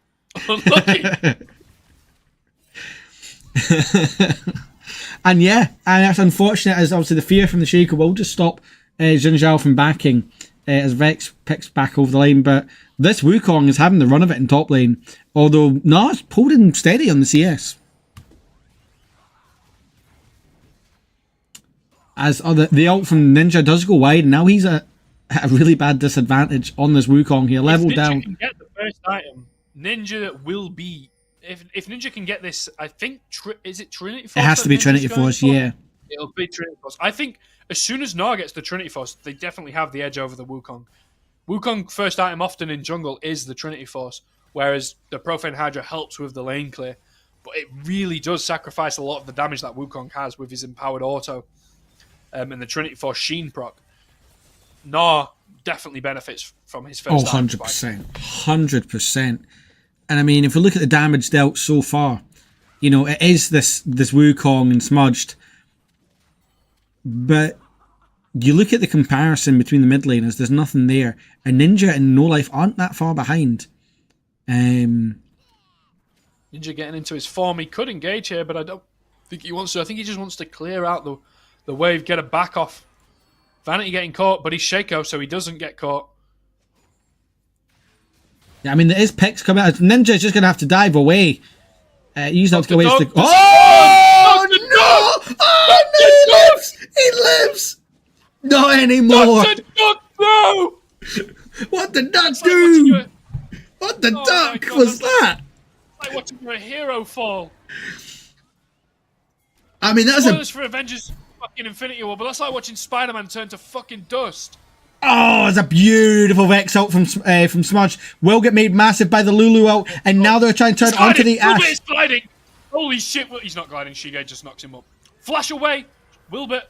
And that's unfortunate, as obviously the fear from the Shaker will just stop Jin Zhao from backing as Vex picks back over the lane. But this Wukong is having the run of it in top lane, although it's pulled in steady on the CS. As the ult from Ninja does go wide, and now he's at a really bad disadvantage on this Wukong here. Level down. If Ninja can get the first item, Ninja will be... If Ninja can get this, I think... is it Trinity Force? It has to be Trinity Force, yeah. It'll be Trinity Force. I think as soon as Gnar gets the Trinity Force, they definitely have the edge over the Wukong. Wukong first item often in jungle is the Trinity Force, whereas the Profane Hydra helps with the lane clear. But it really does sacrifice a lot of the damage that Wukong has with his empowered auto and the Trinity Force Sheen proc. Gnar definitely benefits from his first item. 100%. 100%. And I mean, if we look at the damage dealt so far, it is this Wukong and Smudged. But you look at the comparison between the mid laners, there's nothing there. And Ninja and No Life aren't that far behind. Ninja getting into his form. He could engage here, but I don't think he wants to. I think he just wants to clear out the wave, get a back off. Vanity getting caught, but he's Shaco, so he doesn't get caught. Yeah, I mean, there is picks coming out. Ninja's just going to have to dive away. Use that to go away. Oh, no! Oh, no, he lives! He lives! Not anymore! Dr. Duck, no! What did Duck do? What the duck was that? It's like watching a hero fall. I mean, that's Spoilers for Avengers fucking Infinity War, but that's like watching Spider-Man turn to fucking dust. Oh, it's a beautiful Vex ult from Smudge. Will get made massive by the Lulu ult, and now they're trying to turn onto the Ash. Sliding. Holy shit! Well, he's not gliding. Shige just knocks him up. Flash away. Wilbur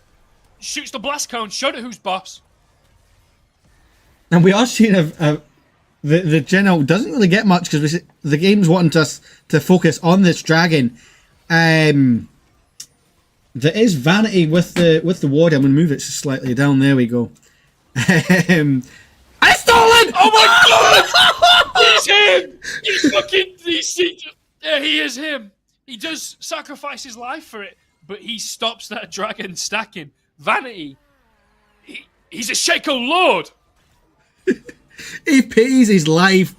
shoots the blast cone. Showed it who's boss. And we are seeing the general doesn't really get much because the game's wanting us to focus on this dragon. There is Vanity with the ward. I'm gonna move it slightly down. There we go. I stole it! Oh my god! He's him! He's fucking... Yeah, he is him. He does sacrifice his life for it, but he stops that dragon stacking. Vanity. He's a Shaco Lord! He pays his life,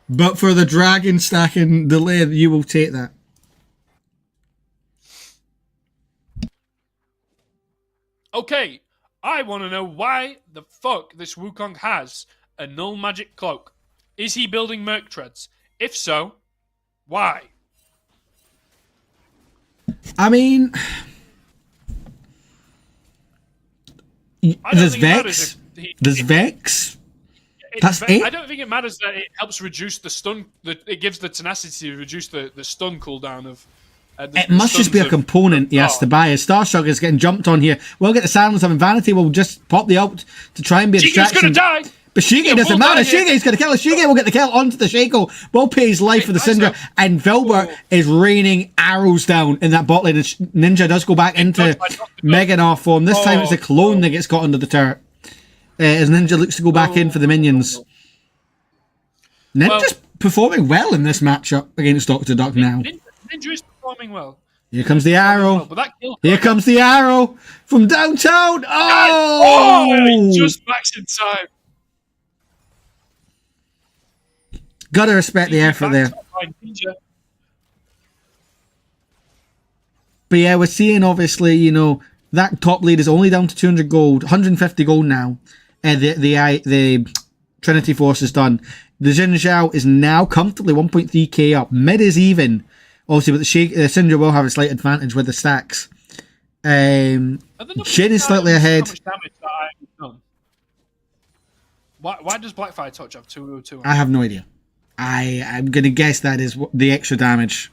but for the dragon stacking delay, you will take that. Okay, I want to know why the fuck this Wukong has a null magic cloak. Is he building Merc Treads? If so, why? I mean, there's Vex. There's Vex. That's it. I don't think it matters that it helps reduce the stun. It gives the tenacity to reduce the stun cooldown of. It must just be a component he has to buy. As Starshock is getting jumped on here, we'll get the silence of Vanity. Will just pop the ult to try and be a distraction. Shige's gonna die. But Shige doesn't matter. Shige's going to kill us. Shige will get the kill onto the Shaco. Will pay his life for the Cinder. And Vilbert is raining arrows down in that bot lane. And Ninja does go back into Meganar form. This time it's a clone that gets caught under the turret. As Ninja looks to go back in for the minions. Ninja's performing well in this matchup against Dr. Duck now. Ninja is performing well. Here comes the arrow. Well, Here comes the arrow from downtown. Oh! Just backs in time. Gotta respect the effort there. But yeah, we're seeing obviously, you know, that top lead is only down to 200 gold, 150 gold now. The Trinity Force is done. The Jin Zhao is now comfortably 1.3k up. Mid is even. Obviously, but the Syndra will have a slight advantage with the stacks. Jin is slightly ahead. Why does Blackfire Touch have 202? I have no idea. I'm going to guess that is the extra damage.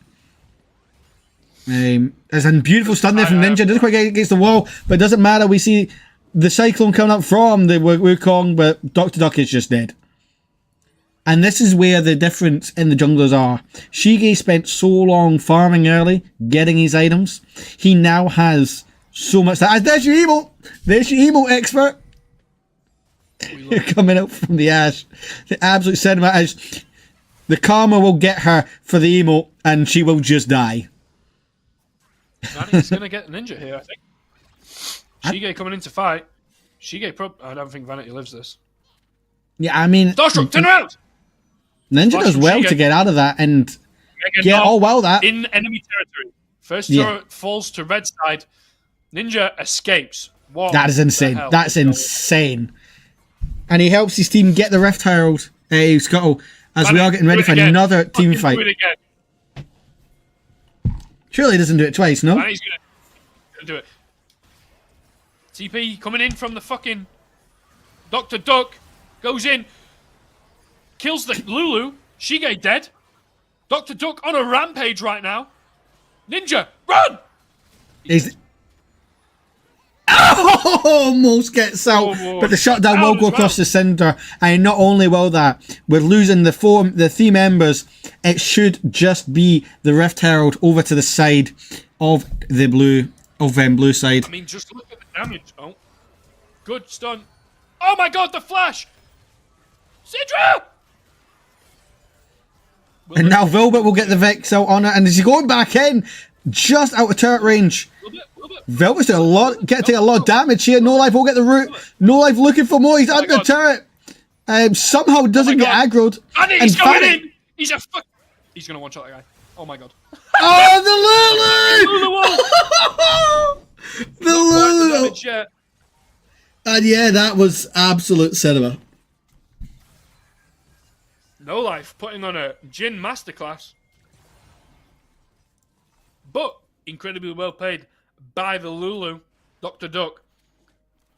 There's a beautiful stun there from Ninja. Doesn't quite get against the wall, but it doesn't matter. We see the Cyclone coming up from the Wukong, but Dr. Duck is just dead. And this is where the difference in the junglers are. Shige spent so long farming early, getting his items. He now has so much. There's your emote! There's your emote expert! You're coming out from the ash. The absolute sentiment is the karma will get her for the emote and she will just die. Vanity's going to get Ninja here, I think. Shige coming in to fight. I don't think Vanity lives this. Yeah, I mean... Starstruck, turn around! Ninja does well to get out of that and... that. In enemy territory. First turret falls to red side. Ninja escapes. What that is insane. That's insane. And he helps his team get the Rift Herald, Scuttle, as we are getting ready for another team fight. Surely he doesn't do it twice, no? He's gonna do it. TP coming in from the fucking Dr. Duck. Goes in. Kills the Lulu. Shige dead. Dr. Duck on a rampage right now. Ninja, run! Almost gets out, but the shutdown will go across the center. And not only will that, we're losing the 3 members. It should just be the Rift Herald over to the side of the blue side. I mean, just look at the damage. Oh, good stun. Oh my god, the flash! Sidra! And now Vilbert will get the Vex out on it, and is he going back in? Just out of turret range. Vilbert's doing taking a lot of damage here. No Life will get the root. No Life looking for more. He's under the turret. Somehow doesn't get aggroed. And he's going in! He's gonna one-shot that guy. Oh my god. Oh, the Lulu! The Lulu! And yeah, that was absolute cinema. No Life putting on a Jin masterclass. But incredibly well paid by the Lulu, Dr. Duck.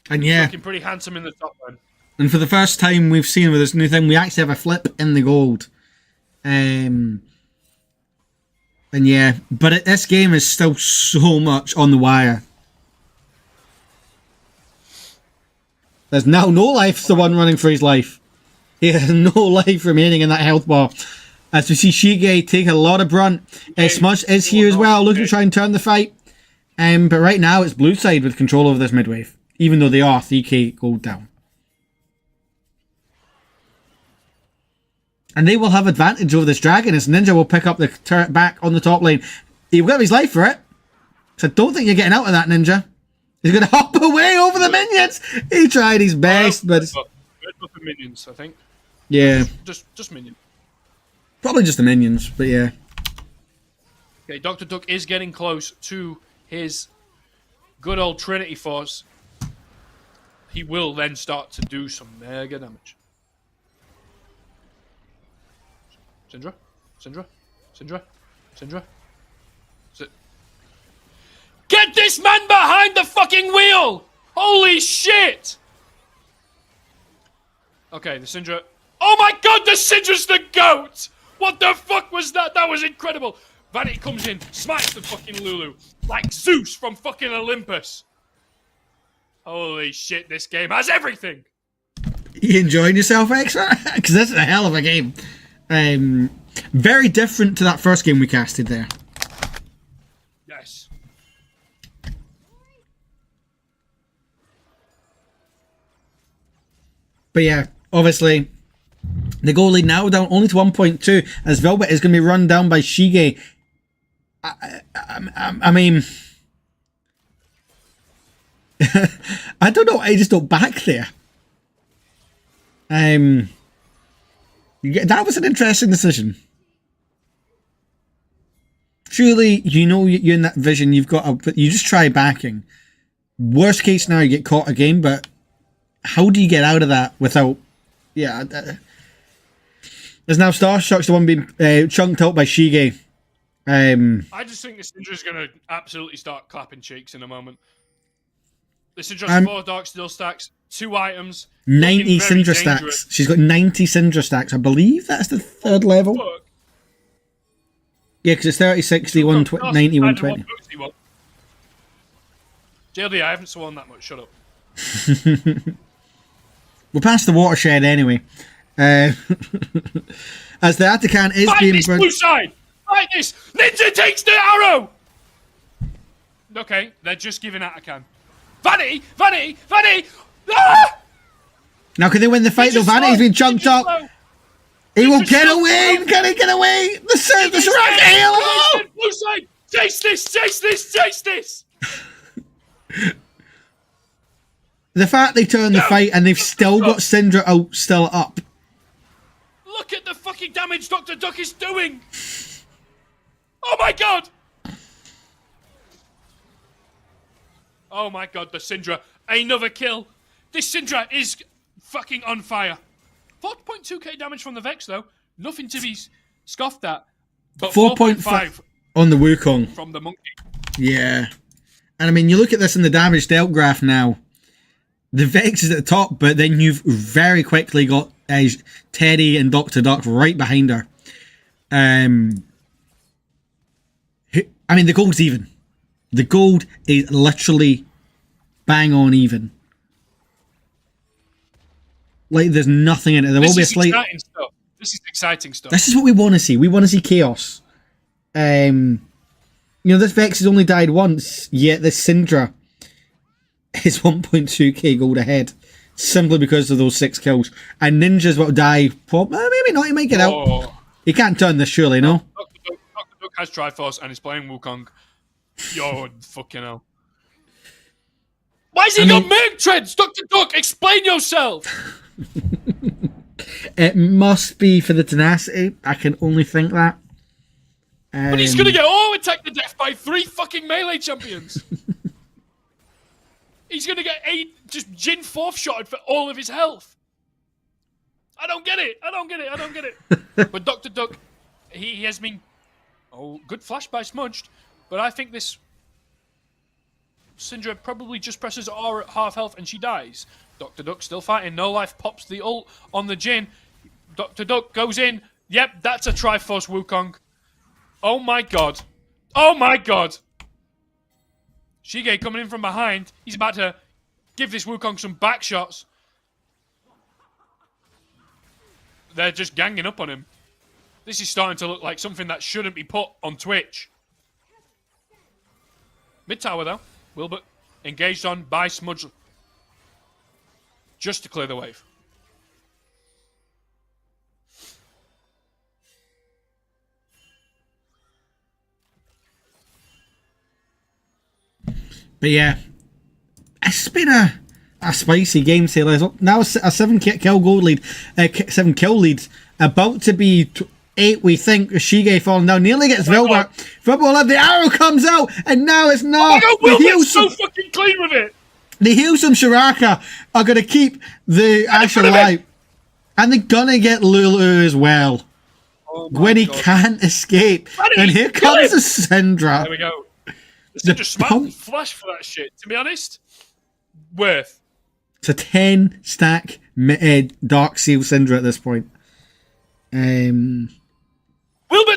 And yeah, looking pretty handsome in the top lane. And for the first time we've seen with this new thing, we actually have a flip in the gold. As And yeah, but this game is still so much on the wire. There's now no life to the one running for his life. He has no life remaining in that health bar. As we see Shige take a lot of brunt. Smudge is here as well, looking to try and turn the fight. But right now it's blue side with control over this mid-wave, even though they are 3k gold down. And they will have advantage over this dragon as Ninja will pick up the turret back on the top lane. He'll give his life for it. So I don't think you're getting out of that, Ninja. He's going to hop away over the minions. He tried his best, but... Red buff and minions, I think. Yeah. Just minions. Probably just the minions, but yeah. Okay, Dr. Duck is getting close to his good old Trinity Force. He will then start to do some mega damage. Syndra? Syndra? Syndra? Syndra? Get this man behind the fucking wheel! Holy shit! Okay, the Syndra... Oh my god, the Syndra's the GOAT! What the fuck was that? That was incredible! Vanity comes in, smites the fucking Lulu. Like Zeus from fucking Olympus. Holy shit, this game has everything! You enjoying yourself, Extra? Because this is a hell of a game. Very different to that first game we casted there. Yes. But yeah, obviously, the goal lead now down only to 1.2 as Velvet is going to be run down by Shige. I mean, I don't know. I just don't back there. That was an interesting decision. Surely, you know you're in that vision. You've got you just try backing. Worst case scenario, you get caught again. But how do you get out of that without? Yeah. There's now Starshock's the one being chunked out by Shige. I just think this Syndra's going to absolutely start clapping cheeks in a moment. This is just 4 Dark Steel stacks, 2 items. 90 Syndra stacks. She's got 90 Syndra stacks. I believe that's the 3rd level. Fuck. Yeah, because it's 30, 60, 90, 120. JLD, I haven't sworn that much. Shut up. We're past the watershed anyway. As the Atakan is being... Fight this blue side! Fight this! Ninja takes the arrow! Okay, they're just giving Atakan. Vanity! Vanity! Vanity! Ah! Now can they win the fight though? Vanity's been chunked up. He will get away! Can he get away? The rock halo! Blue side! Chase this! Chase this! Chase this! The fact they turned the fight and they've still got Syndra out, still up. Look at the fucking damage Dr. Duck is doing! Oh my god! Oh my god, the Syndra. Another kill. This Syndra is fucking on fire. 4.2k damage from the Vex though. Nothing to be scoffed at. But 4.5 on the Wukong. From the monkey. Yeah. And I mean, you look at this in the damage dealt graph now. The Vex is at the top, but then you've very quickly got Teddy and Dr. Duck right behind her. I mean, the gold's even. The gold is literally bang on even. Like, there's nothing in it. There will be a slight... exciting stuff. This is exciting stuff. This is what we want to see. We want to see chaos. You know, this Vex has only died once, yet this Syndra is 1.2k gold ahead. Simply because of those 6 kills. And Ninja's will die... maybe not, he might get out. He can't turn this, surely, no? Dr. Duck has Triforce and is playing Wukong. Yo, fucking hell. Why has he got Merc Treads? Dr. Duck, explain yourself! It must be for the tenacity. I can only think that. But he's gonna get attacked to death by 3 fucking melee champions. He's gonna get just Jin 4th shotted for all of his health. I don't get it. I don't get it. But Dr. Duck, he has been... Oh, good flash by Smudged. But I think this Syndra probably just presses R at half health and she dies. Dr. Duck still fighting. No Life pops the ult on the Jin. Dr. Duck goes in. Yep, that's a Triforce Wukong. Oh my god. Oh my god. Shige coming in from behind. He's about to give this Wukong some back shots. They're just ganging up on him. This is starting to look like something that shouldn't be put on Twitch. Mid tower though. Wilbert engaged on by Smudge. Just to clear the wave. But yeah, it's been a spicy game, Taylor. Now a 7 kill goal lead, 7 kill lead, about to be 8. We think Shige falling down, nearly gets Vilbert. Vilbert will have the arrow comes out, and now it's not. Oh my god, Wilbert's so fucking clean with it. The heals from Shiraka are going to keep the Ash alive, and they're gonna get Lulu as well. Oh when he can't escape, and here comes the Syndra. There we go. The Syndra smacked flash for that shit. To be honest, worth. It's a 10 stack Dark Seal Syndra at this point. Wilbert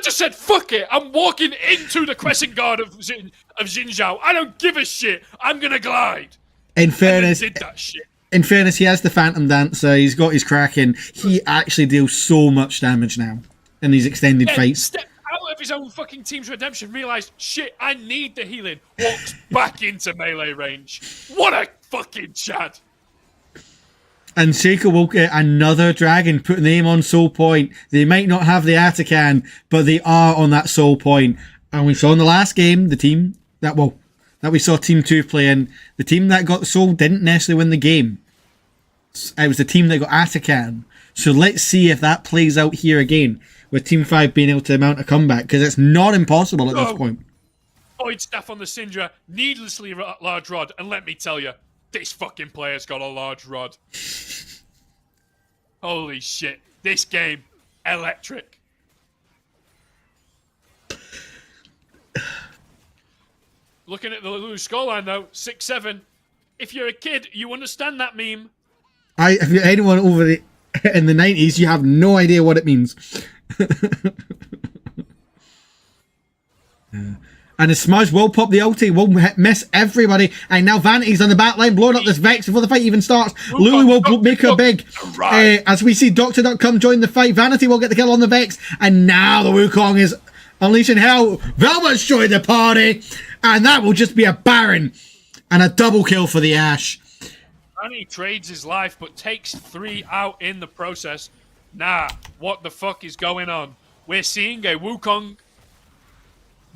just said, "Fuck it! I'm walking into the Crescent Guard of Xinjiao. I don't give a shit. I'm gonna glide." In fairness, did that shit. In fairness, he has the Phantom Dancer. He's got his Kraken. He actually deals so much damage now in these extended fights. Stepped out of his own fucking team's redemption, realised, shit, I need the healing. Walks back into melee range. What a fucking Chad. And Sheikah will get another dragon, put name on Soul Point. They might not have the Atakan, but they are on that Soul Point. And we saw in the last game, the team that we saw Team 2 play in, the team that got Soul didn't necessarily win the game. It was the team that got Atakan. So let's see if that plays out here again, with Team 5 being able to mount a comeback, because it's not impossible at this point. Void Staff on the Syndra, needlessly large rod, and let me tell you, this fucking player's got a large rod. Holy shit. This game, electric. Looking at the Lulu scoreline though, 6-7. If you're a kid, you understand that meme. If you're anyone over in the 90s, you have no idea what it means. And the Smudge will pop the ulti, will miss everybody, and now Vanity's on the back line, blowing up this Vex before the fight even starts. Lulu will make her big. As we see Dr. Duck come join the fight, Vanity will get the kill on the Vex, and now the Wukong is unleashing hell. Velvet's joined the party, and that will just be a Baron, and a double kill for the Ashe. Vanity trades his life, but takes 3 out in the process. Nah, what the fuck is going on? We're seeing a Wukong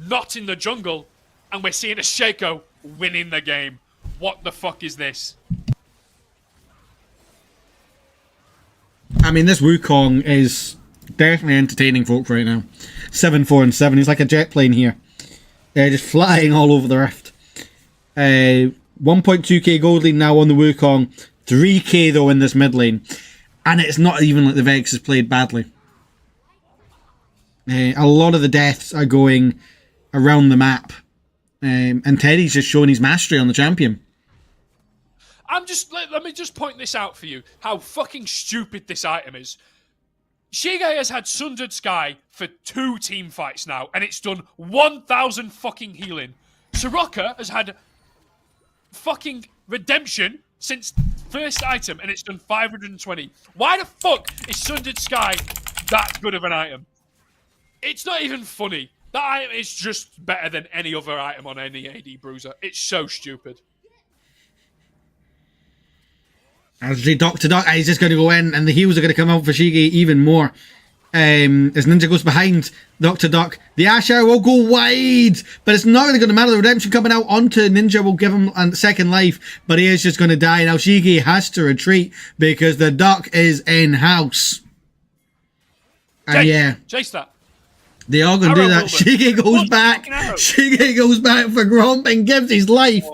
not in the jungle, and we're seeing a Shaco winning the game. What the fuck is this? I mean, this Wukong is definitely entertaining folk right now. 7-4-7. He's like a jet plane here. Just flying all over the rift. 1.2k gold lead now on the Wukong. 3k though in this mid lane. And it's not even like the Vex has played badly. A lot of the deaths are going around the map. And Teddy's just showing his mastery on the champion. Let me just point this out for you, how fucking stupid this item is. Shige has had Sundered Sky for 2 team fights now, and it's done 1,000 fucking healing. Soraka has had fucking redemption since first item, and it's done 520. Why the fuck is Sundered Sky that good of an item? It's not even funny. That item is just better than any other item on any AD bruiser. It's so stupid. As the Dr. Duck, he's just going to go in, and the heals are going to come out for Shige even more. As Ninja goes behind Dr. Duck, the Ashe Arrow will go wide, but it's not really going to matter. The redemption coming out onto Ninja will give him a second life, but he is just going to die. Now Shige has to retreat because the Duck is in-house. And yeah. Chase that. They are going to do that. Shige goes back. Shige goes back for Gromp and gives his life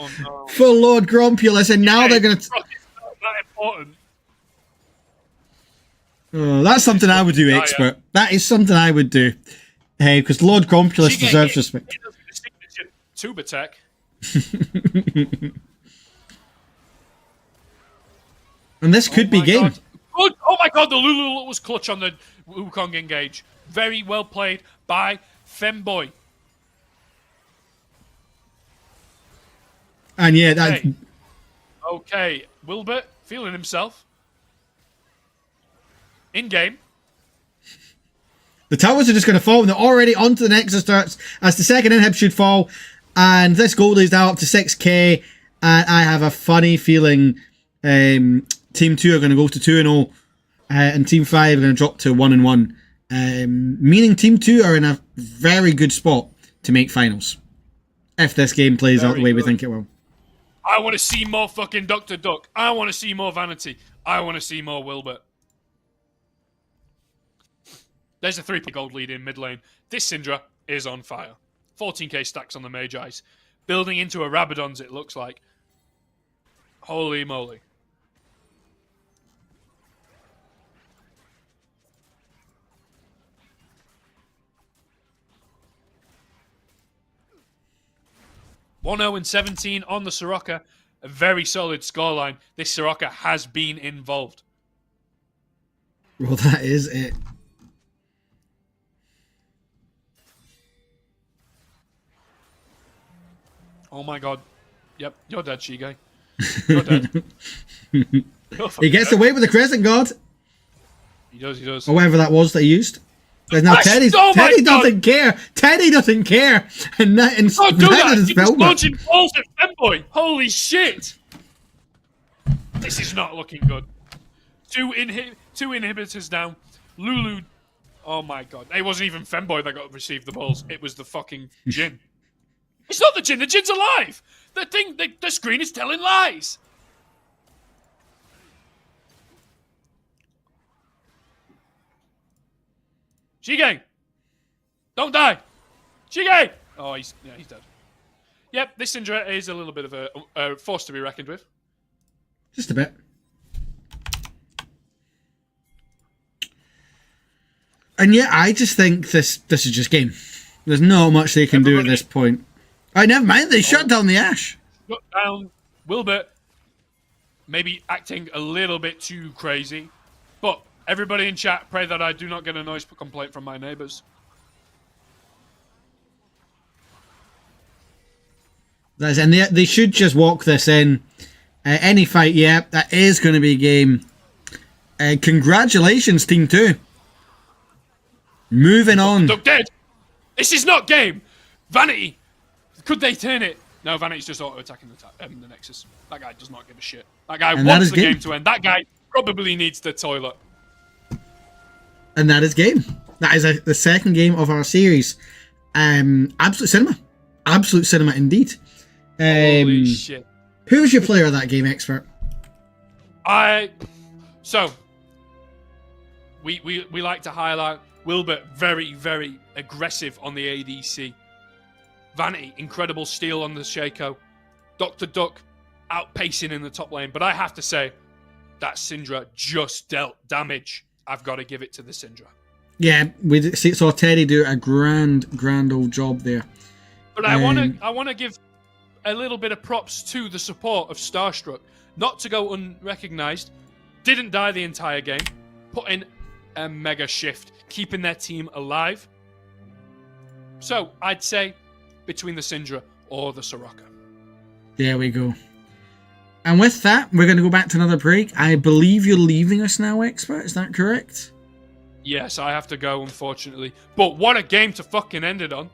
for Lord Grompulus, and now they're going to... Important. Oh, that's something I would do, Expert. Yeah. That is something I would do. Hey, because Lord Grompulus deserves respect. Tuba tech. And this could be game. Oh my god, the Lulu was clutch on the Wukong engage. Very well played by Femboy. And yeah, that Okay. Wilbert feeling himself. In game. the towers are just going to fall, and they're already onto the Nexus starts as the second inhib should fall. And this gold is now up to 6k. And I have a funny feeling Team 2 are going to go to 2-0. And Team 5 are going to drop to 1-1. Meaning Team 2 are in a very good spot to make finals. If this game plays out the way we think it will. I want to see more fucking Dr. Duck. I want to see more Vanity. I want to see more Wilbert. There's a 3p gold lead in mid lane. This Syndra is on fire. 14k stacks on the Magi's. Building into a Rabadon's, it looks like. Holy moly. and 17 on the Soraka. A very solid scoreline. This Soraka has been involved. Well, that is it. Oh my god. Yep, you're dead, Shigai. You're dead. He gets away with the Crescent Guard. He does, he does. Or whatever that was that he used. There's now Teddy doesn't care. Teddy doesn't care. And that and don't do that. is He's launching balls at Femboy. Holy shit. This is not looking good. Two inhibitors down. Lulu. Oh my god. It wasn't even Femboy that got received the balls. It was the fucking Jhin. It's not the Jhin. The Jin's alive. The screen is telling lies. Shige! Don't die! Shige! Oh, he's dead. Yep, this Syndra is a little bit of a force to be reckoned with. Just a bit. And yeah, I just think this is just game. There's not much they can do at this point. Oh, never mind. They shut down the Ashe. Shut down Wilbert. Maybe acting a little bit too crazy. But everybody in chat, pray that I do not get a noise complaint from my neighbours. And they should just walk this in. Any fight, yeah, that is going to be a game. Congratulations, Team 2. Moving on. Duck dead. This is not game. Vanity. Could they turn it? No, Vanity's just auto-attacking the Nexus. That guy does not give a shit. That guy wants the game to end. That guy probably needs the toilet. And that is game. That is the second game of our series. Absolute cinema. Absolute cinema indeed. Holy shit. Who's your player of that game, Expert? So, we like to highlight Wilbert, very, very aggressive on the ADC. Vanity, incredible steal on the Shaco. Dr. Duck, outpacing in the top lane. But I have to say, that Syndra just dealt damage. I've got to give it to the Syndra. Yeah, we saw Teddy do a grand old job there. But I want to give a little bit of props to the support of Starstruck. Not to go unrecognized. Didn't die the entire game. Put in a mega shift, keeping their team alive. So, I'd say between the Syndra or the Soraka. There we go. And with that, we're going to go back to another break. I believe you're leaving us now, Expert. Is that correct? Yes, I have to go, unfortunately. But what a game to fucking end it on.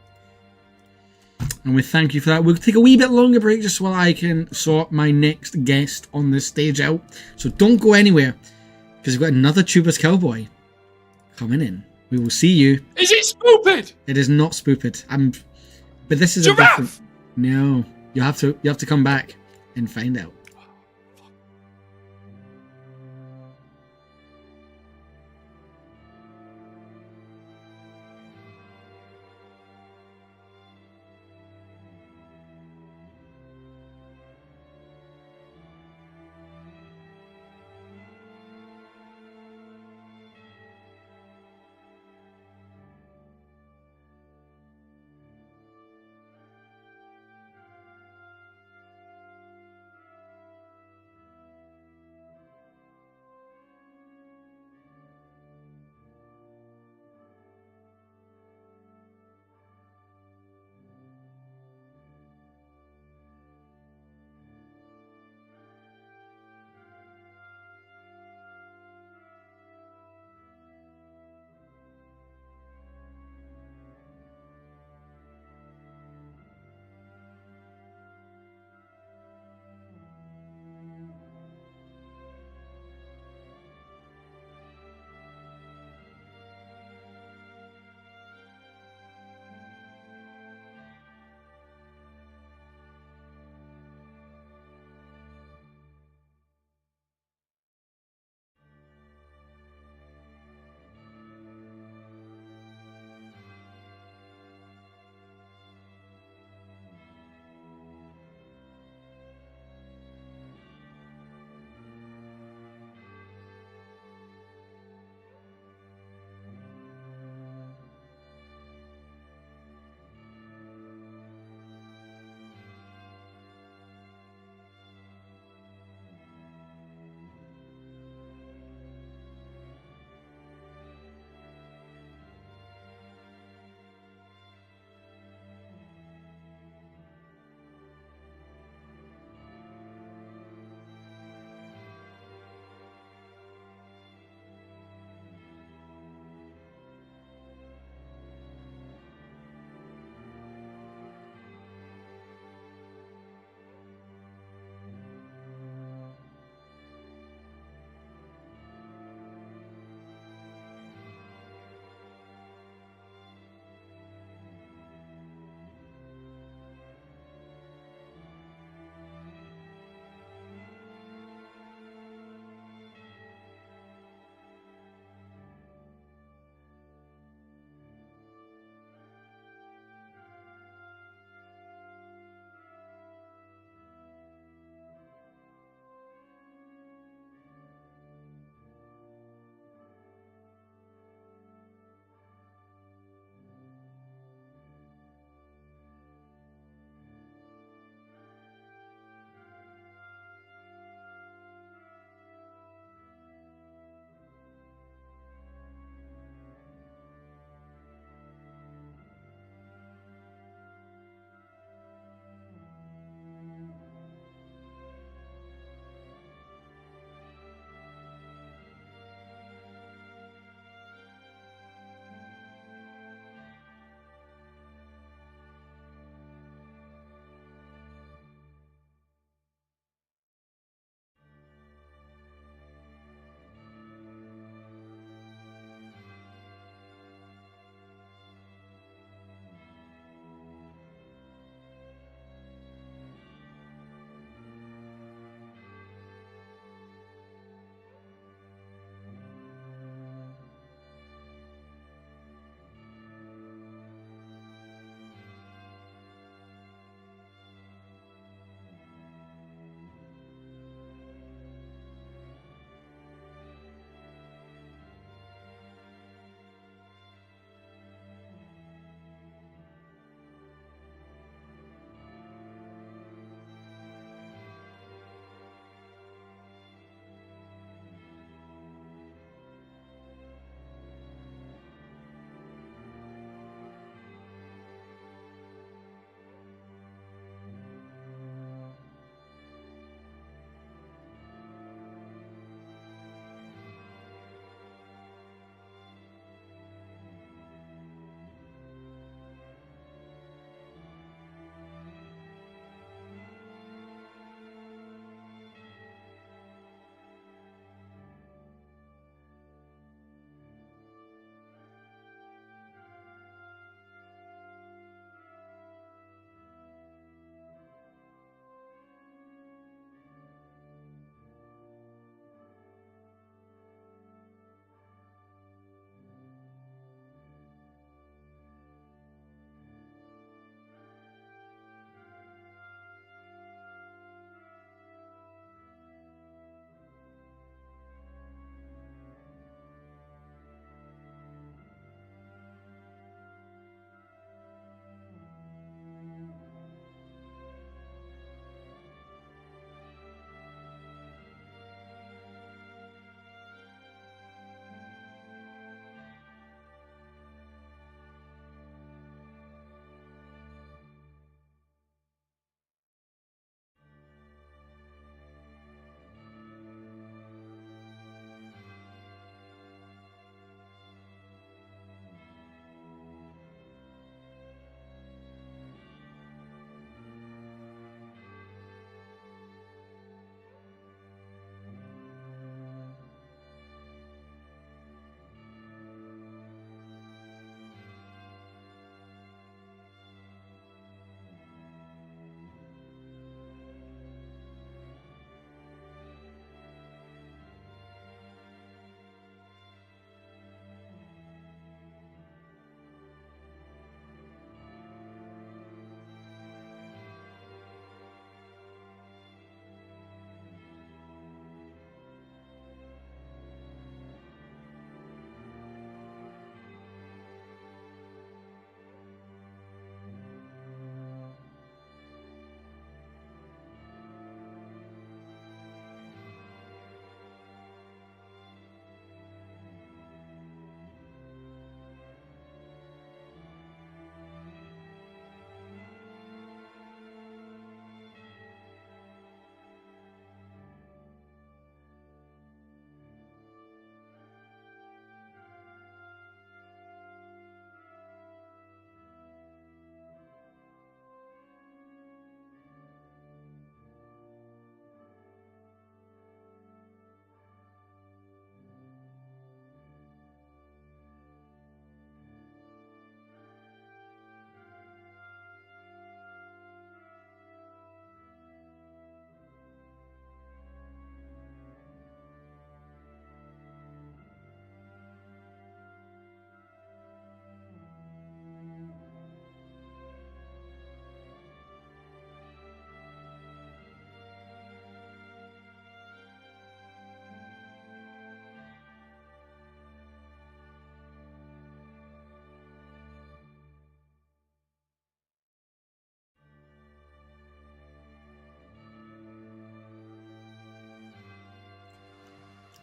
And we thank you for that. We'll take a wee bit longer break just while I can sort my next guest on this stage out. So don't go anywhere, because we've got another Tubers Cowboy coming in. We will see you. Is it Spooped? It is not Spooped. But this is Giraffe! a different... No. You have to come back and find out.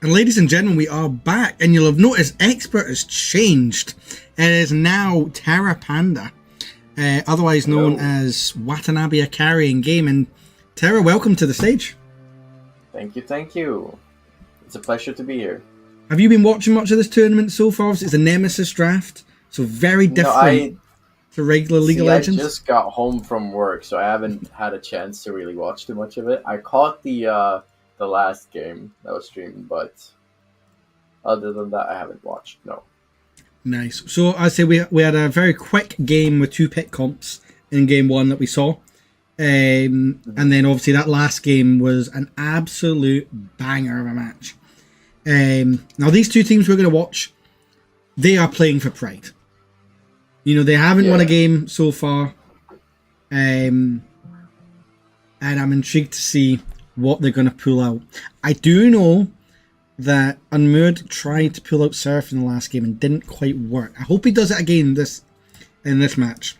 And ladies and gentlemen, we are back, and you'll have noticed expert has changed. It is now Terra Panda, otherwise known as Watanabe Akari in game. And Terra, welcome to the stage. Thank you. It's a pleasure to be here. Have you been watching much of this tournament so far? It's a Nemesis Draft, so very different to regular League of Legends. I just got home from work, so I haven't had a chance to really watch too much of it. I caught the last game that was streamed, but other than that, I haven't watched. No. Nice. So I say we had a very quick game with 2 pick comps in game 1 that we saw, and then obviously that last game was an absolute banger of a match. Now these 2 teams we're going to watch, they are playing for pride. You know, they haven't won a game so far, and I'm intrigued to see what they're going to pull out. I do know that Unmoored tried to pull out Seraph in the last game and didn't quite work. I hope he does it again in this match,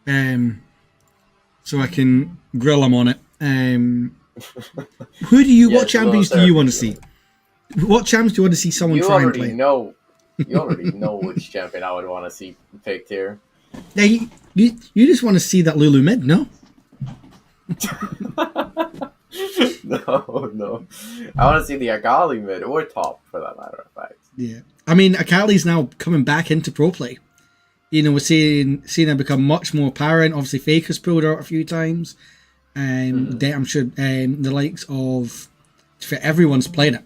so I can grill him on it. What champions do you want to see? What champs do you want to see someone try and play? You already know which champion I would want to see picked here. Yeah, you just want to see that Lulu mid, no? No. I want to see the Akali mid or top, for that matter of fact. Yeah. I mean, Akali's now coming back into pro play. You know, we're seeing her become much more apparent. Obviously, Faker's pulled her out a few times. I'm sure the likes of... everyone's playing it.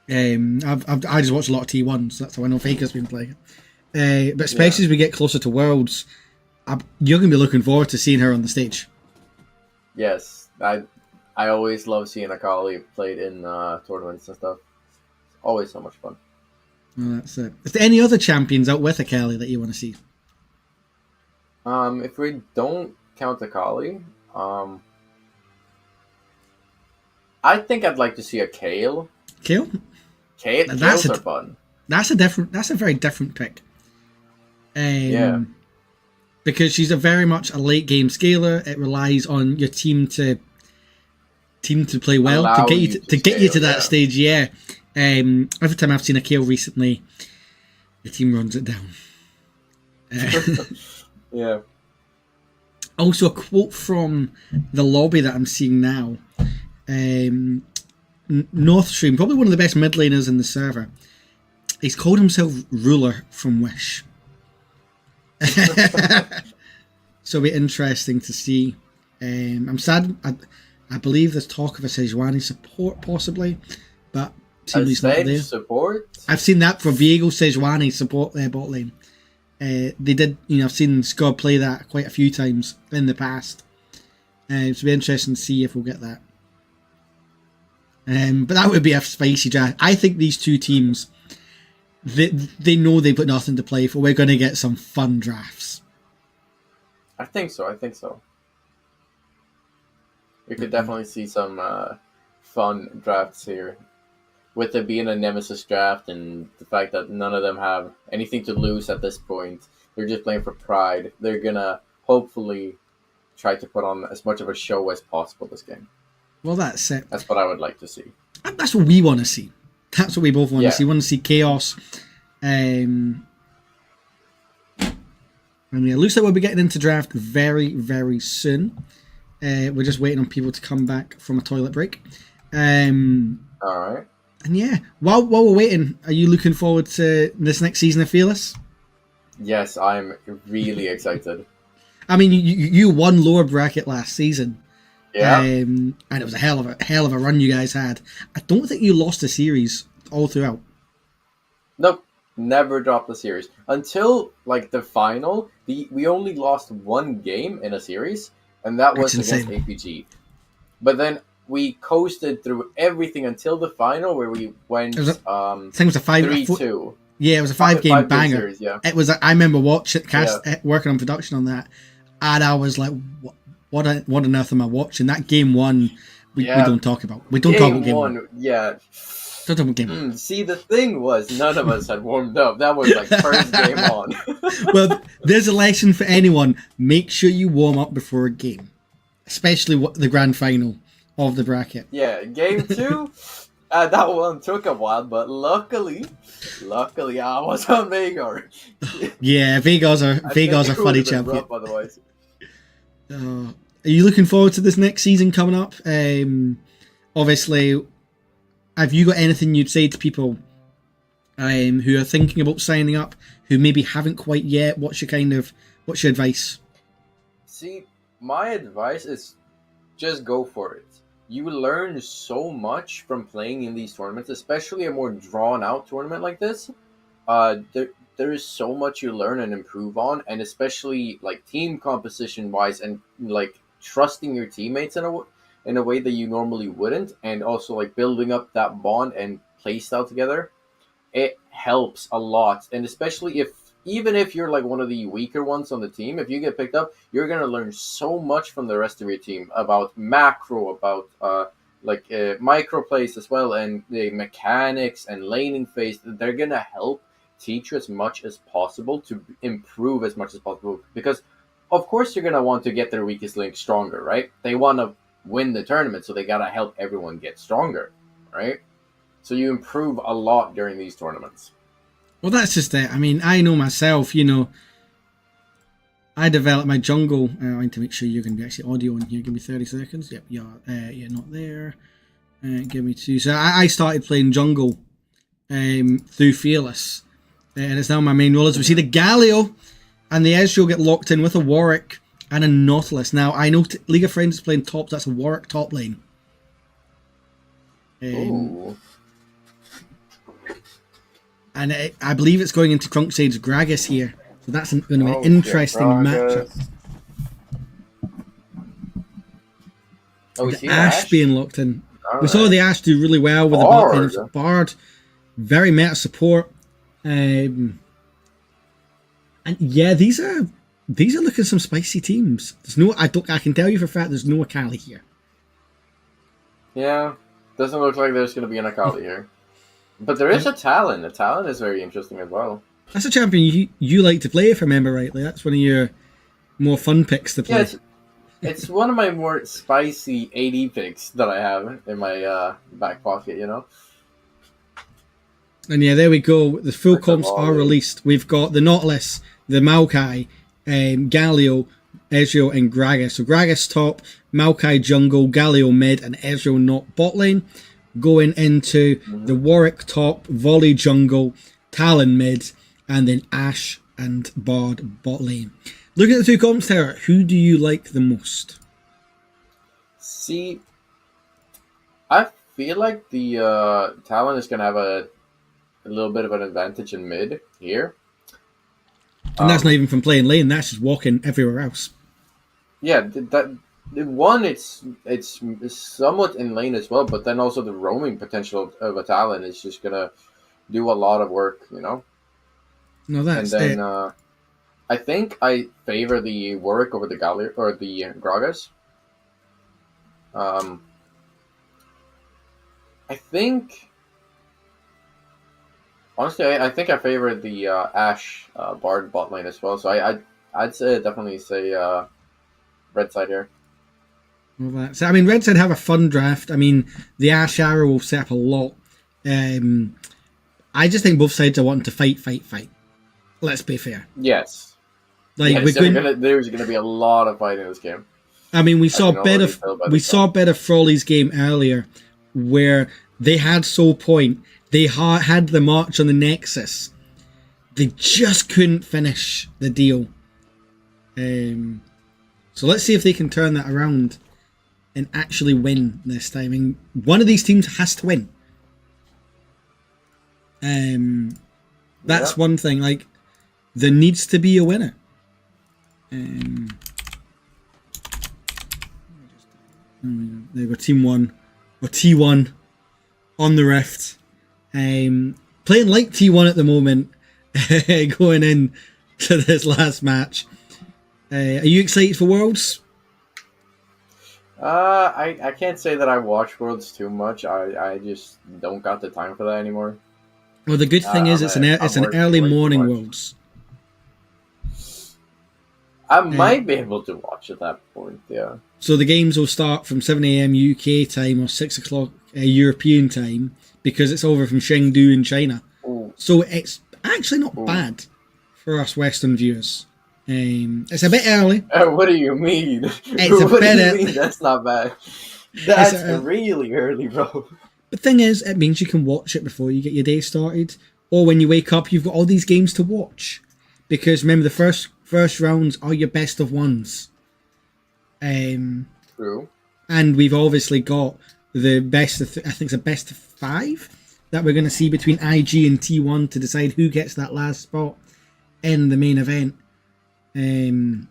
I just watch a lot of T1, so that's how I know Faker's been playing it. But especially as we get closer to Worlds, you're going to be looking forward to seeing her on the stage. Yes, I always love seeing Akali played in tournaments and stuff. It's always so much fun. Well, that's it. Is there any other champions out with Akali that you want to see? If we don't count Akali, I think I'd like to see a Kayle. Kayle? Kales are fun. That's a very different pick. Because she's very much a late game scaler. It relies on your team to play well to get you to that stage. Yeah. Every time I've seen a Kayle recently, the team runs it down. Yeah. Also, a quote from the lobby that I'm seeing now. Northstream, probably one of the best mid laners in the server. He's called himself Ruler from Wish. So it'll be interesting to see. I'm sad. I believe there's talk of a Sejuani support possibly, but Teamly's not there. Support? I've seen that for Viego Sejuani support their bot lane. They did, I've seen Scott play that quite a few times in the past. So it'll be interesting to see if we'll get that. But that would be a spicy draft. I think these 2 teams, they know they've got nothing to play for. We're going to get some fun drafts. I think so. We could definitely see some fun drafts here. With it being a Nemesis draft and the fact that none of them have anything to lose at this point, they're just playing for pride. They're going to hopefully try to put on as much of a show as possible this game. Well, that's it. That's what I would like to see. That's what we want to see. That's what we both want to see. We want to see chaos. And it looks like we'll be getting into draft very, very soon. We're just waiting on people to come back from a toilet break. All right. And yeah, while we're waiting, are you looking forward to this next season of Fearless? Yes, I'm really excited. I mean, you won lower bracket last season. Yeah. And it was a hell of a run you guys had. I don't think you lost a series all throughout. Nope. Never dropped the series. Until, the final, we only lost 1 game in a series, and that was against APG. But then we coasted through everything until the final, where we went I think it was a 3-2. Yeah, it was a 5-game banger. Series, yeah. It was. I remember working on production on that, and I was like, what on earth am I watching? That game 1, we don't talk about. We don't talk about game 1. Yeah. Don't talk about game 1. See, the thing was, none of us had warmed up. That was first game on. Well, there's a lesson for anyone. Make sure you warm up before a game, especially the grand final of the bracket. Yeah, game 2. That one took a while, but luckily, I was on Vhagar. Yeah, Vhagar's a I think it funny would've been champion. rough otherwise. Are you looking forward to this next season coming up? Obviously, have you got anything you'd say to people who are thinking about signing up, who maybe haven't quite yet? What's your advice? See, my advice is just go for it. You will learn so much from playing in these tournaments, especially a more drawn-out tournament like this. There is so much you learn and improve on, and especially like team composition-wise, and like trusting your teammates in a way that you normally wouldn't, and also like building up that bond and play style together. It helps a lot, and especially even if you're like one of the weaker ones on the team, if you get picked up, you're gonna learn so much from the rest of your team about macro, about micro plays as well, and the mechanics and laning phase. They're gonna help teach you as much as possible to improve as much as possible, because of course you're gonna want to get their weakest link stronger, right? They want to win the tournament, so they gotta help everyone get stronger, right? So you improve a lot during these tournaments. Well, that's just it. I mean, I know myself, I developed my jungle. I need to make sure you're going to be actually audio in here. Give me 30 seconds. Yep, you're not there. Give me 2. So I started playing jungle through Fearless. And it's now my main role. As we see, the Galio and the Ezreal get locked in with a Warwick and a Nautilus. Now, I know League of Friends is playing top. That's a Warwick top lane. Ooh. And I believe it's going into Crunksade's Gragas here. So that's going to be an interesting matchup. Oh, we The see Ashe being locked in. All we saw the Ashe do really well with the bot lane. It's Bard. Very meta support. And yeah, these are looking some spicy teams. I can tell you for a fact there's no Akali here. Yeah, doesn't look like there's going to be an Akali here. But there is a Talon. A Talon is very interesting as well. That's a champion you like to play, if I remember rightly. That's one of your more fun picks to play. Yeah, it's one of my more spicy AD picks that I have in my back pocket, And yeah, there we go. The full comps are released. We've got the Nautilus, the Maokai, Galio, Ezreal, and Gragas. So Gragas top, Maokai jungle, Galio mid, and Ezreal not bot lane. Going into the Warwick top, Volley jungle, Talon mid, and then Ashe and Bard bot lane. Looking at the two comps there, who do you like the most? See, I feel like the Talon is going to have a little bit of an advantage in mid here. And that's not even from playing lane, that's just walking everywhere else. Yeah, it's somewhat in lane as well, but then also the roaming potential of a Talon is just going to do a lot of work, No, that's and then I think I favor the Warwick over the Galio or the Gragas. I think honestly, I think I favor the Ashe Bard bot lane as well. So I'd definitely say red side here. So I mean, red side have a fun draft. I mean, the Ashe Arrow will set up a lot. I just think both sides are wanting to fight. Let's be fair. Yes. Like there's gonna be a lot of fight in this game. I mean, we saw a bit of Frawley's game earlier, where they had Soul Point, they had the march on the Nexus, they just couldn't finish the deal. So let's see if they can turn that around and actually win this time. I mean, one of these teams has to win. That's one thing. Like, there needs to be a winner. They were Team 1 or T1 on the Rift. Playing like T1 at the moment, going in to this last match. Are you excited for Worlds? I can't say that I watch Worlds too much. I just don't got the time for that anymore. Well, the good thing is it's an early morning Worlds. I might be able to watch at that point, yeah. So the games will start from 7 a.m. UK time or 6 o'clock European time because it's over from Chengdu in China. Ooh. So it's actually not bad for us Western viewers. It's a bit early. What do you mean? It's a What do bit you mean? That's not bad. That's a- really early, bro. The thing is, it means you can watch it before you get your day started, or when you wake up, you've got all these games to watch. Because remember, the first rounds are your best of ones. True. And we've obviously got the best of, I think it's a best of 5 that we're going to see between IG and T1 to decide who gets that last spot in the main event. And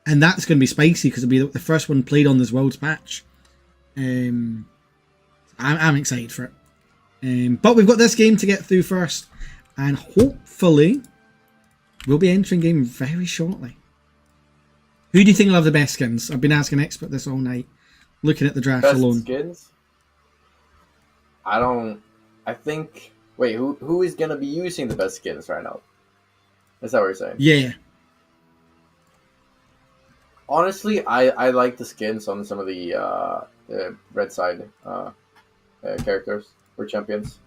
that's going to be spicy because it'll be the first one played on this World's Patch. I'm excited for it. But we've got this game to get through first. And hopefully we'll be entering game very shortly. Who do you think will have the best skins? I've been asking Expert this all night, looking at the draft Best alone. skins? I think... Wait, who is going to be using the best skins right now? Is that what you're saying? Yeah. Honestly, I like the skins on some of the red side characters or champions.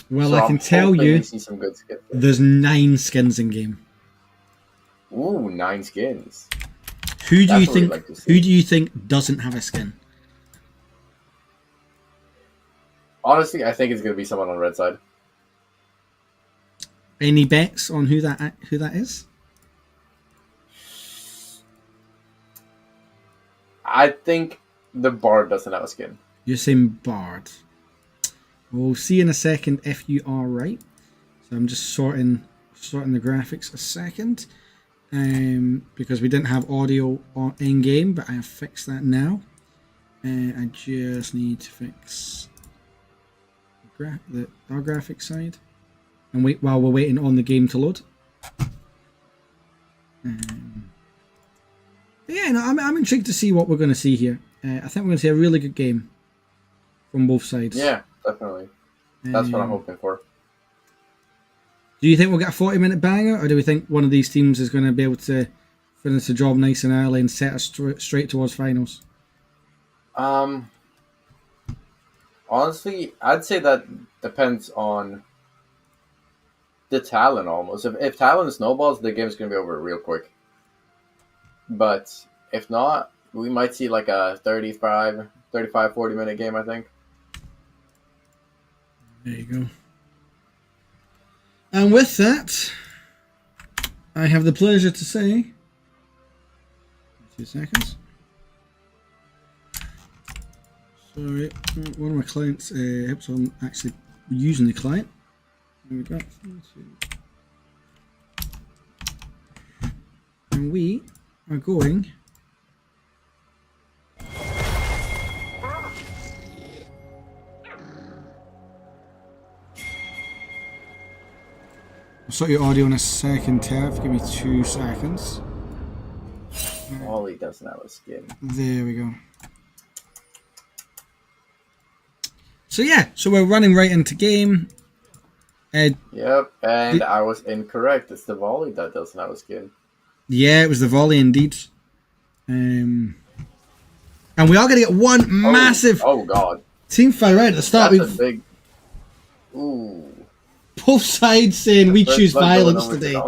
Well, So I can I'm tell hoping you, we see some good skins. there's 9 skins in game. Ooh, 9 skins. Who do That's you what we'd think? like to see. Who do you think doesn't have a skin? Honestly, I think it's going to be someone on red side. Any bets on who that is? I think the Bard doesn't have a skin. You're saying Bard. We'll see in a second if you are right. So I'm just sorting the graphics a second. Because we didn't have audio in game, but I have fixed that now. I just need to fix our graphics side, and wait while we're waiting on the game to load. Yeah, no, I'm intrigued to see what we're going to see here. I think we're going to see a really good game from both sides. Yeah, definitely. That's what I'm hoping for. Do you think we'll get a 40-minute banger, or do we think one of these teams is going to be able to finish the job nice and early and set us straight towards finals? Honestly, I'd say that depends on the talent almost. If talent snowballs, the game's going to be over real quick. But if not, we might see like a 35, 40-minute game, I think. There you go. And with that, I have the pleasure to say... 2 seconds. Sorry, one of my clients helps on actually using the client. There we go. And we are going... I'll sort your audio in a second, Tev. Give me 2 seconds. Wally doesn't have a skin. There we go. So yeah, so we're running right into game. Yep, and I was incorrect. It's the Volley that doesn't have a skin. Yeah, it was the volley indeed. And we are going to get one massive... Oh, God. Team fire right at the start. That's a big... Ooh. Both sides saying we choose violence today.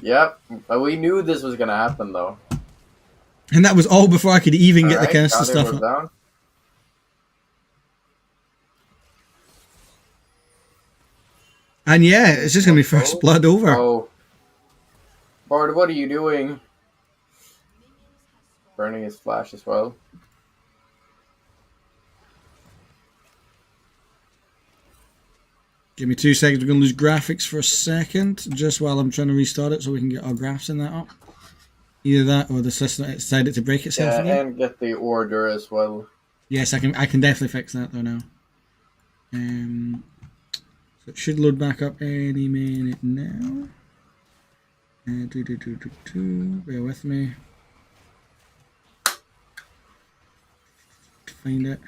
Yep, we knew this was going to happen, though. And that was all before I could even get the cast Gaudium stuff was up. down. And yeah, it's just going to be first blood over. Oh. Bard, what are you doing? Burning his flash as well. Give me 2 seconds. We're going to lose graphics for a second, just while I'm trying to restart it so we can get our graphs in that up. Either that or the system decided to break itself Yeah, again. and get the order as well. Yes, I can definitely fix that though now. So it should load back up any minute now. Bear with me. Find it.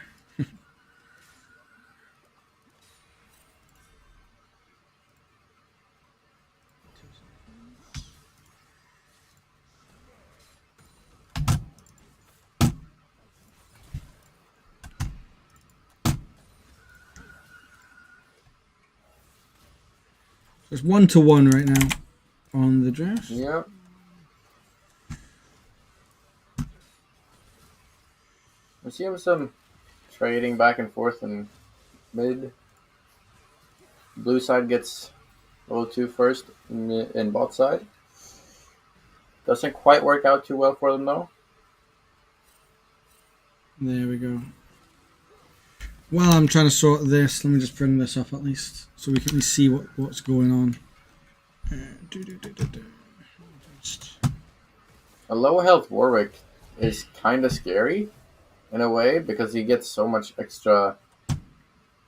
It's 1-1 right now on the draft. Yep. I see some trading back and forth in mid. Blue side gets 0-2 first in bot side. Doesn't quite work out too well for them though. There we go. While I'm trying to sort this, let me just bring this up at least so we can at least see what's going on. A low health Warwick is kind of scary in a way because he gets so much extra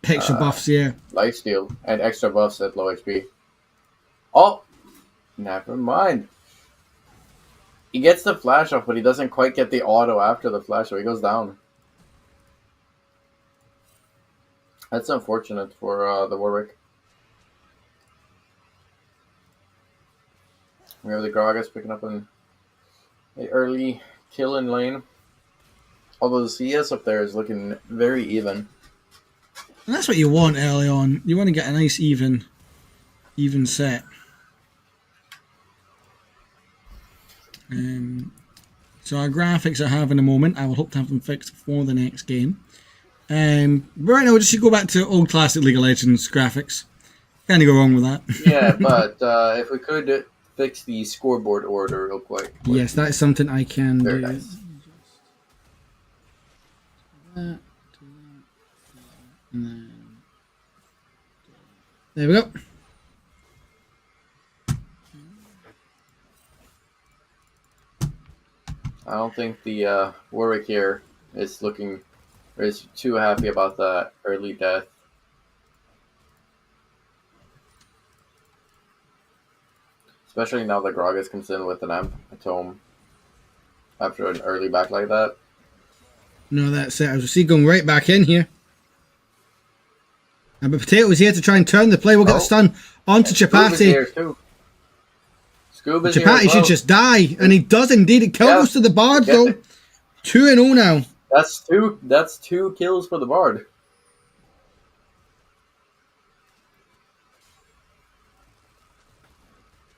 buffs, yeah. Lifesteal and extra buffs at low HP. Oh, never mind. He gets the flash off, but he doesn't quite get the auto after the flash, so he goes down. That's unfortunate for the Warwick. We have the Gragas picking up an early kill in lane. Although the CS up there is looking very even. And that's what you want early on. You want to get a nice even set. So our graphics are having a moment. I will hope to have them fixed for the next game. But right now, we just should go back to old classic League of Legends graphics. Can't go wrong with that. Yeah, but if we could fix the scoreboard order real quick. Yes, that is something I can Very do. nice. There we go. I don't think the Warwick here is too happy about the early death. Especially now that Gragas comes in with an amp tome after an early back like that. No, that's it. I was see going right back in here. But Potato is here to try and turn the play. We'll get the stun onto Chapati. Chapati should just die, and he does indeed. It kills to the Bard though. 2-0 now. That's two kills for the Bard.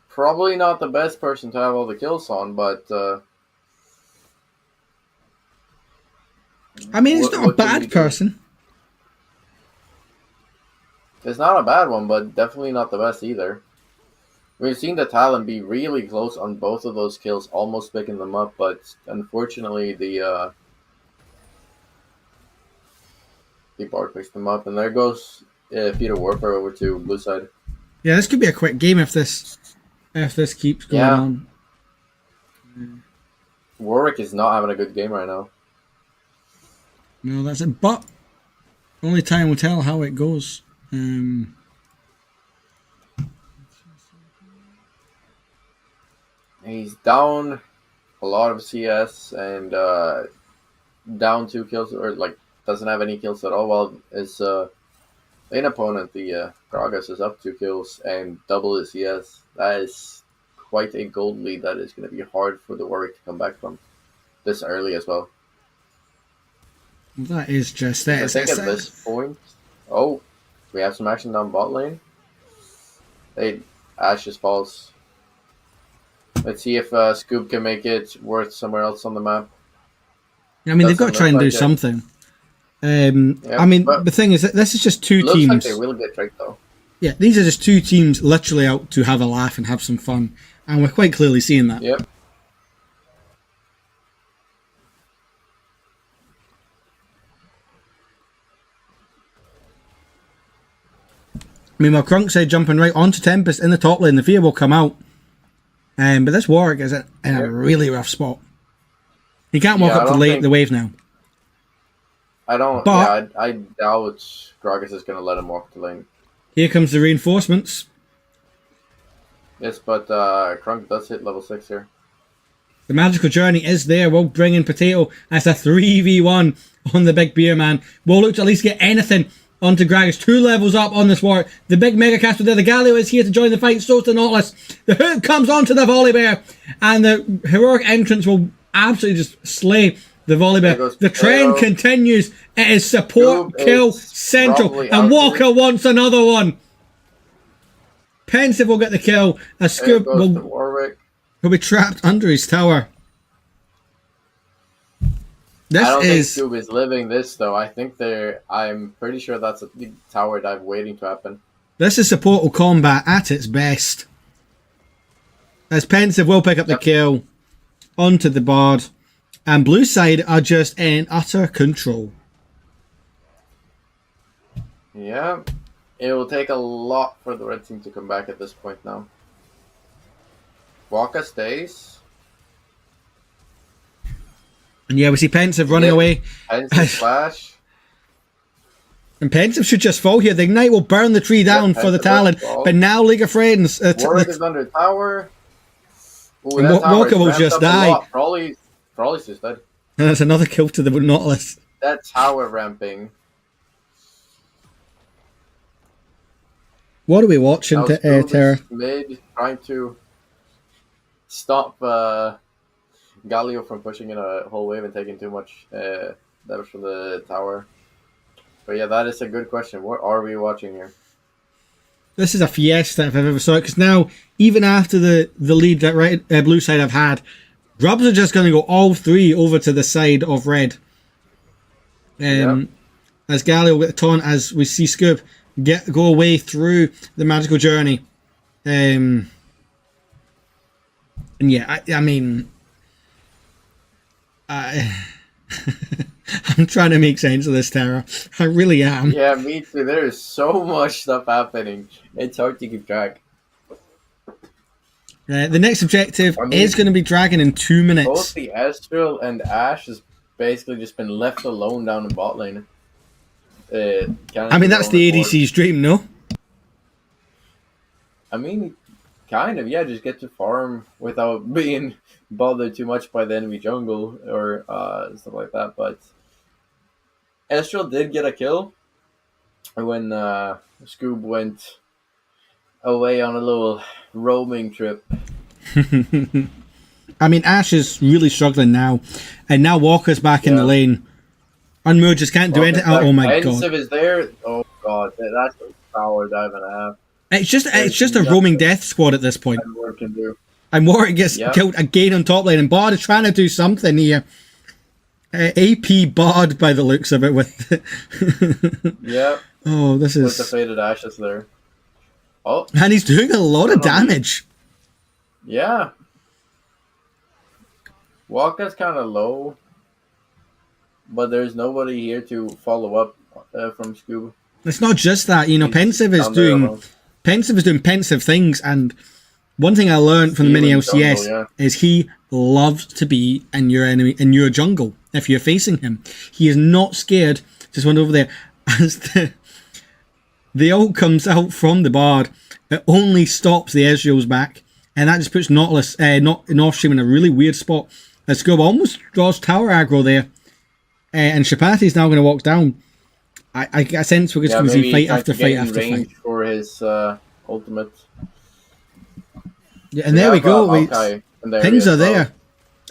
Probably not the best person to have all the kills on, but I mean, it's not a bad person. It's not a bad one, but definitely not the best either. We've seen the Talon be really close on both of those kills, almost picking them up, but unfortunately the Bard picks them up, and there goes Peter Warper over to blue side. Yeah, this could be a quick game if this keeps going on. Warwick is not having a good game right now. No, that's it. But only time will tell how it goes. He's down a lot of CS and down 2 kills, or like doesn't have any kills at all. While his lane opponent, the Gragas, is up 2 kills and double his CS. That is quite a gold lead that is going to be hard for the Warwick to come back from this early as well. That is just it. I think at this point, we have some action down bot lane. Ashe just falls. Let's see if Scoob can make it worth somewhere else on the map. I mean, they've got to try and do something. I mean, the thing is that this is just two teams. Looks like they will get tricked though. Yeah, these are just two teams literally out to have a laugh and have some fun. And we're quite clearly seeing that. Yep. I mean, while Crunkside jumping right onto Tempest in the top lane, the fear will come out. But this Warwick is in a really rough spot. He can't walk up to the wave now. I don't. But, I doubt Gragas is going to let him walk the lane. Here comes the reinforcements. Yes, but Crunk does hit level 6 here. The magical journey is there. We'll bring in Potato as a 3v1 on the big beer man. We'll look to at least get anything onto Gragas. 2 levels up on this Warwick. The big mega caster there. The Galio is here to join the fight. So is the Nautilus. The hook comes onto the Volibear. And the heroic entrance will absolutely just slay the Volibear. The trend continues. It is support kill central. And Walker wants another one. Pensive will get the kill. A There Scoop goes to will Warwick. be trapped under his tower. This I don't think is Scoob is living this though. I think I'm pretty sure that's a tower dive waiting to happen. this is supportal combat at its best. As Pensive will pick up the kill onto the board, and blue side are just in utter control. Yeah, it will take a lot for the red team to come back at this point now. Waka stays. And yeah, we see Pensive running away. Pensive flash. And Pensive should just fall here. The Ignite will burn the tree down for the Talon. But now League of Friends. Warwick is under tower. Ooh, And that tower Walker is will ramped just up a die. lot. Frawley's just dead. And that's another kill to the Nautilus. That tower ramping. What are we watching, Now Terra? Scoob is mid, trying to stop Galio from pushing in a whole wave and taking too much damage from the tower. But yeah, that is a good question. What are we watching here? This is a fiesta if I've ever saw it. Because now, even after the lead that blue side have had, Grubs are just going to go all three over to the side of red. As Galio will get the taunt, as we see Scoop go away through the magical journey. And yeah, I mean, I'm trying to make sense of this, Terra. I really am. Yeah, me too. There is so much stuff happening. It's hard to keep track. The next objective is going to be Dragon in 2 minutes. Both the Astral and Ashe has basically just been left alone down in bot lane. I mean, that's the ADC's dream, no? I mean, kind of, yeah. Just get to farm without being bothered too much by the enemy jungle or stuff like that. But Astral did get a kill when Scoob went away on a little roaming trip. I mean, Ashe is really struggling now. And now Walker's back in the lane. Unmo just can't do anything. Oh my god. Pensive is there. Oh god, that's a power dive and a half. It's just a roaming death squad at this point. And Warwick can do. And Warwick gets killed again on top lane. And Bard is trying to do something here. AP Bard by the looks of it with... Yeah. Oh, this is... With the faded ashes there. Oh. And he's doing a lot of damage. Yeah. Waka's kind of low. But there's nobody here to follow up from Scoob. It's not just that, you know. Pensive is doing pensive things, and one thing I learned from the mini LCS is he loves to be in your jungle. If you're facing him, he is not scared. Just went over there as the ult comes out from the Bard. It only stops the Ezreal's back, and that just puts Nautilus, North Stream in a really weird spot. As Scoob almost draws tower aggro there. And Shapati is now going to walk down. I get a sense we're just going to see fight after fight after fight. For his ultimate. Yeah, and there we go. Things are there.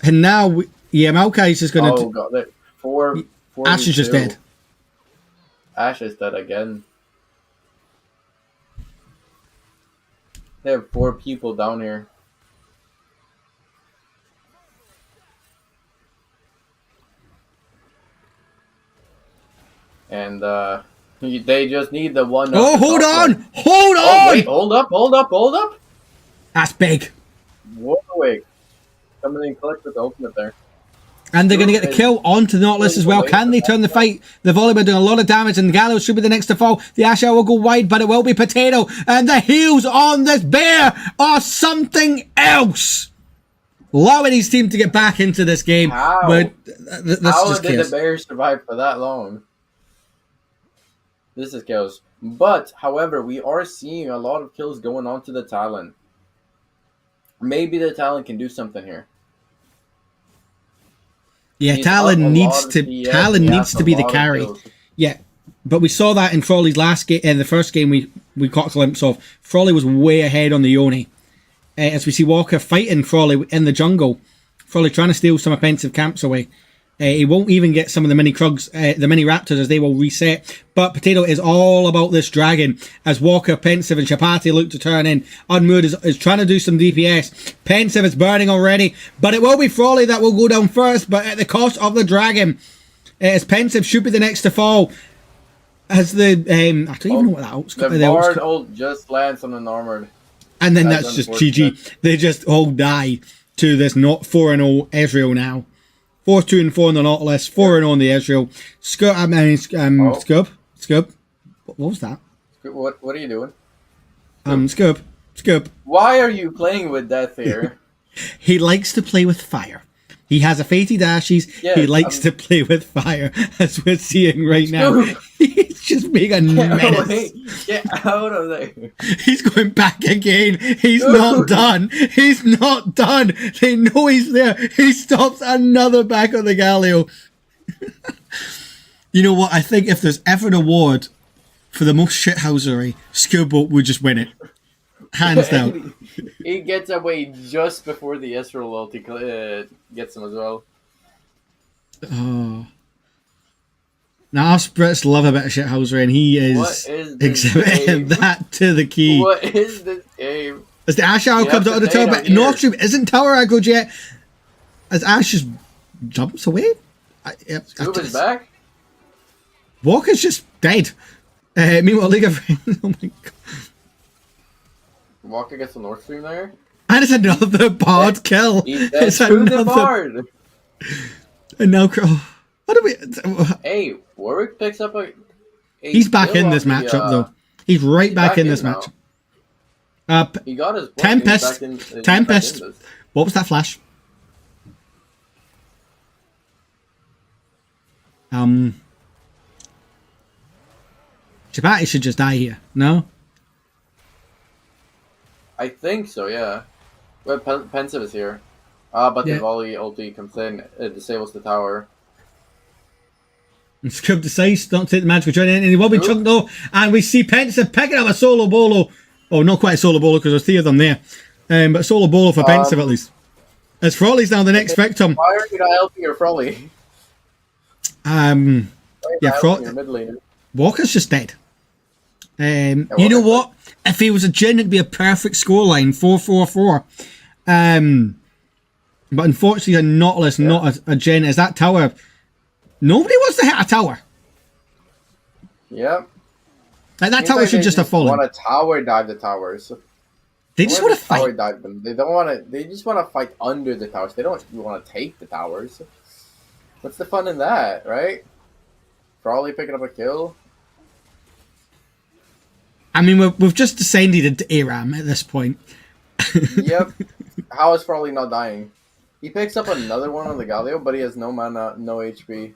And now, Maokai is just going to... Oh, God. Four Ashe is just dead. Ashe is dead again. They have 4 people down here. And they just need the one. Oh, hold on! Hold on! Wait, hold up! That's big. Warwick coming in clutch with the ultimate there. And they're going to get the kill onto the Nautilus as well. Can they turn the fight? The Volibear doing a lot of damage, and Gallows should be the next to fall. The Ashe will go wide, but it will be Potato. And the heals on this bear are something else. Allowing his team to get back into this game. How? But How did the bear survive for that long? This is kills. But, however, we are seeing a lot of kills going on to the Talon. Maybe the Talon can do something here. Yeah, Talon needs to be the carry. Yeah, but we saw that in Frawley's last game. In the first game we caught a glimpse of. Frawley was way ahead on the Yoni. As we see Walker fighting Frawley in the jungle. Frawley trying to steal some offensive camps away. He won't even get some of the mini Krugs, the mini Raptors, as they will reset. But Potato is all about this dragon, as Walker, Pensive, and Chapati look to turn in. Unmoored is trying to do some DPS. Pensive is burning already, but it will be Frawley that will go down first, but at the cost of the dragon. As Pensive should be the next to fall. As the, I don't even know what that ult's The Bard ult just lands on an armored. And then that's just GG. They just all die to this not 4-0 Ezreal now. 4-2-4 on the Nautilus, 4-0 on the Ezreal. Scub. What was that? What are you doing? Scub. Why are you playing with death here? He likes to play with fire. He has a Fated Ashes. Yeah, he likes to play with fire, as we're seeing right now. He's just being a menace. Get out of there. He's going back again. He's not done. He's not done. They know he's there. He stops another back on the Galio. You know what? I think if there's ever an award for the most shithousery, Skillbolt would just win it. Hands down. He gets away just before the Ezreal ulti gets him as well. Oh. Now, us Brits love a bit of shithousery, and he is exhibiting that to the key. What is this game? As the Ash Arrow comes out of the tower, but North Stream isn't tower aggroed yet. As Ash just jumps away. Scoob is back? Walker's just dead. Meanwhile, League of Friends, oh my god. Walker gets the North Stream there. And it's another Bard kill. It's another Bard. And now, what do we? Hey, Warwick picks up a. He's back in this matchup though. He's right back in this matchup. He got his Tempest. Tempest. What was that flash? Chapati should just die here. No. I think so, yeah. Well, Pensive is here. But the volley ulti comes in, it disables the tower. And Scrub decides not to take the magical journey, and he will be chunked though. And we see Pensive picking up a solo bolo. Oh, not quite a solo bolo because there's 3 of them there. But solo bolo for Pensive at least. As Frawley's now the next victim. Why are you not helping your Frawley? Walker's just dead. You know what? If he was a Jhin, it'd be a perfect scoreline, 4-4-4. But unfortunately, a Nautilus, not a Jhin. Is that tower? Nobody wants to hit a tower. Yep. Like that tower should just have fallen. They want to tower dive the towers. They just want to fight. Tower dive them. They don't want to. They just want to fight under the towers. They don't want to take the towers. What's the fun in that, right? Probably picking up a kill. I mean, we've just descended into ARAM at this point. Yep. How is Frawley not dying? He picks up another one on the Galio, but he has no mana, no HP.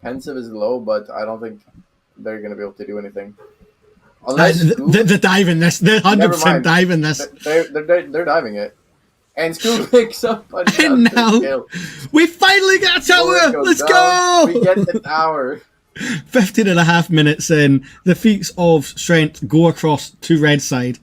Pensive is low, but I don't think they're going to be able to do anything. Unless they're diving this. They're 100% diving this. They're diving it. And Scoob picks up another kill. We finally got a tower! Let's go! We get the tower. 15.5 minutes in, the feats of strength go across to red side,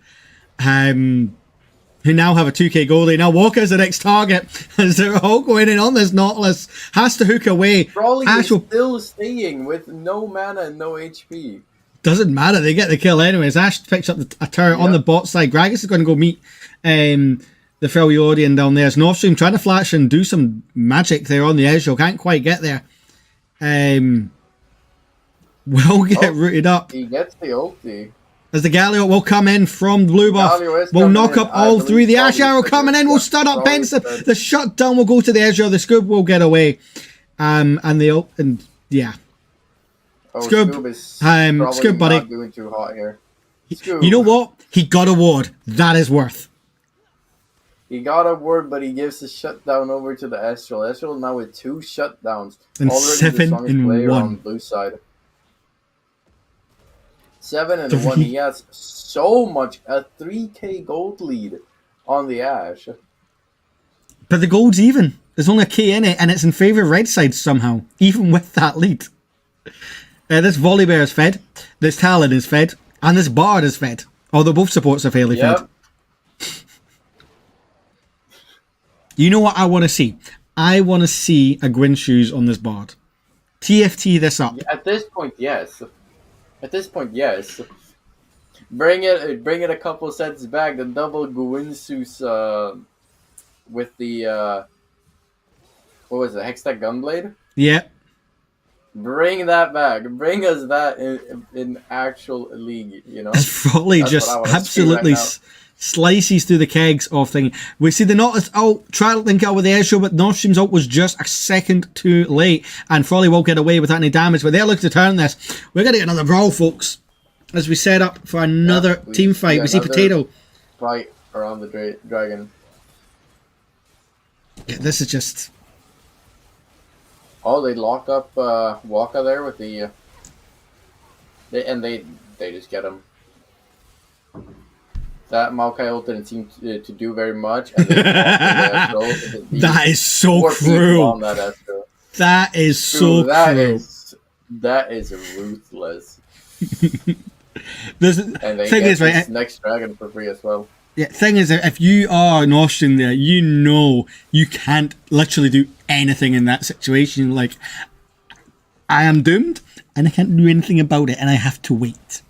who now have a 2k goalie. Now Walker's the next target, as they're all going in on this Nautilus. Has to hook away. Frawley is still staying with no mana and no HP. Doesn't matter, they get the kill anyways. Ash picks up a turret on the bot side. Gragas is going to go meet the Freljordian down there. As Northstream trying to flash and do some magic there on the edge. Can't quite get there. Will get rooted up. He gets the ulti. As the Galio will come in from the blue buff. Will knock up all 3. The Ash Arrow coming in will stun up Pensive. The shutdown will go to the Ezreal. The Scoob will get away. Scoob buddy. Not doing too hot here. Scoob. You know what? He got a ward. That is worth. He got a ward, but he gives the shutdown over to the Ezreal. Ezreal now with 2 shutdowns. And already 7 the in player 1. on blue side. 7 and 1. He has so much, a 3k gold lead on the Ash. But the gold's even. There's only a K in it, and it's in favour of red side somehow, even with that lead. This Volibear is fed, this Talon is fed, and this Bard is fed. Although both supports are fairly fed. You know what I want to see? I want to see a Gwyn Shoes on this board. TFT this up. At this point, yes. Bring it a couple sets back. The double Gwynsus with the what was it? Hextech Gunblade. Yeah. Bring that back. Bring us that in actual league. As Frawley just absolutely slices through the kegs of thing. We see the Nautilus ult try to link out with the air show, but Nord Stream's ult was just a second too late, and Frawley won't get away without any damage. But they're looking to turn this. We're gonna get another brawl, folks, as we set up for another team fight. We see Potato fight around the dragon. Yeah, this is just. Oh, they lock up Waka there with the. They just get him. That Maokai ult didn't seem to do very much. And that is so cruel. That is so cruel. That is ruthless. And they get this next dragon for free as well. Yeah, thing is, if you are an Austrian there, you know you can't literally do anything in that situation. Like, I am doomed, and I can't do anything about it, and I have to wait.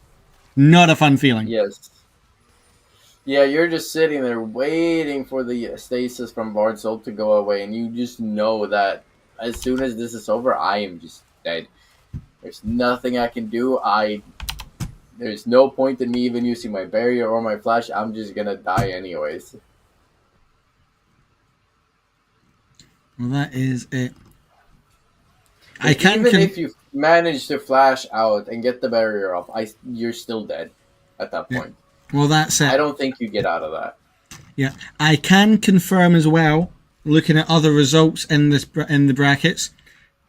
Not a fun feeling. Yes. Yeah, you're just sitting there waiting for the stasis from Bard's ult to go away, and you just know that as soon as this is over, I am just dead. There's nothing I can do. There's no point in me even using my barrier or my flash. I'm just gonna die anyways. Well, that is it. Even if you manage to flash out and get the barrier off, you're still dead at that point. Well, that's it. I don't think you get out of that. Yeah, I can confirm as well, looking at other results in the brackets,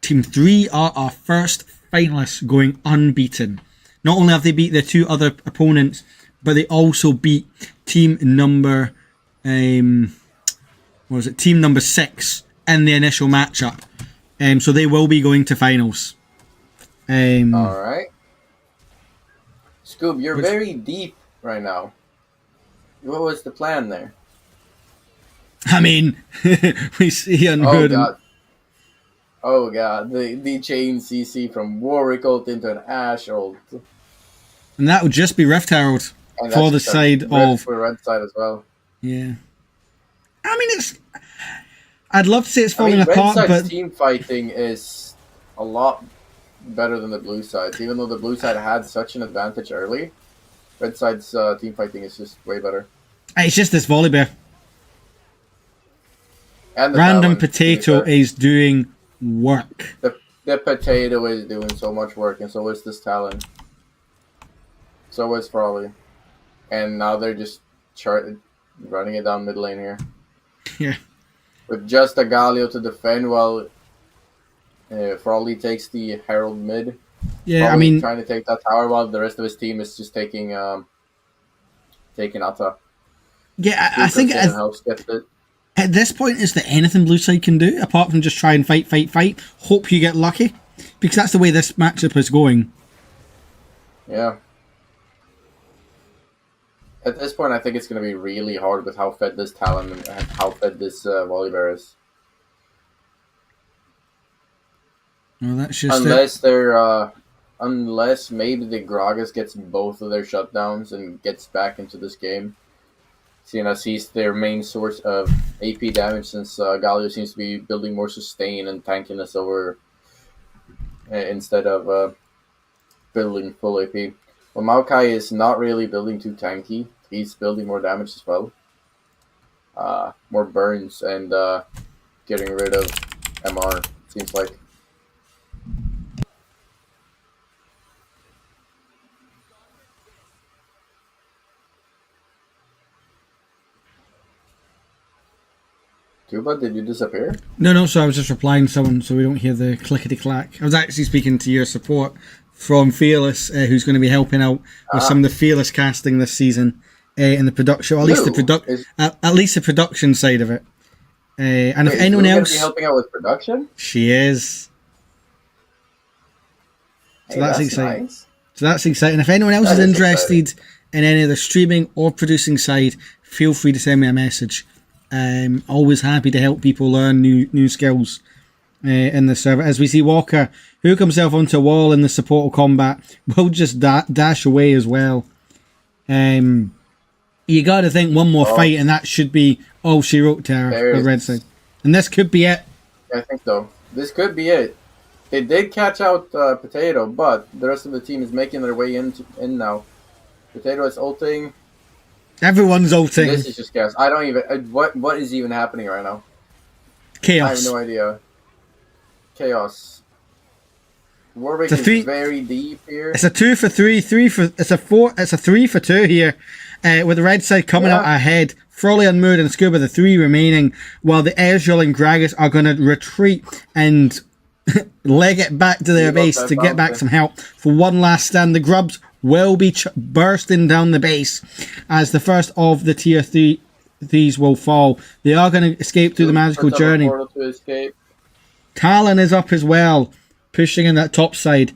Team 3 are our first finalists going unbeaten. Not only have they beat their two other opponents, but they also beat team number team number 6 in the initial matchup. So they will be going to finals. Alright. Scoob, you're very deep right now. What was the plan there? I mean, we see Unhood. Oh god, the chain CC from Warwick ult into an Ashe ult. And that would just be Rift Herald for the side of... For red side as well. Yeah. I mean, I'd love to say it's falling apart, red side's but... team fighting is a lot better than the blue side's. Even though the blue side had such an advantage early, red side's team fighting is just way better. It's just this Volibear. And the Random Talon, Potato is doing work. The Potato is doing so much work, and so is this Talon. So is Frawley. And now they're just running it down mid lane here. Yeah. With just a Galio to defend while Frawley takes the Herald mid. Yeah, Frawley I mean... trying to take that tower while the rest of his team is just taking Atta. Yeah, I think at this point, is there anything blue side can do apart from just try and fight? Hope you get lucky, because that's the way this matchup is going. Yeah. At this point, I think it's going to be really hard with how fed this Talon and how fed this Volibear is. Well, that's just unless maybe the Gragas gets both of their shutdowns and gets back into this game. Seeing as he's their main source of AP damage, since Galio seems to be building more sustain and tankiness over instead of building full AP. Well, Maokai is not really building too tanky. He's building more damage as well. More burns and getting rid of MR, seems like. Tuba, did you disappear? No, so I was just replying to someone so we don't hear the clickety-clack. I was actually speaking to your support from Fearless, who's going to be helping out with some of the Fearless casting this season in the production, or at least the production side of it. And if anyone else... Be helping out with production? She is. So that's exciting. Nice. So that's exciting. If anyone else is interested in any of the streaming or producing side, feel free to send me a message. Always happy to help people learn new skills in the server. As we see Walker hook himself onto a wall in the support combat, will just dash away as well. You got to think one more fight, and that should be all she wrote, Tara, with red side. And this could be it. I think so. This could be it. They did catch out Potato, but the rest of the team is making their way in now. Potato is ulting. Everyone's ulting. This is just chaos. I don't even... What is even happening right now? Chaos. I have no idea. Chaos. Warwick is very deep here. It's a 2 for 3, it's a 3 for 2 here. With the red side coming out ahead. Frawley and Mood and Scuba, the 3 remaining, while the Ezreal and Gragas are going to retreat and leg it back to their base to get back some help for one last stand. The Grubs will be bursting down the base as the first of the tier 3s will fall. They are going to escape through the magical journey. Talon is up as well, pushing in that top side.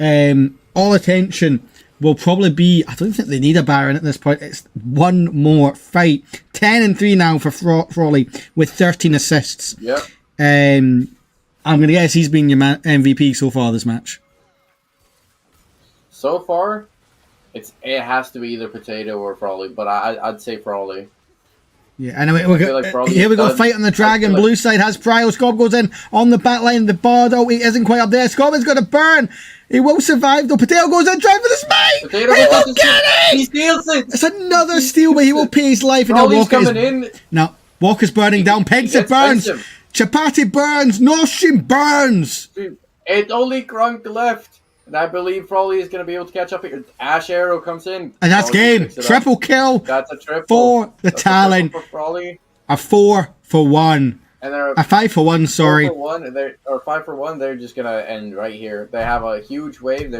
All attention will probably be... I don't think they need a Baron at this point. It's one more fight. 10-3 now for Frawley with 13 assists. Yep. I'm going to guess he's been your MVP so far this match. So far, it has to be either Potato or Frawley, but I'd say Frawley. Yeah, anyway, here we go. Fight on the dragon. Blue side has Prio. Scob goes in on the back line. The Bard he isn't quite up there. Scob is going to burn. He will survive though. Potato goes in, trying for the smite. He will get it. He steals it. It's another steal, but he will pay his life. And now Walker's burning down. Pensive burns. Chapati burns. Noshim burns. It's only Krunk left. And I believe Frawley is going to be able to catch up here. Ash Arrow comes in. And that's game. Triple kill. That's a triple. For the Talon. A 4 for 1. And a 5 for 1, sorry. 4 for 1, or 5 for 1, they're just going to end right here. They have a huge wave.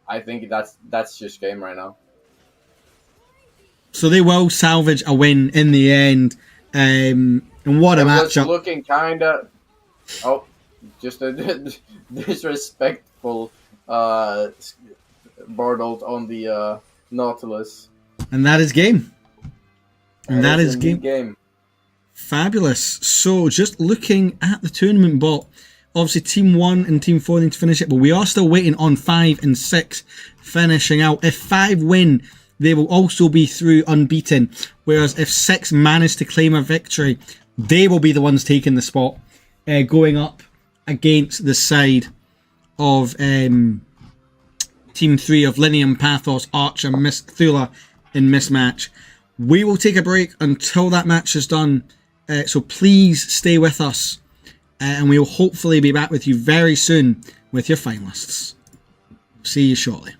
I think that's just game right now. So they will salvage a win in the end. And what a matchup. Looking kind of... Oh, just a disrespectful... Bartled on the Nautilus. And that is game. And that is game. Fabulous. So just looking at the tournament bot, obviously Team 1 and Team 4 need to finish it, but we are still waiting on 5 and 6 finishing out. If 5 win, they will also be through unbeaten, whereas if 6 manage to claim a victory, they will be the ones taking the spot, going up against the side of Team 3 of Linium, Pathos, Archer, Miss Thula in Mismatch. We will take a break until that match is done, so please stay with us, and we will hopefully be back with you very soon with your finalists. See you shortly.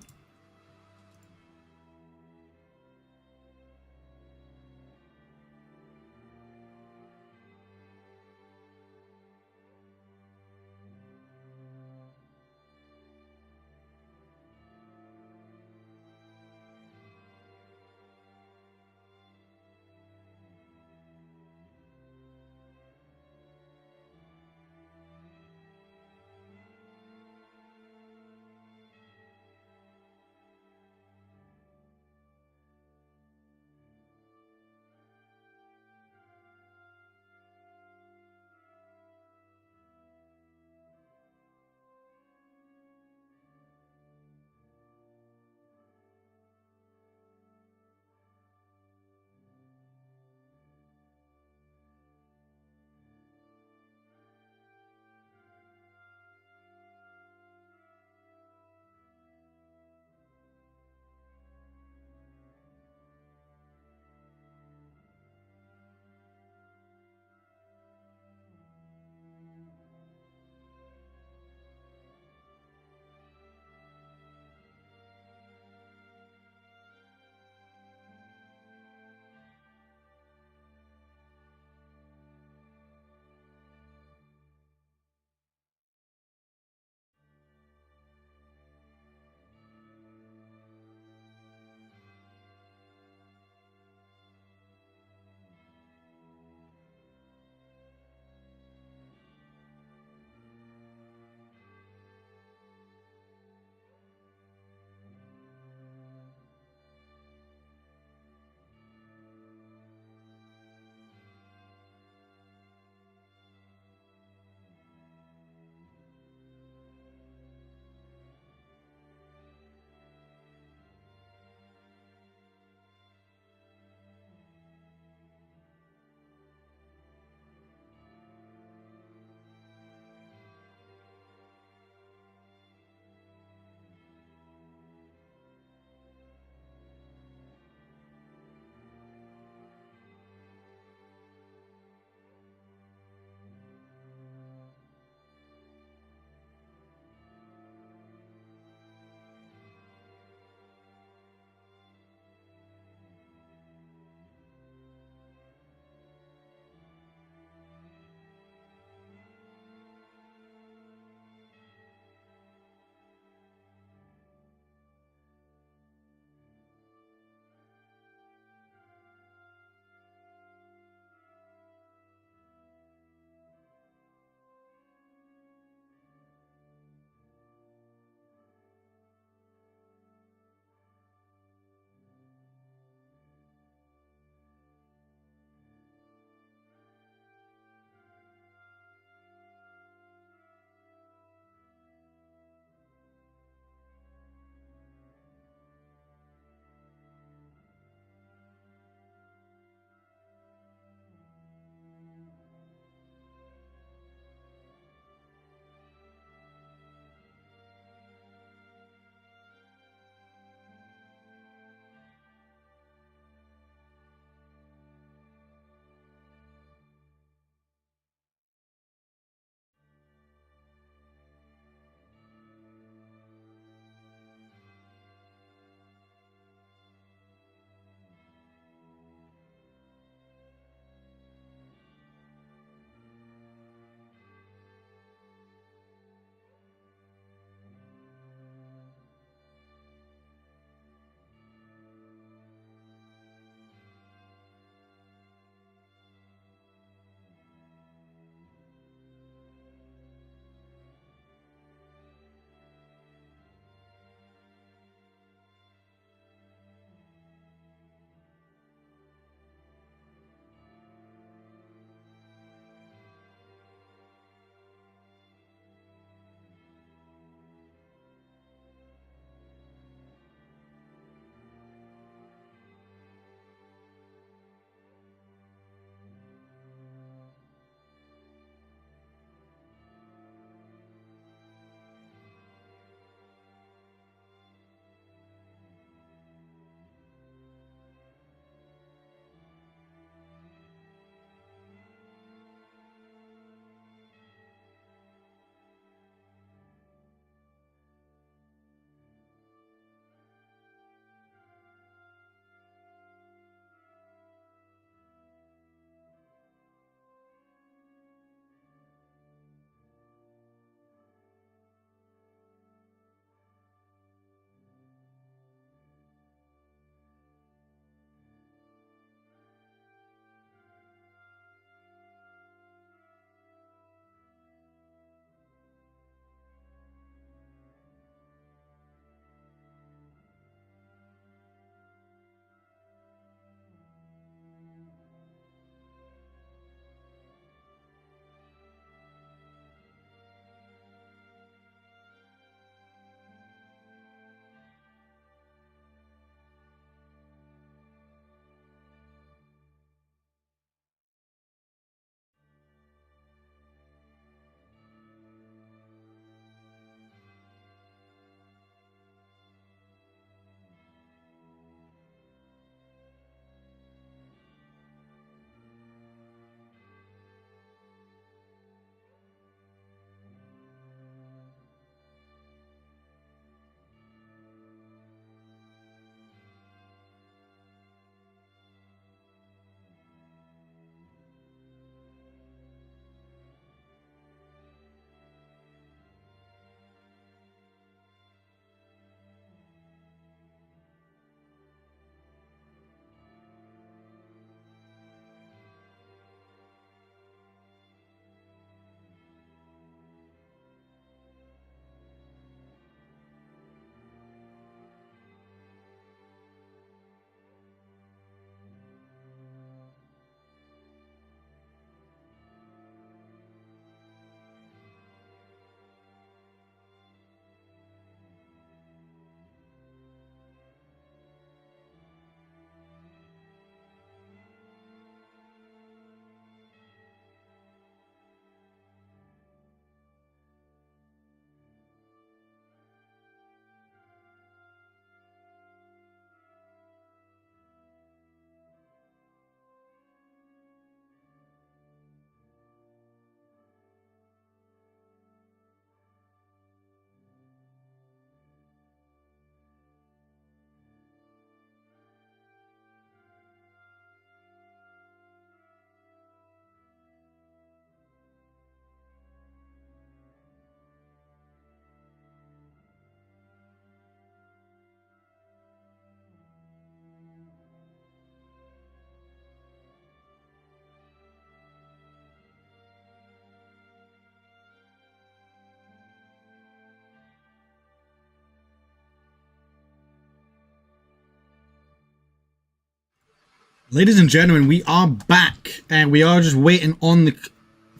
Ladies and gentlemen, we are back, and we are just waiting on the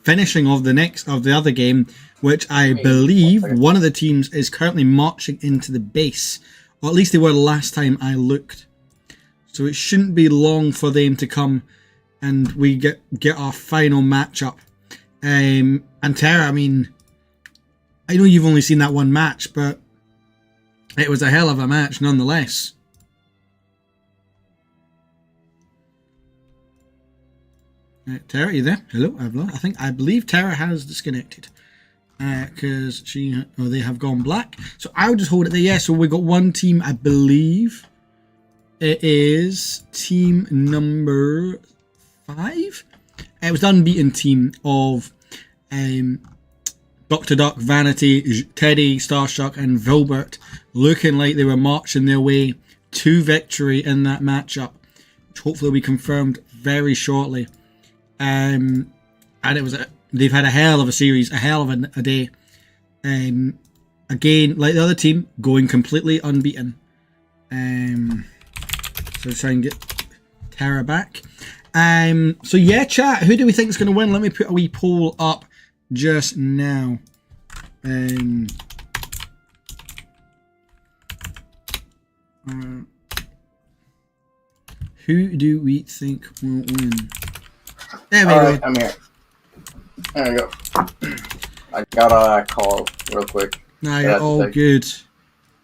finishing of the other game, which I believe one of the teams is currently marching into the base, or at least they were last time I looked. So it shouldn't be long for them to come, and we get our final matchup. And Tara, I mean, I know you've only seen that one match, but it was a hell of a match nonetheless. Tara, are you there? Hello, I believe Tara has disconnected because they have gone black. So I'll just hold it there. Yeah, so we got one team, I believe it is team number 5. It was the unbeaten team of Dr. Duck, Vanity, Teddy, Starstruck, and Vilbert, looking like they were marching their way to victory in that matchup, which hopefully will be confirmed very shortly. And they've had a hell of a series, a hell of a day. Again, like the other team, going completely unbeaten. So try and get Tara back. So yeah, chat, who do we think is going to win? Let me put a wee poll up just now. Who do we think will win? There we go. I'm here. There we go. I got a call real quick. Nah, you're all good.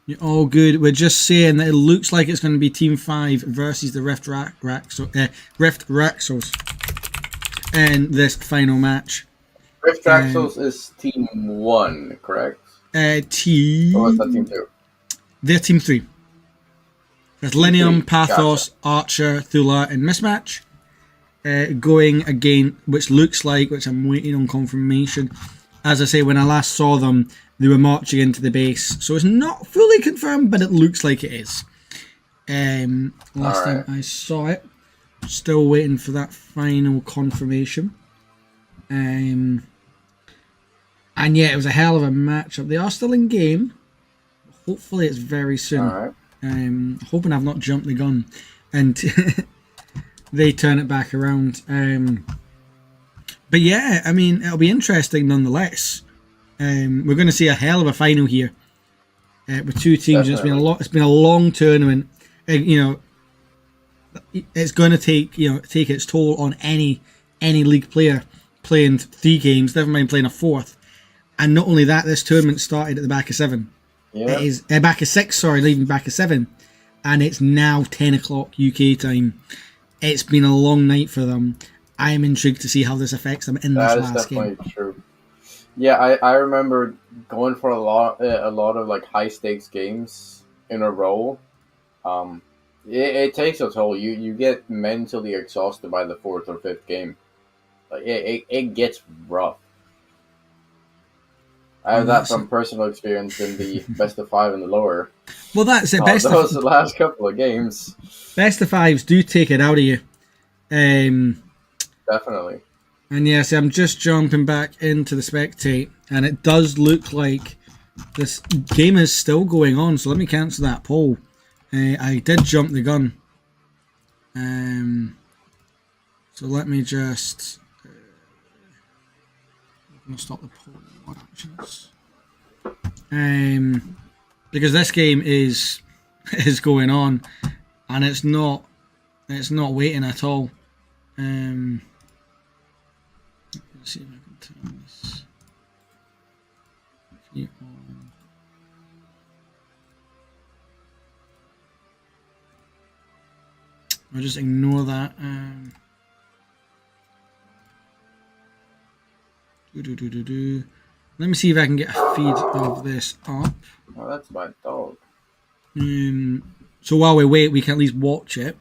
You're all good. We're just saying that it looks like it's going to be Team 5 versus the Rift Raxos in this final match. Rift Raxos is Team 1, correct? Or was that Team 2? They're Team 3. There's Linium, Pathos, gotcha. Archer, Thula, and Mismatch. Going again, which looks like, which I'm waiting on confirmation. As I say, when I last saw them, they were marching into the base. So it's not fully confirmed, but it looks like it is. Last time I saw it. Still waiting for that final confirmation. And yeah, it was a hell of a matchup. They are still in game. Hopefully it's very soon. Hoping I've not jumped the gun. And they turn it back around. But yeah, I mean, it'll be interesting nonetheless. We're going to see a hell of a final here with two teams. It's been a lot. It's been a long tournament. It's going to take its toll on any league player playing 3 games. Never mind playing a 4th. And not only that, this tournament started at the back of 7. Yeah. It is back of 6. Sorry, leaving back of 7, and it's now 10 o'clock UK time. It's been a long night for them. I am intrigued to see how this affects them in this last game. That is definitely true. Yeah, I remember going for a lot of like high stakes games in a row. It takes a toll. You get mentally exhausted by the 4th or 5th game. Like it gets rough. I have that from personal experience in the best of 5 and the lower. Well, that's it. The last couple of games. Best of 5s do take it out of you. Definitely. And yes, I'm just jumping back into the spectate, and it does look like this game is still going on. So let me cancel that poll. I did jump the gun. So let me just. I'm gonna stop the poll. What actions? Because this game is going on, and it's not waiting at all. Let's see if I can turn this. I'll just ignore that. Let me see if I can get a feed of this up. Oh, that's my dog. So while we wait, we can at least watch it.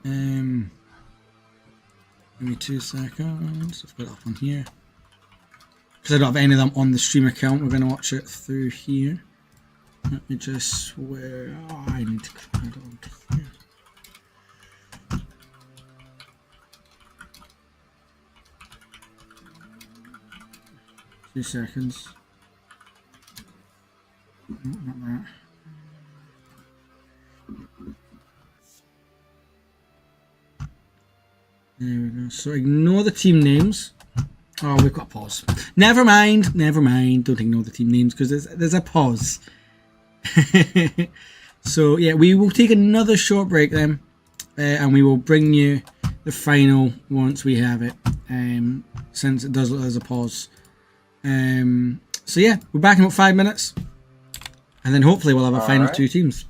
Give me 2 seconds. I've got it up on here. Because I don't have any of them on the stream account, we're going to watch it through here. Let me just swear. Oh, I need to add it onto here. Seconds. Not that. There we go. So ignore the team names. Oh, we've got a pause. Never mind. Don't ignore the team names because there's a pause. So yeah, we will take another short break then, and we will bring you the final once we have it. Since it does look like there's a pause. So yeah, we're back in about 5 minutes, and then hopefully we'll have a final 2 teams.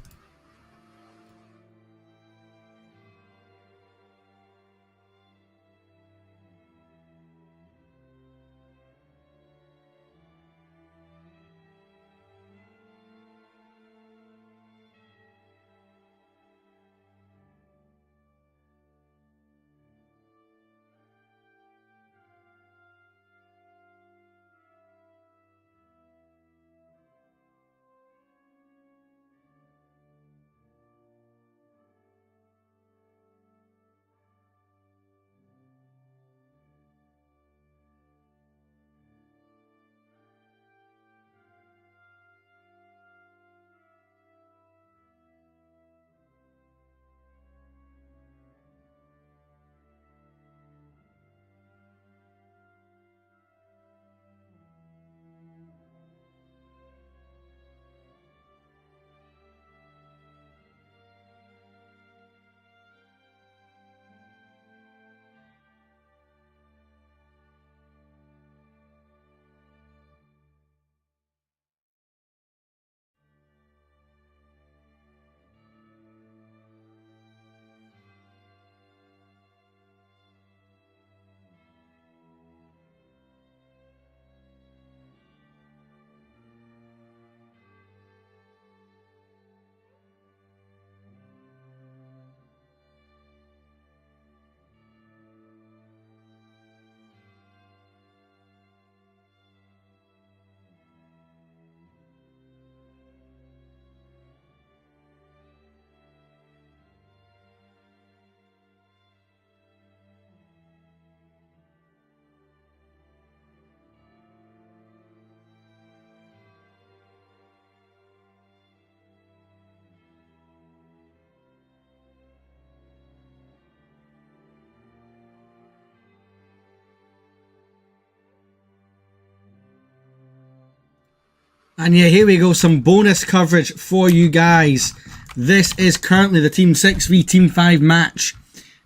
And yeah, here we go, some bonus coverage for you guys. This is currently the Team 6 v Team 5 match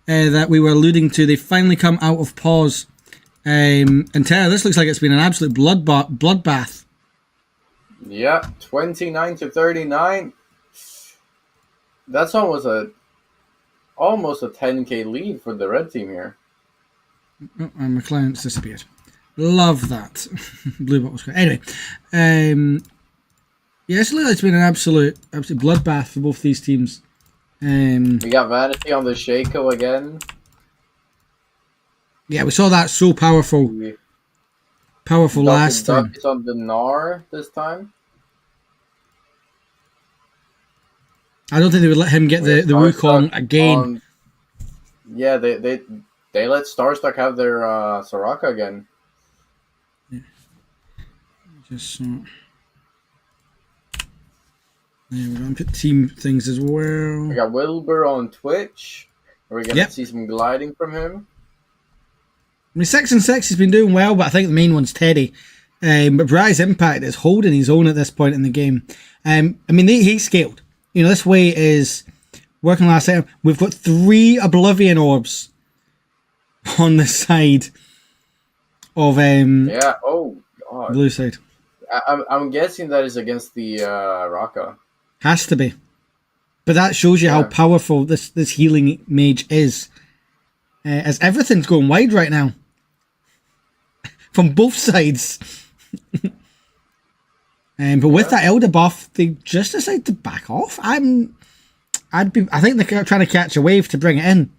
that we were alluding to. They finally come out of pause. And Tara, this looks like it's been an absolute bloodbath. Yeah, 29-39. That's almost a 10k lead for the red team here. Oh, and my client's disappeared. Love that. Blue box. Anyway, yeah, it's been an absolute bloodbath for both these teams. We got Vanity on the Shaco again. Yeah, we saw that so powerful last time. Duck is on the Gnar this time. I don't think they would let him get the Wukong again. Yeah, they let Starstuck have their Soraka again. Just there we go. Put team things as well. We got Wilbur on Twitch. We're gonna see some gliding from him. I mean, 6 and 6 has been doing well, but I think the main one's Teddy. But Rise Impact is holding his own at this point in the game. I mean, he scaled. You know, this way is working last time. We've got 3 Oblivion Orbs on the side of yeah. Oh God. Blue side. I'm guessing that is against the Raka. Has to be. But that shows you how powerful this healing mage is. As everything's going wide right now. From both sides. But with that Elder buff, they just decide to back off. I think they're trying to catch a wave to bring it in.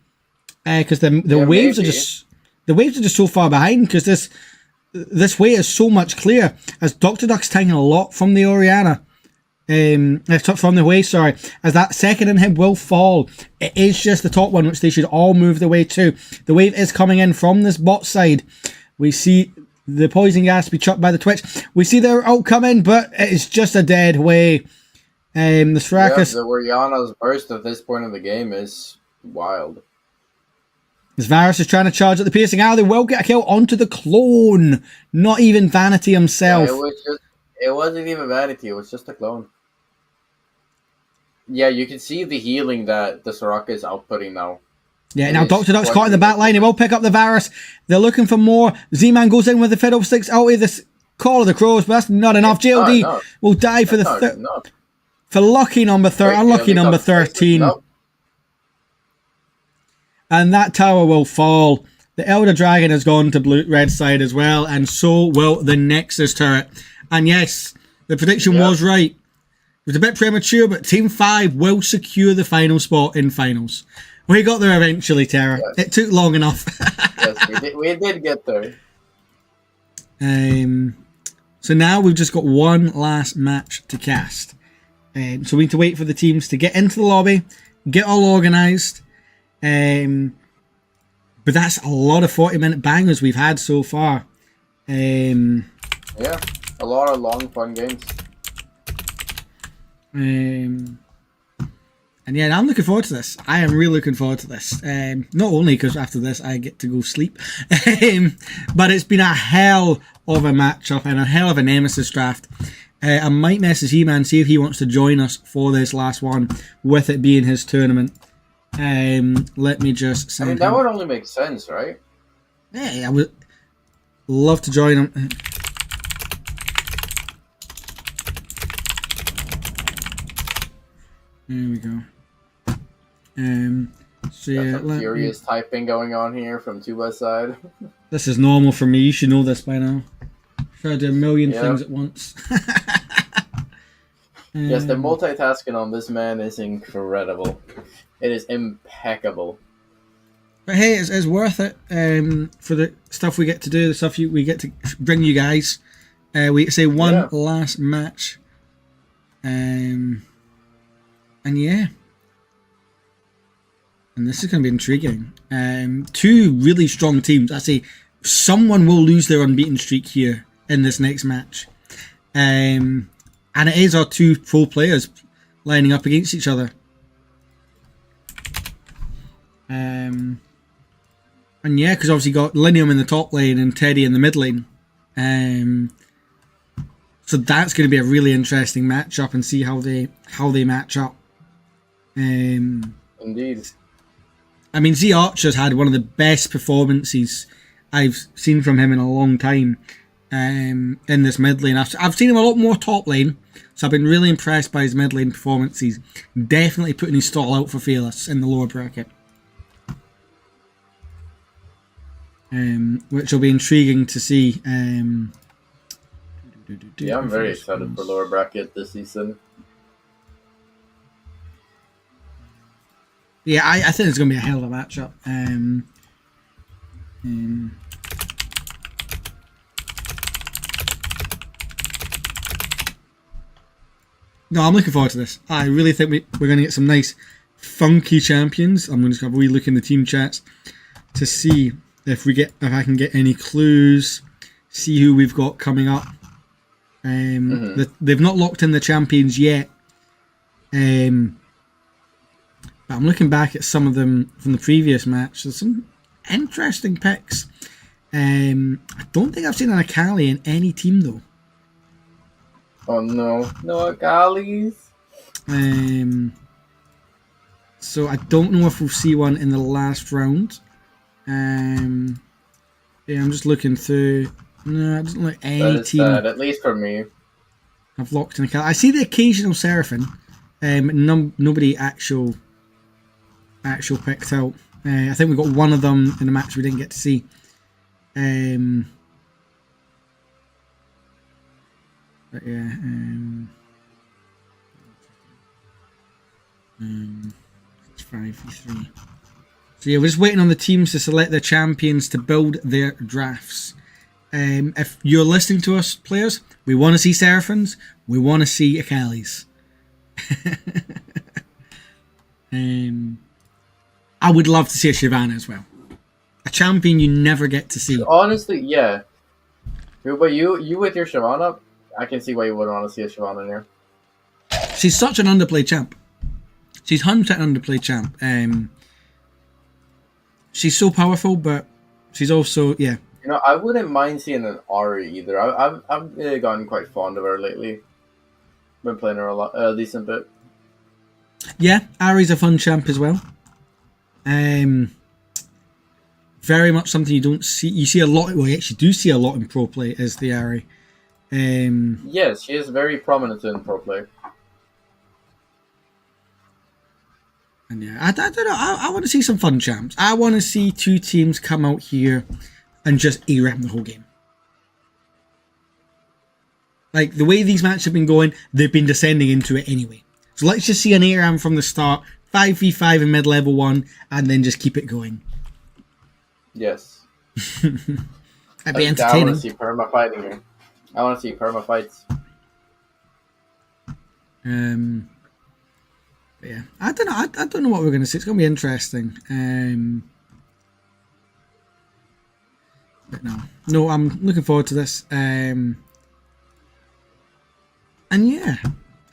Because the waves are just so far behind, because this way is so much clearer, as Dr. Duck's taking a lot from the Oriana. From the wave, sorry. As that second inhib will fall, it is just the top one, which they should all move the way to. The wave is coming in from this bot side. We see the poison gas be chopped by the Twitch. We see their ult come in, but it's just a dead way. The Strakus... the Oriana's burst at this point of the game is wild. As Varus is trying to charge at the piercing arrow, they will get a kill onto the clone. Not even Vanity himself. Yeah, it wasn't even Vanity, it was just a clone. Yeah, you can see the healing that the Soraka is outputting now. Yeah, now Dr. Duck's caught in the back line. He will pick up the Varus. They're looking for more. Z-Man goes in with the Fiddlesticks out of the Call of the Crows, but that's not enough. JLD will die for for lucky number 13. Unlucky number 13. And that tower will fall. The Elder Dragon has gone to red side as well, and so will the Nexus turret. And yes, the prediction was right. It was a bit premature, but Team 5 will secure the final spot in finals. We got there eventually, Terra. Yes. It took long enough. Yes, we did get there. So now we've just got one last match to cast. So we need to wait for the teams to get into the lobby, get all organised. But that's a lot of 40-minute bangers we've had so far. Yeah, a lot of long, fun games. And yeah, I'm looking forward to this. I am really looking forward to this. Not only because after this I get to go sleep, but it's been a hell of a matchup and a hell of a Nemesis draft. I might message He-Man, see if he wants to join us for this last one, with it being his tournament. Let me just send him. That would only make sense, right? Yeah, I would love to join him. There we go. So yeah, some furious typing going on here from 2B's side. This is normal for me. You should know this by now. Try to do a million things at once. Yes, the multitasking on this man is incredible. It is impeccable. But hey, it's worth it for the stuff we get to do, the stuff we get to bring you guys. We say one last match. And yeah. And this is going to be intriguing. Two really strong teams. I say someone will lose their unbeaten streak here in this next match. And it is our two pro players lining up against each other. And yeah, because obviously you got Linium in the top lane and Teddy in the mid lane. So that's going to be a really interesting matchup and see how they match up. Indeed. I mean, Z Archer's had one of the best performances I've seen from him in a long time in this mid lane. I've seen him a lot more top lane, so I've been really impressed by his mid lane performances. Definitely putting his stall out for Fearless in the lower bracket. Which will be intriguing to see. Yeah, I'm very excited for lower bracket this season. Yeah, I think it's going to be a hell of a matchup. No, I'm looking forward to this. I really think we're going to get some nice, funky champions. I'm going to have a wee look in the team chats to see if I can get any clues. See who we've got coming up. They've not locked in the champions yet. But I'm looking back at some of them from the previous match. There's some interesting picks. I don't think I've seen an Akali in any team though. Oh no, no Akalis. So I don't know if we'll see one in the last round. Yeah, I'm just looking through. No, it doesn't look any that is team. sad, at least for me. I've locked in Akali. I see the occasional Seraphine. Nobody actual picked out. I think we got one of them in a match we didn't get to see. But yeah. It's 5v3. So yeah, we're just waiting on the teams to select their champions to build their drafts. If you're listening to us, players, we want to see Seraphins. We want to see Akalis. I would love to see a Shyvana as well. A champion you never get to see. Honestly, yeah. But you with your Shyvana, I can see why you wouldn't want to see a Shyvana in here. She's such an underplayed champ. She's 100% underplayed champ. she's so powerful, but she's also I wouldn't mind seeing an Ari either. I've gotten quite fond of her lately. Been playing her a decent bit. Yeah, Ari's a fun champ as well. Very much something you don't see. You see a lot. Well, you actually do see a lot in pro play is the Ari. Yes, she is very prominent in pro play. And yeah, I don't know. I want to see some fun champs. I want to see two teams come out here and just A-Ram the whole game. Like, the way these matches have been going, they've been descending into it anyway. So let's just see an A-Ram from the start, 5v5 in mid-level 1, and then just keep it going. Yes. That'd be I want entertaining. to see perma fighting here. I want to see perma fights. But yeah, I don't know. I don't know what we're going to see. It's going to be interesting. But no, I'm looking forward to this. And yeah,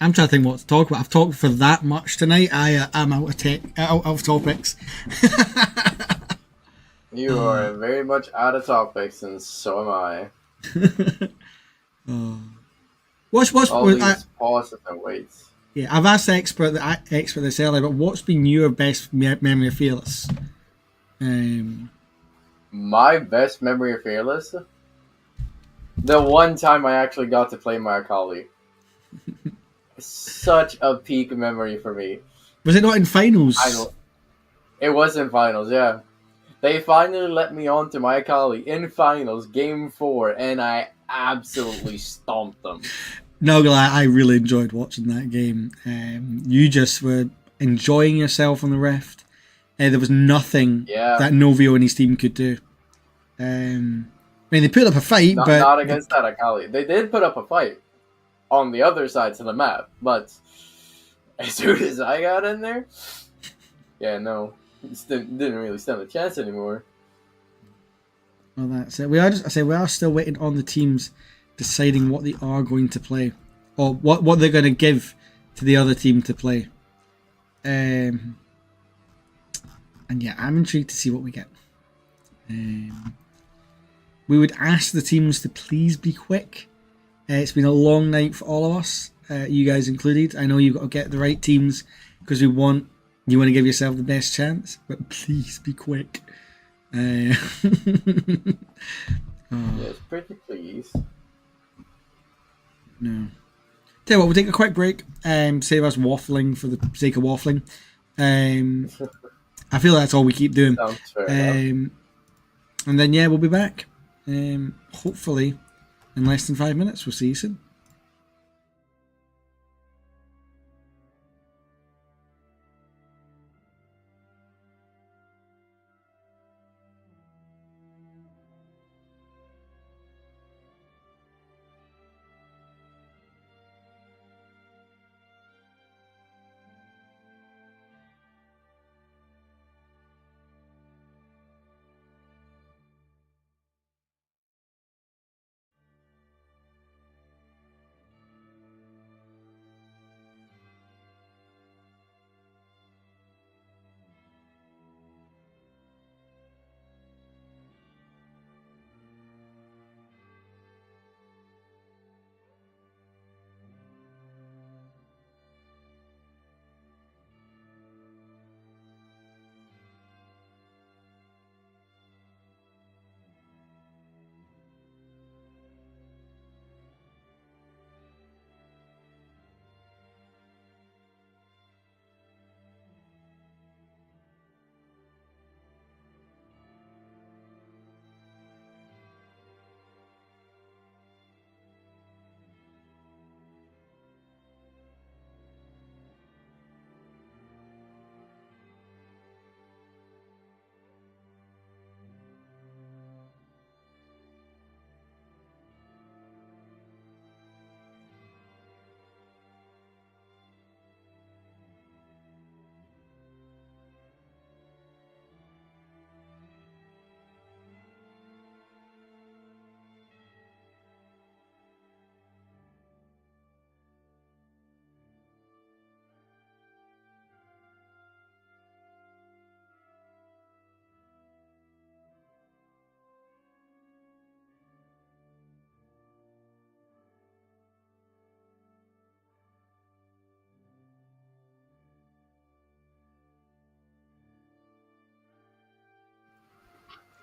I'm trying to think what to talk about. I've talked for that much tonight. I'm out of topics. You are very much out of topics, and so am I. What's All these pauses and waits. Yeah, I've asked the expert this earlier, but what's been your best memory of Fearless? My best memory of Fearless? The one time I actually got to play my Akali. Such a peak memory for me. Was it not in finals? It was in finals, yeah. They finally let me on to my Akali in finals, game 4, and I absolutely stomped them. No, I really enjoyed watching that game. You just were enjoying yourself on the Rift. There was nothing that Novio and his team could do. I mean, they put up a fight, but not against that Akali. They did put up a fight on the other sides of the map, but as soon as I got in there, no, didn't really stand a chance anymore. Well, that's it. We are still waiting on the teams deciding what they are going to play, or what they're going to give to the other team to play. And yeah, I'm intrigued to see what we get. We would ask the teams to please be quick. It's been a long night for all of us, you guys included. I know you've got to get the right teams because you want to give yourself the best chance, but please be quick. Yes, pretty please. No. Tell you what, we'll take a quick break. Save us waffling for the sake of waffling. I feel that's all we keep doing. Sounds fair enough. And then we'll be back. Hopefully in less than 5 minutes. We'll see you soon.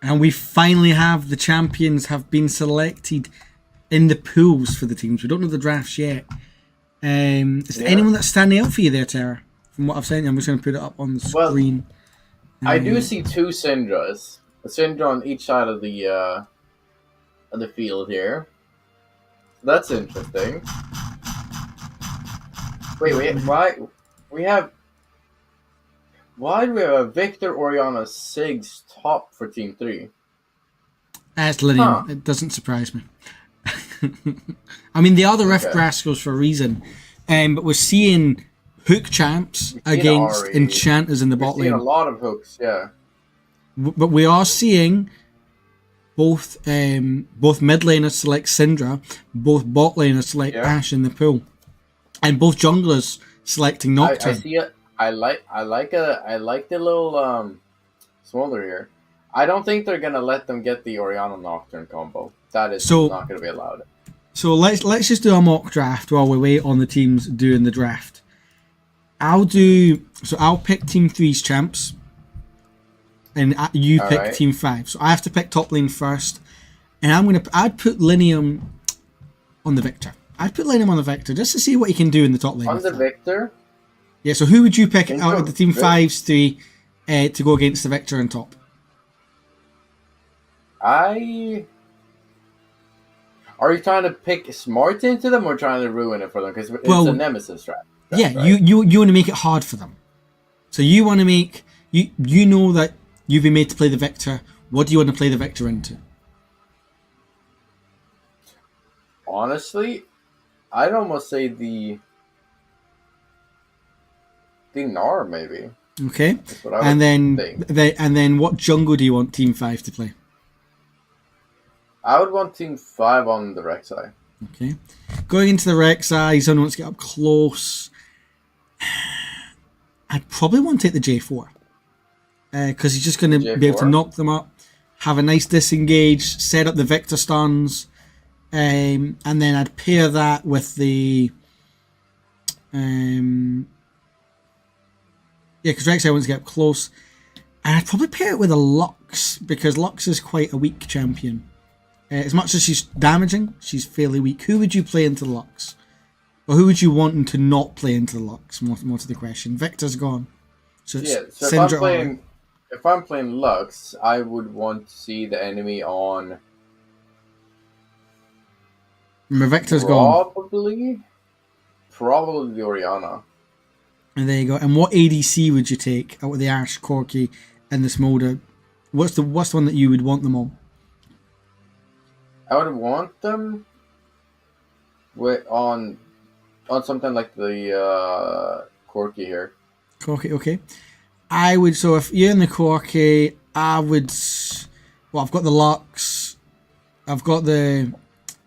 And we finally have the champions have been selected in the pools for the teams. We don't know the drafts yet. Is there anyone that's standing out for you there, Tara? From what I've seen, I'm just going to put it up on the screen. I do see 2 Syndras. A Syndra on each side of the field here. That's interesting. Wait, why do we have a Victor, Oriana, Siggs top for Team 3? That's Linium. It doesn't surprise me. I mean, they are the Rift Rascals for a reason. But we're seeing Hook champs against Ahri. Enchanters in the bot We're seeing lane. a lot of hooks, yeah. But we are seeing both mid laners select Syndra, both bot laners select Ashe in the pool, and both junglers selecting Nocturne. I see it. I like the little Smolder here. I don't think they're gonna let them get the Oriana Nocturne combo. That is not gonna be allowed. So let's just do a mock draft while we wait on the teams doing the draft. I'll pick Team 3's champs, and you pick Team 5. So I have to pick top lane first, and I'd put Linium on the Victor. I'd put Linium on the Victor just to see what he can do in the top lane. On the Victor? Yeah. So who would you pick out of the Team 5's to go against the Victor on top? Are you trying to pick smart into them or trying to ruin it for them? Because it's a Nemesis Draft. Yeah, right? you want to make it hard for them. So you want to make you know that you've been made to play the Victor. What do you want to play the Victor into? Honestly, I'd almost say the Gnar maybe. Okay, and then what jungle do you want Team 5 to play? I would want Team 5 on the Rek'Sai. Okay, going into the Rek'Sai, someone wants to get up close. I'd probably want to take the J4 because he's just going to be able to knock them up, have a nice disengage, set up the Victor stuns, and then I'd pair that with the because Rek'Sai wants to get up close, and I'd probably pair it with a Lux because Lux is quite a weak champion. As much as she's damaging, she's fairly weak. Who would you play into the Lux? Or who would you want to not play into the Lux? More to the question. Victor's gone. So if I'm playing Lux, I would want to see the enemy on... Remember, Victor's gone. Probably the Oriana. And there you go. And what ADC would you take out of the Ashe, Corki, and the Smolder? What's the one that you would want them on? I would want them on something like the Corki here. Corki, okay. I would, so if you're in the Corki, I would, well, I've got the Lux, I've got the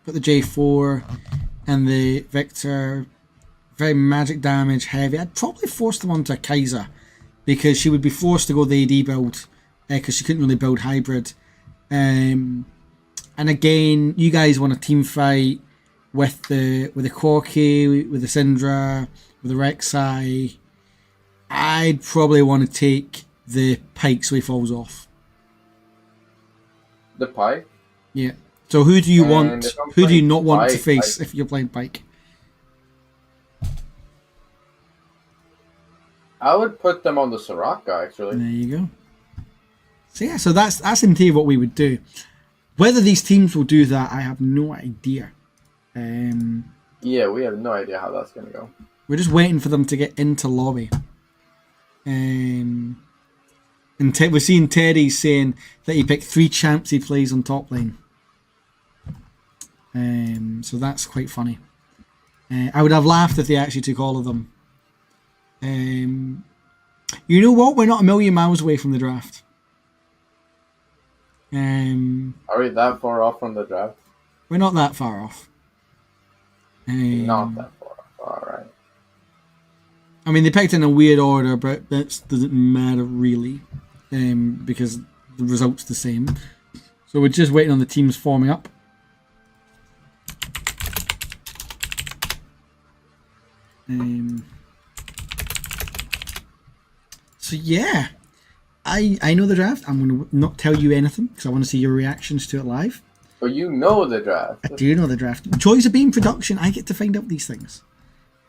J4 and the Victor, very magic damage heavy. I'd probably force them onto a Kai'Sa because she would be forced to go the AD build because she couldn't really build hybrid. And again, you guys want a team fight with the Corki, with the Syndra, with the Rek'Sai. I'd probably want to take the Pyke so he falls off. The Pyke? Yeah. So who do you want? Who do you not want to face if you're playing Pyke? I would put them on the Soraka, actually. There you go. So yeah, so that's indeed what we would do. Whether these teams will do that, I have no idea. Yeah, we have no idea how that's going to go. We're just waiting for them to get into lobby. And we're seeing Teddy saying that he picked 3 champs he plays on top lane. So that's quite funny. I would have laughed if they actually took all of them. You know what? We're not a million miles away from the draft. Are we that far off from the draft? We're not that far off. Not that far off. Alright. I mean, they picked in a weird order, but that doesn't matter really. Because the result's the same. So we're just waiting on the teams forming up. So yeah. I know the draft. I'm going to not tell you anything because I want to see your reactions to it live. But you know the draft. I do know the draft. Joys of being production. I get to find out these things.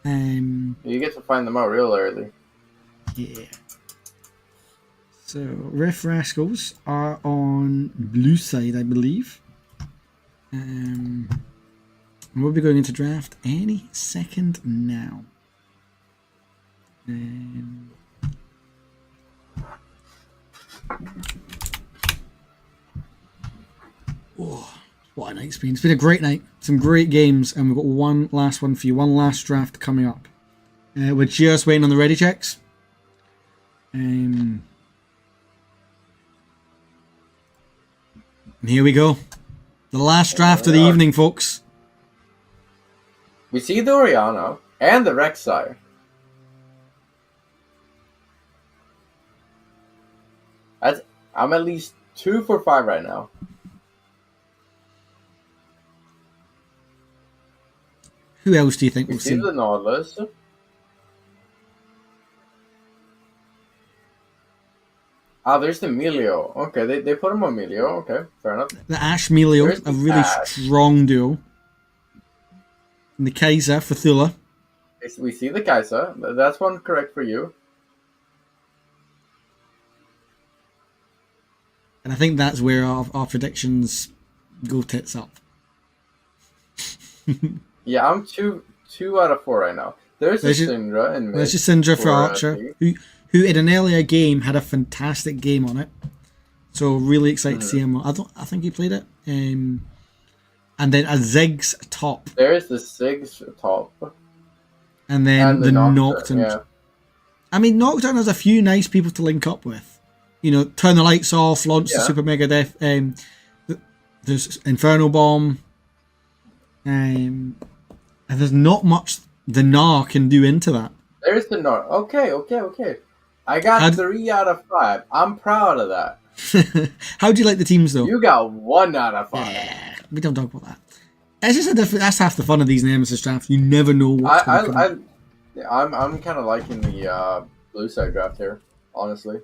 You get to find them out real early. Yeah. So, Riff Rascals are on blue side, I believe. We'll be going into draft any second now. Oh, what a night it's been. It's been a great night. Some great games, and we've got one last one for you. One last draft coming up. We're just waiting on the ready checks. And here we go. The last draft of the evening, folks. We see the Oriana and the Rek'Sai. I'm at least 2 for 5 right now. Who else do you think We we'll see see? the Nautilus. Ah, there's the Melio. Okay, they put him on Melio. Okay, fair enough. The Ash Melio, There's a the really Ash. strong duo. And the Kaiser for Thula. We see the Kai'Sa. That's one correct for you. And I think that's where our predictions go tits up. Yeah, I'm two out of 4 right now. There's There's a your- Syndra in mid. There's just Syndra for Archer, who in an earlier game had a fantastic game on it. So really excited to see him. I think he played it. And then a Ziggs top. There's the Sigs top. And then And the the Nocturne. Yeah. I mean, Nocturne has a few nice people to link up with. You know, turn the lights off, launch the Yeah. Super Mega Death. There's Inferno Bomb. And there's not much the Gnar can do into that. There's the North. Okay. I got 3 out of 5. I'm proud of that. How do you like the teams, though? You got 1 out of 5. Yeah, we don't talk about that. It's just that's half the fun of these Nemesis drafts. You never know what's going to come. I'm kind of liking the blue side draft here, honestly.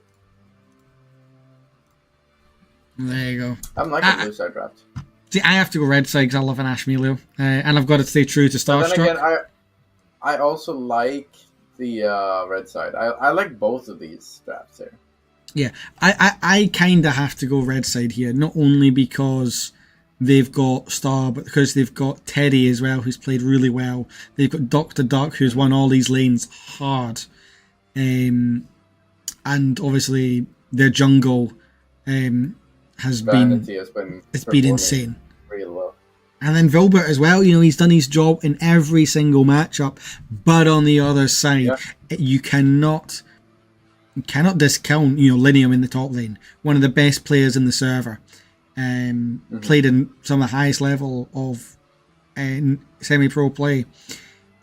There you go. I'm liking the blue side draft. See, I have to go red side because I love an Ash Melio. And I've got to stay true to But then Starstruck. again, I also like the red side. I like both of these drafts here. Yeah, I kind of have to go red side here, not only because they've got Star, but because they've got Teddy as well, who's played really well. They've got Dr. Duck, who's won all these lanes hard. And obviously their jungle has Vanity has been insane. Real well. And then Vilbert as well, you know, he's done his job in every single matchup. But on the other side, you cannot discount, you know, Linium in the top lane. One of the best players in the server. Played in some of the highest level of semi-pro play.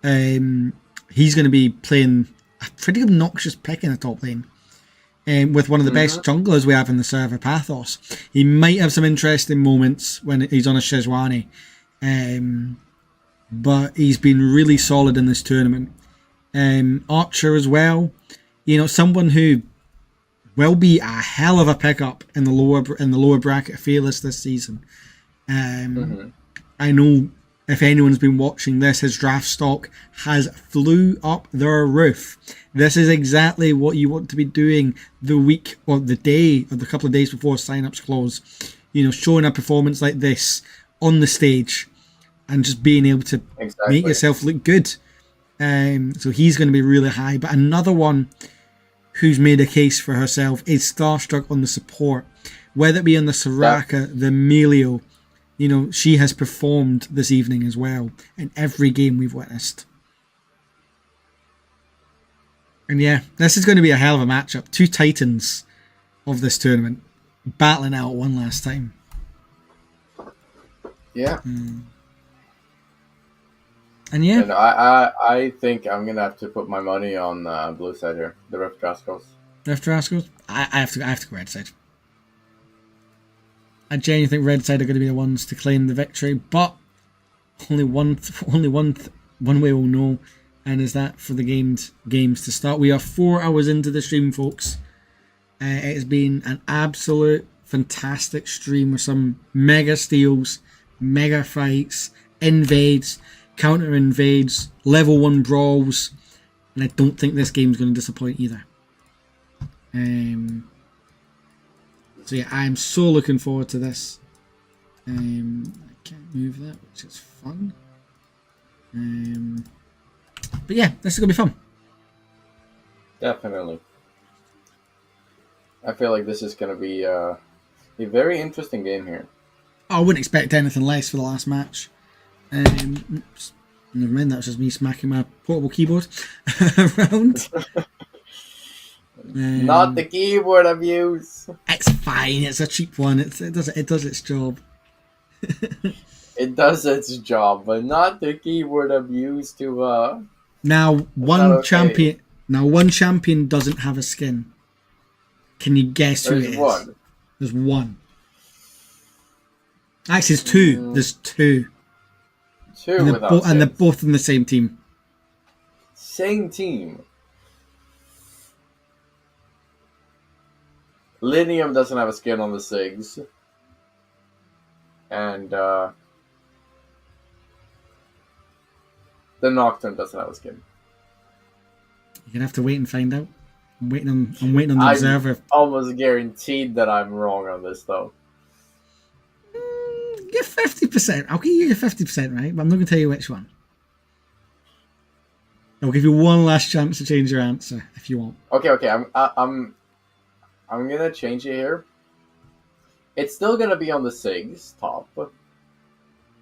He's going to be playing a pretty obnoxious pick in the top lane. With one of the best junglers we have in the server, Pathos. He might have some interesting moments when he's on a Sejuani. But he's been really solid in this tournament. Archer as well. You know, someone who will be a hell of a pickup in the lower bracket of Fearless this season. I know if anyone's been watching this, his draft stock has flew up their roof. This is exactly what you want to be doing the week or the day or the couple of days before sign-ups close. You know, showing a performance like this on the stage and just being able to make yourself look good. So he's going to be really high. But another one who's made a case for herself is Starstruck on the support. Whether it be on the Soraka, the Melio, you know, she has performed this evening as well in every game we've witnessed. And yeah, this is going to be a hell of a matchup. 2 titans of this tournament battling out one last time. Yeah. And yeah. And I think I'm going to have to put my money on blue side here. The Rift Rascals. Rift Rascals? I have to go red side. I genuinely think red side are going to be the ones to claim the victory, but only one way we'll know, and is that for the games to start. We are 4 hours into the stream, folks. It has been an absolute fantastic stream with some mega steals, mega fights, invades, counter invades, level 1 brawls, and I don't think this game's going to disappoint either. So yeah, I'm so looking forward to this. I can't move that, which is fun. But yeah, this is going to be fun. Definitely. I feel like this is going to be a very interesting game here. I wouldn't expect anything less for the last match. Oops. Never mind, that was just me smacking my portable keyboard around. Not the keyboard abuse. It's fine. It's a cheap one. It does its job. It does its job, but not the keyboard abuse to Now one okay. champion doesn't have a skin. Can you guess who There's it is? one. There's one. Actually, there's two. There's two. Two And without they're skins. both in the same team. Same team. Linium doesn't have a skin on the SIGs. And the Nocturne doesn't have a skin. You're gonna have to wait and find out. I'm waiting on the I'm observer. almost guaranteed that I'm wrong on this, though. You're 50%. I'll give you your 50% right, but I'm not gonna tell you which one. I'll give you one last chance to change your answer if you want. Okay. I'm gonna change it here. It's still gonna be on the SIGs top,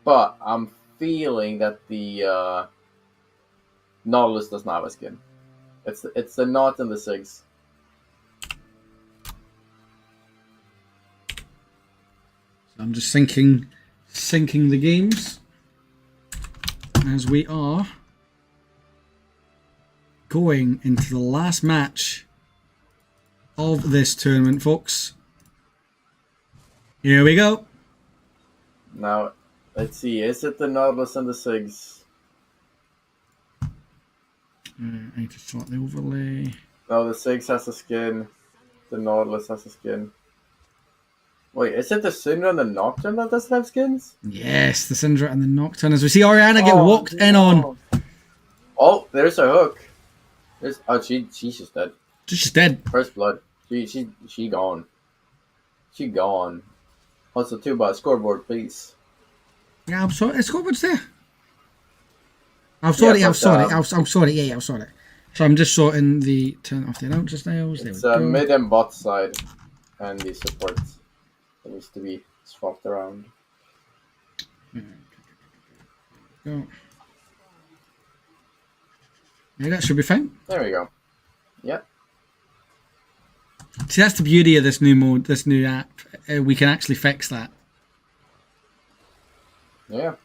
but I'm feeling that the Nautilus does not have a skin. It's the knot in the SIGs. I'm just syncing the games as we are going into the last match of this tournament, folks. Here we go. Now, let's see. Is it the Nautilus and the SIGs? I need to sort the overlay. No, the SIGs has a skin. The Nautilus has a skin. Wait, is it the Syndra and the Nocturne that doesn't have skins? Yes, the Syndra and the Nocturne. As we see Oriana get walked in on. Oh, there's a hook. She's just dead. She's dead. First blood. She gone. She gone. Also, too bad. Scoreboard, please. Yeah, I'm sorry. The scoreboard's there. I'm sorry. Yeah, I'm but, sorry. I'm sorry. Yeah, I'm sorry. So I'm just sorting the turn off the announcer styles. There we It's go. mid and bot side, and the support that needs to be swapped around. Go. Yeah, that should be fine. There we go. Yep. See, that's the beauty of this new mode, this new app. We can actually fix that, Yeah.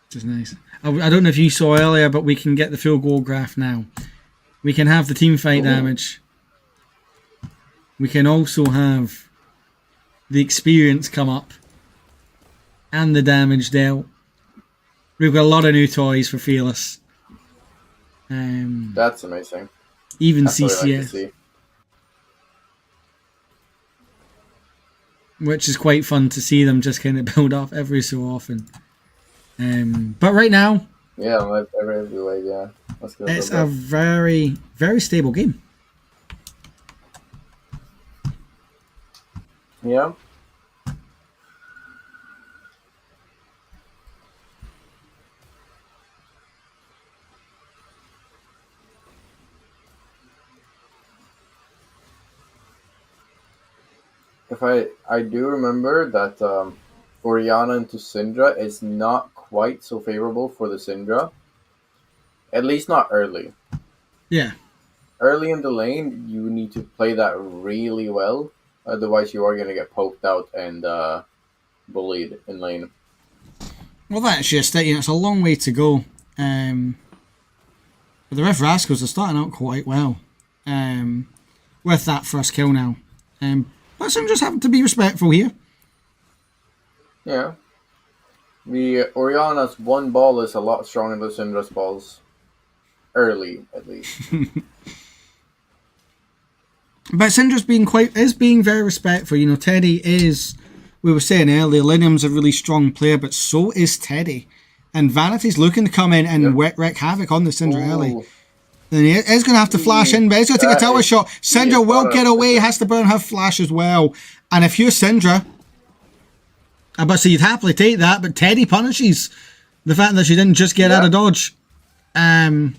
which is nice. I don't know if you saw earlier, but we can get the full goal graph now. We can have the team fight damage. We can also have the experience come up and the damage dealt. We've got a lot of new toys for Fearless. That's amazing. Even That's what I like to CCS. see. Which is quite fun to see them just kind of build up every so often. But right now, Yeah, every way, yeah. Let's go. it's a very, very stable game. Yeah. If I do remember that Oriana into Syndra is not quite so favorable for the Syndra. At least not early. Yeah. Early in the lane, you need to play that really well. Otherwise, you are going to get poked out and bullied in lane. Well, that's just it. It's a long way to go. But the Rift Rascals are starting out quite well with that first kill now. But some just having to be respectful here. Yeah. The Oriana's one ball is a lot stronger than Syndra's balls. Early, at least. But Syndra's being very respectful. You know, Teddy is, we were saying earlier, Linium's a really strong player, but so is Teddy. And Vanity's looking to come in and wreak havoc on the Syndra early. Then he is going to have to flash in, but he's going to take a tower shot. Syndra will get away, has to burn her flash as well. And if you're Syndra, I bet so you'd happily take that, but Teddy punishes the fact that she didn't just get out of dodge. As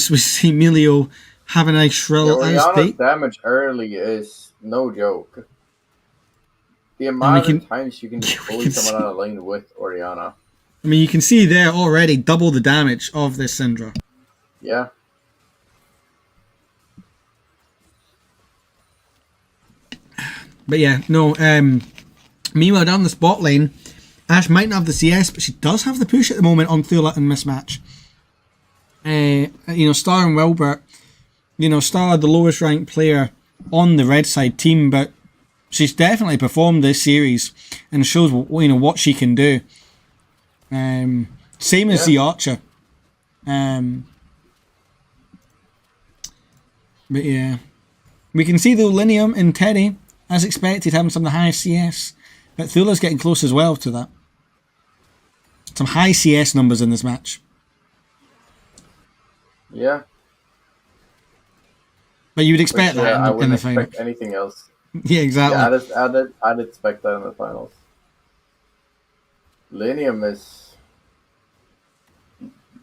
we see Emilio have a nice shrill as Oriana's damage early is no joke. The amount of times you can bully someone out of lane with Oriana. I mean, you can see there already double the damage of this Syndra. Yeah. But yeah, no, meanwhile down the spot lane, Ashe might not have the CS, but she does have the push at the moment on Thula and Mismatch. You know, Star and Wilbert, you know, Star the lowest ranked player on the red side team, but she's definitely performed this series and shows, you know, what she can do. Same as the Archer. But yeah, we can see though Linium and Teddy, as expected, having some of the highest CS, but Thula's getting close as well to that. Some high CS numbers in this match. Yeah. But you would expect that I wouldn't in the final. expect anything else. Yeah, exactly. Yeah, I'd expect that in the finals. Linium is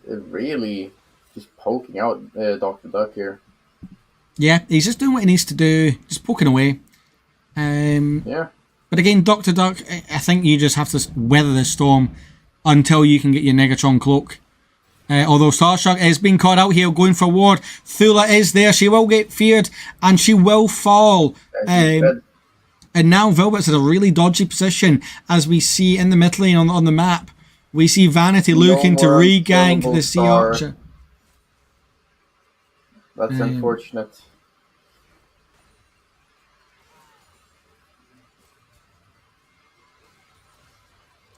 really just poking out Dr. Duck here. Yeah, he's just doing what he needs to do, just poking away. Yeah. But again, Dr. Duck, I think you just have to weather the storm until you can get your Negatron cloak. Although Starshock is being caught out here, going for a ward. Thula is there. She will get feared, and she will fall. And now Velvet's in a really dodgy position, as we see in the mid lane on the map. We see Vanity looking to re-gank the Sea Archer. That's unfortunate.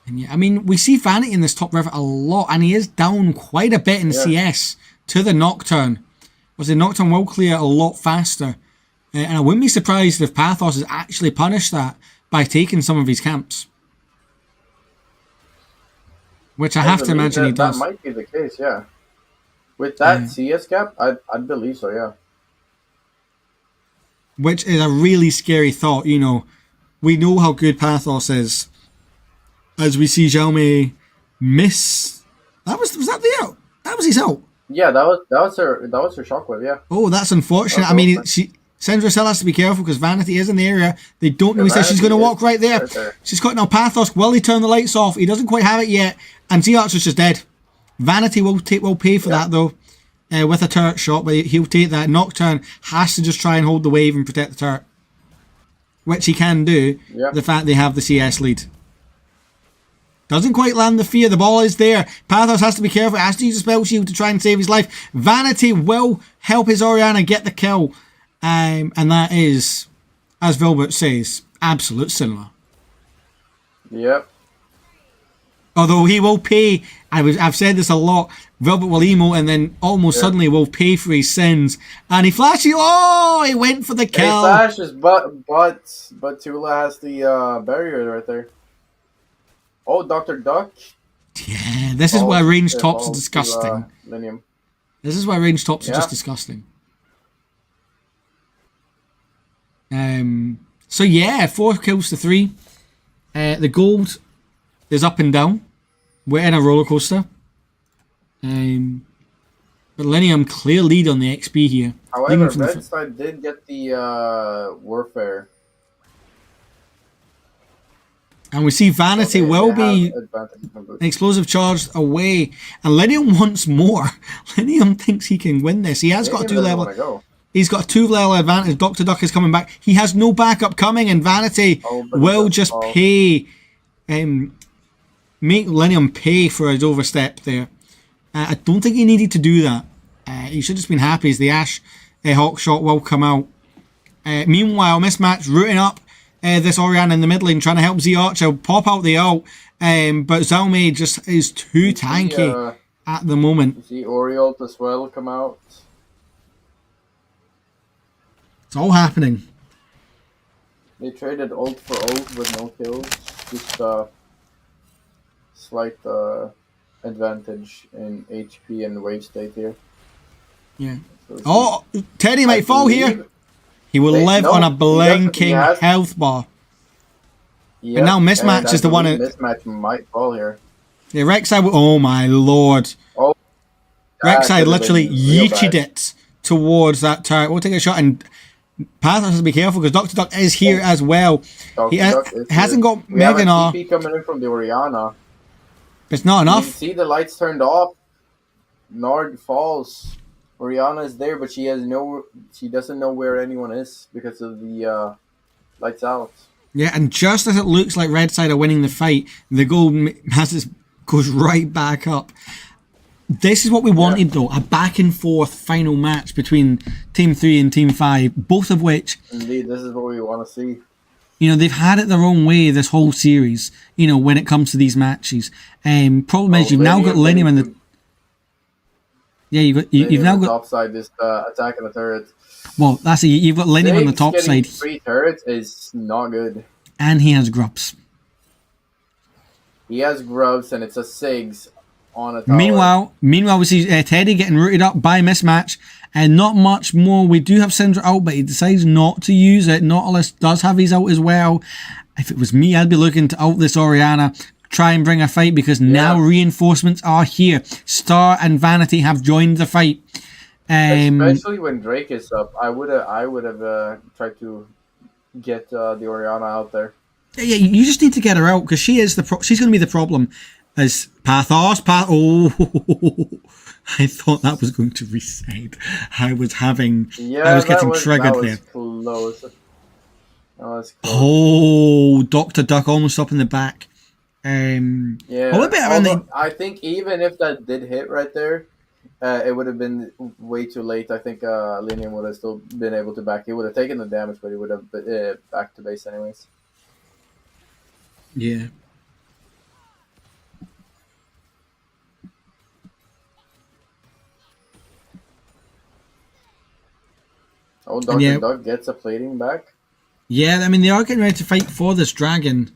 And yeah, I mean, we see Vanity in this top river a lot, and he is down quite a bit in CS to the Nocturne. The Nocturne will clear a lot faster. And I wouldn't be surprised if Pathos has actually punished that by taking some of his camps. Which I have to imagine he does. That might be the case, yeah. With that CS cap, I'd believe so, yeah. Which is a really scary thought, you know. We know how good Pathos is. As we see Jaume miss. Was that the out? That was his out. Yeah, that was her shockwave, yeah. Oh, that's unfortunate. I mean, Syndra still has to be careful because Vanity is in the area. They don't know she's going to walk right there. She's got now Pathos. Will he turn the lights off? He doesn't quite have it yet. And Sea Archer's just dead. Vanity will pay for that though. With a turret shot, but he'll take that. Nocturne has to just try and hold the wave and protect the turret. Which he can do. The fact they have the CS lead. Doesn't quite land the fear. The ball is there. Pathos has to be careful. Has to use a spell shield to try and save his life. Vanity will help his Oriana get the kill. And that is, as Velvet says, absolute cinema. Yep. Although he will pay, I've said this a lot, Velvet will emo and then almost suddenly will pay for his sins. And he flashes, he went for the kill. He flashes, but Tula has the barrier right there. Oh, Dr. Duck. Yeah, this is why range tops are disgusting. This is why range tops are just disgusting. So yeah, 4 kills to 3. The gold is up and down. We're in a roller coaster. But Linium clear lead on the XP here. However, red side did get the warfare. And we see Vanity will be an explosive charge away. And Linium wants more. Linium thinks he can win this. He has got a 2-level. He's got a 2-level advantage. Dr. Duck is coming back. He has no backup coming, and Vanity will just pay. Make Linium pay for his overstep there. I don't think he needed to do that. He should have just been happy as the Ashe Hawk shot will come out. Meanwhile, Mismatch rooting up this Oriana in the mid lane, trying to help Z Archer pop out the ult. But Zalmay just is too tanky at the moment. See Oriole as well come out. It's all happening. They traded ult for ult with no kills. Just slight advantage in HP and wave state here. Yeah. So Oh, Teddy might fall here. He will live on a blinking health bar. Yeah, and now Mismatch is the one. Mismatch might fall here. Yeah, Rek'Sai. Oh my lord. Oh, Rek'Sai literally yeeted it towards that turret. We'll take a shot, and Pathos has to be careful because Dr. Duck is here as well. He hasn't got Mega Gnar. TP coming in from the Orianna. It's not enough. You see the lights turned off. Nord falls. Orianna is there, but she doesn't know where anyone is because of the lights out. Yeah, and just as it looks like Red Side are winning the fight, the goal goes right back up. This is what we wanted, though, a back and forth final match between Team 3 and Team 5, both of which... Indeed, this is what we want to see. You know, they've had it their own way this whole series, you know, when it comes to these matches. Problem is, you've now got Linium in the... Yeah, you've now got... top side, just attacking the turret. Well, that's it. You've got Linium on the top side. 3 turrets is not good. And he has Grubs. He has Grubs, and it's a Sigs on a tower. Meanwhile, we see Teddy getting rooted up by Mismatch, and not much more. We do have Syndra out, but he decides not to use it. Nautilus does have his out as well. If it was me, I'd be looking to out this Orianna, try and bring a fight, because now reinforcements are here. Star and Vanity have joined the fight. Especially when Drake is up, I would have tried to get the Orianna out there. Yeah, you just need to get her out because she is she's going to be the problem. As Pathos, oh, I thought that was going to reset. I was getting triggered there. Close. That was close. Oh, Dr. Duck almost up in the back. I think even if that did hit right there, it would have been way too late. I think Linium would have still been able to back. He would have taken the damage, but he would have back to base anyways. Yeah. Oh, Dr. Duck gets a plating back. Yeah, I mean, they are getting ready to fight for this dragon.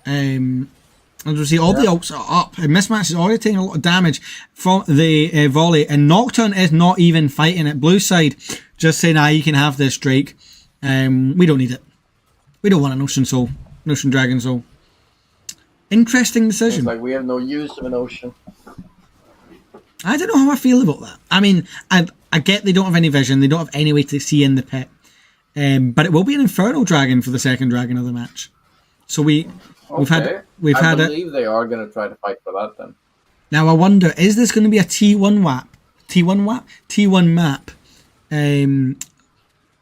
As we see, all the ults are up. And Mismatch is already taking a lot of damage from the volley. And Nocturne is not even fighting it. Blue side just saying, you can have this, Drake. We don't need it. We don't want an Ocean Soul. An Ocean Dragon Soul. Interesting decision. It's like we have no use of an Ocean. I don't know how I feel about that. I mean, I get they don't have any vision. They don't have any way to see in the pit. But it will be an Infernal Dragon for the second dragon of the match. So I believe they are going to try to fight for that then. Now I wonder, is this going to be a T1 map?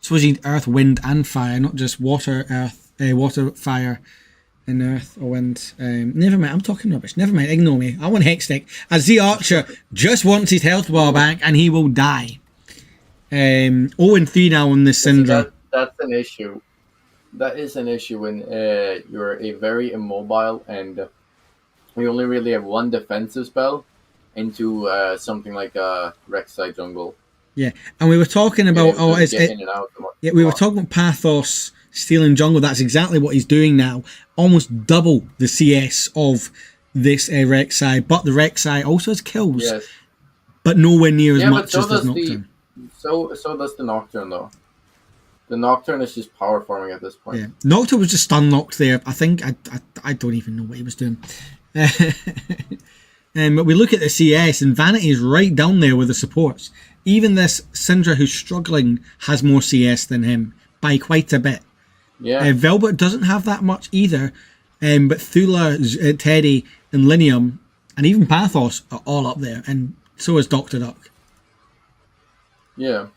Suppose you need earth, wind, and fire, not just water, earth, water, fire, and earth or wind. Never mind, I'm talking rubbish. Never mind, ignore me. I want Hextech. As the Archer just wants his health bar back, and he will die. 0-3 now on this Syndra. That's an issue. That is an issue when you're a very immobile and we only really have one defensive spell into something like a Rek'Sai jungle. Yeah, and we were talking about we were talking about Pathos stealing jungle. That's exactly what he's doing now. Almost double the CS of this Rek'Sai, but the Rek'Sai also has kills, but nowhere near as much as the Nocturne. So does the Nocturne though. The Nocturne is just power farming at this point. Yeah, Nocturne was just stun locked there. I think I don't even know what he was doing. But we look at the CS and Vanity is right down there with the supports. Even this Syndra who's struggling has more CS than him by quite a bit. Yeah. Velvet doesn't have that much either. But Thula, Teddy, and Linium, and even Pathos are all up there, and so is Dr. Duck. Yeah.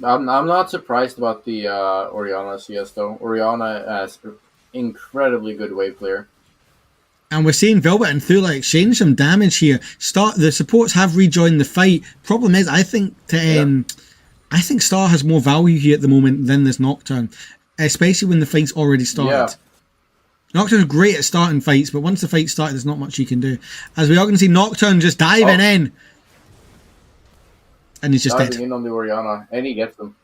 I'm not surprised about the Orianna CS though. Orianna has incredibly good wave clear. And we're seeing Velvet and Thula exchange some damage here. The supports have rejoined the fight. Problem is, I think Star has more value here at the moment than this Nocturne, especially when the fight's already started. Yeah. Nocturne's great at starting fights, but once the fight started, there's not much you can do. As we are going to see Nocturne just diving in. And he's just diving dead. in on the Orianna, and he gets them.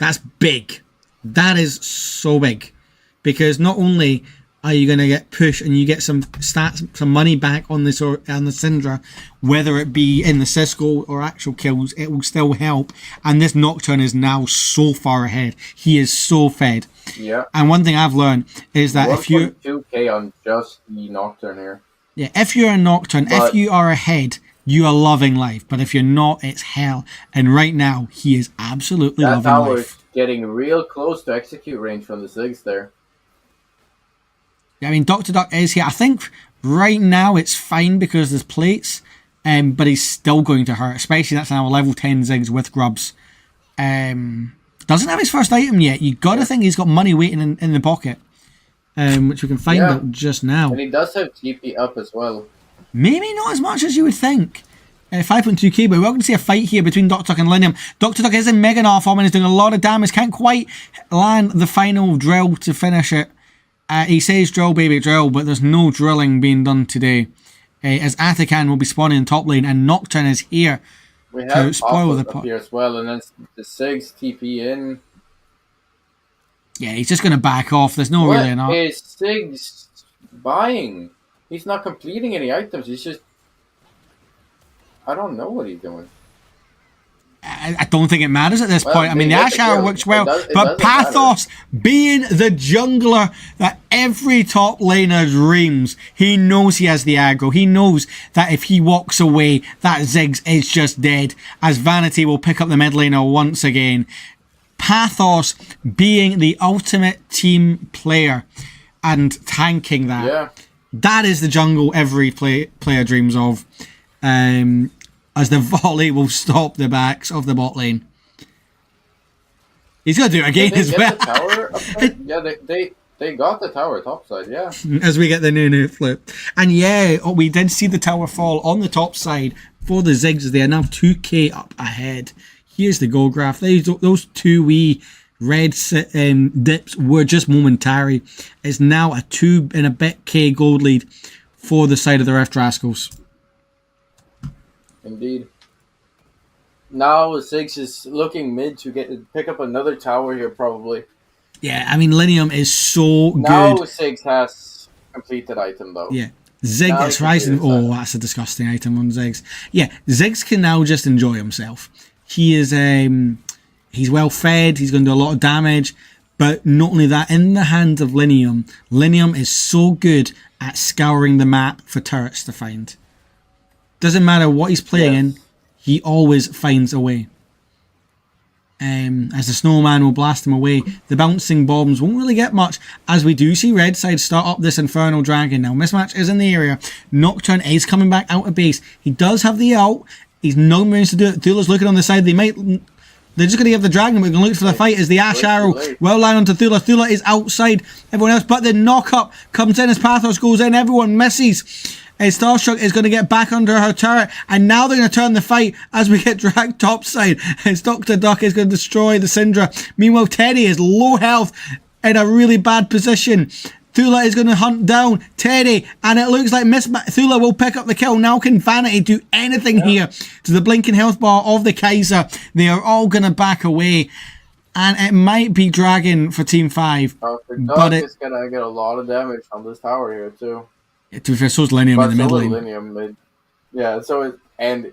That's big. That is so big. Because not only are you going to get pushed and you get some stats, some money back on this or on the Syndra, whether it be in the Cisco or actual kills, it will still help. And this Nocturne is now so far ahead. He is so fed. Yeah. And one thing I've learned is that if you 2K on just the Nocturne here. Yeah, if you're a Nocturne, if you are ahead, you are loving life. But if you're not, it's hell. And right now, he is absolutely loving life. That tower's getting real close to execute range from the Ziggs there. I mean, Dr. Duck is here. I think right now it's fine because there's plates, but he's still going to hurt, especially that's now level 10 Ziggs with grubs. Doesn't have his first item yet. You got to think he's got money waiting in the pocket, which we can find out just now. And he does have TP up as well. Maybe not as much as you would think. 5.2k, but we're going to see a fight here between Dr. Duck and Linium. Dr. Duck is in Mega Narf form and is doing a lot of damage. Can't quite land the final drill to finish it. He says drill, baby, drill, but there's no drilling being done today. As Atakan will be spawning in top lane, and Nocturne is here to spoil the pot. Here as well, and then the Ziggs TP in. Yeah, he's just going to back off. There's no really an What is Ziggs buying? He's not completing any items. He's just... I don't know what he's doing. I don't think it matters at this point. I mean, the Ash Arrow works well, but Pathos, being the jungler that every top laner dreams, he knows he has the aggro. He knows that if he walks away, that Ziggs is just dead, as Vanity will pick up the mid laner once again. Pathos being the ultimate team player and tanking that. That is the jungle every player dreams of. As the volley will stop the backs of the bot lane. He's going to do it again as well. The tower up there? Yeah, they got the tower topside, yeah. As we get the new flip. And yeah, we did see the tower fall on the top side for the Ziggs. They are now 2k up ahead. Here's the goal graph. Those two wee red dips were just momentary. It's now a 2 and a bit K gold lead for the side of the Rift Rascals. Indeed. Now Ziggs is looking mid to pick up another tower here, probably. Yeah, I mean, Linium is so good. Now Ziggs has completed item, though. Yeah. Ziggs Rising. Oh, that's a disgusting item on Ziggs. Yeah, Ziggs can now just enjoy himself. He is he's well fed. He's going to do a lot of damage. But not only that, in the hands of Linium, Linium is so good at scouring the map for turrets to find. Doesn't matter what he's playing in, he always finds a way. As the snowman will blast him away, the bouncing bombs won't really get much, as we do see Red Side start up this Infernal Dragon. Now, Mismatch is in the area. Nocturne is coming back out of base. He does have the ult. He's not managed to do it. Thula's looking on the side. They're just going to give the dragon. We're going to look for the fight as the Ash Arrow well lined onto Thula. Thula is outside everyone else, but the knock-up comes in as Pathos goes in. Everyone misses. Starstruck is going to get back under her turret, and now they're going to turn the fight as we get dragged topside. As Dr. Duck is going to destroy the Syndra. Meanwhile, Teddy is low health in a really bad position. Thula is going to hunt down Teddy, and it looks like Thula will pick up the kill. Now can Vanity do anything here to the blinking health bar of the Kaiser? They are all going to back away, and it might be Dragon for Team 5. But it's going to get a lot of damage on this tower here, too. To be fair, so's Linium in the mid lane. Yeah, and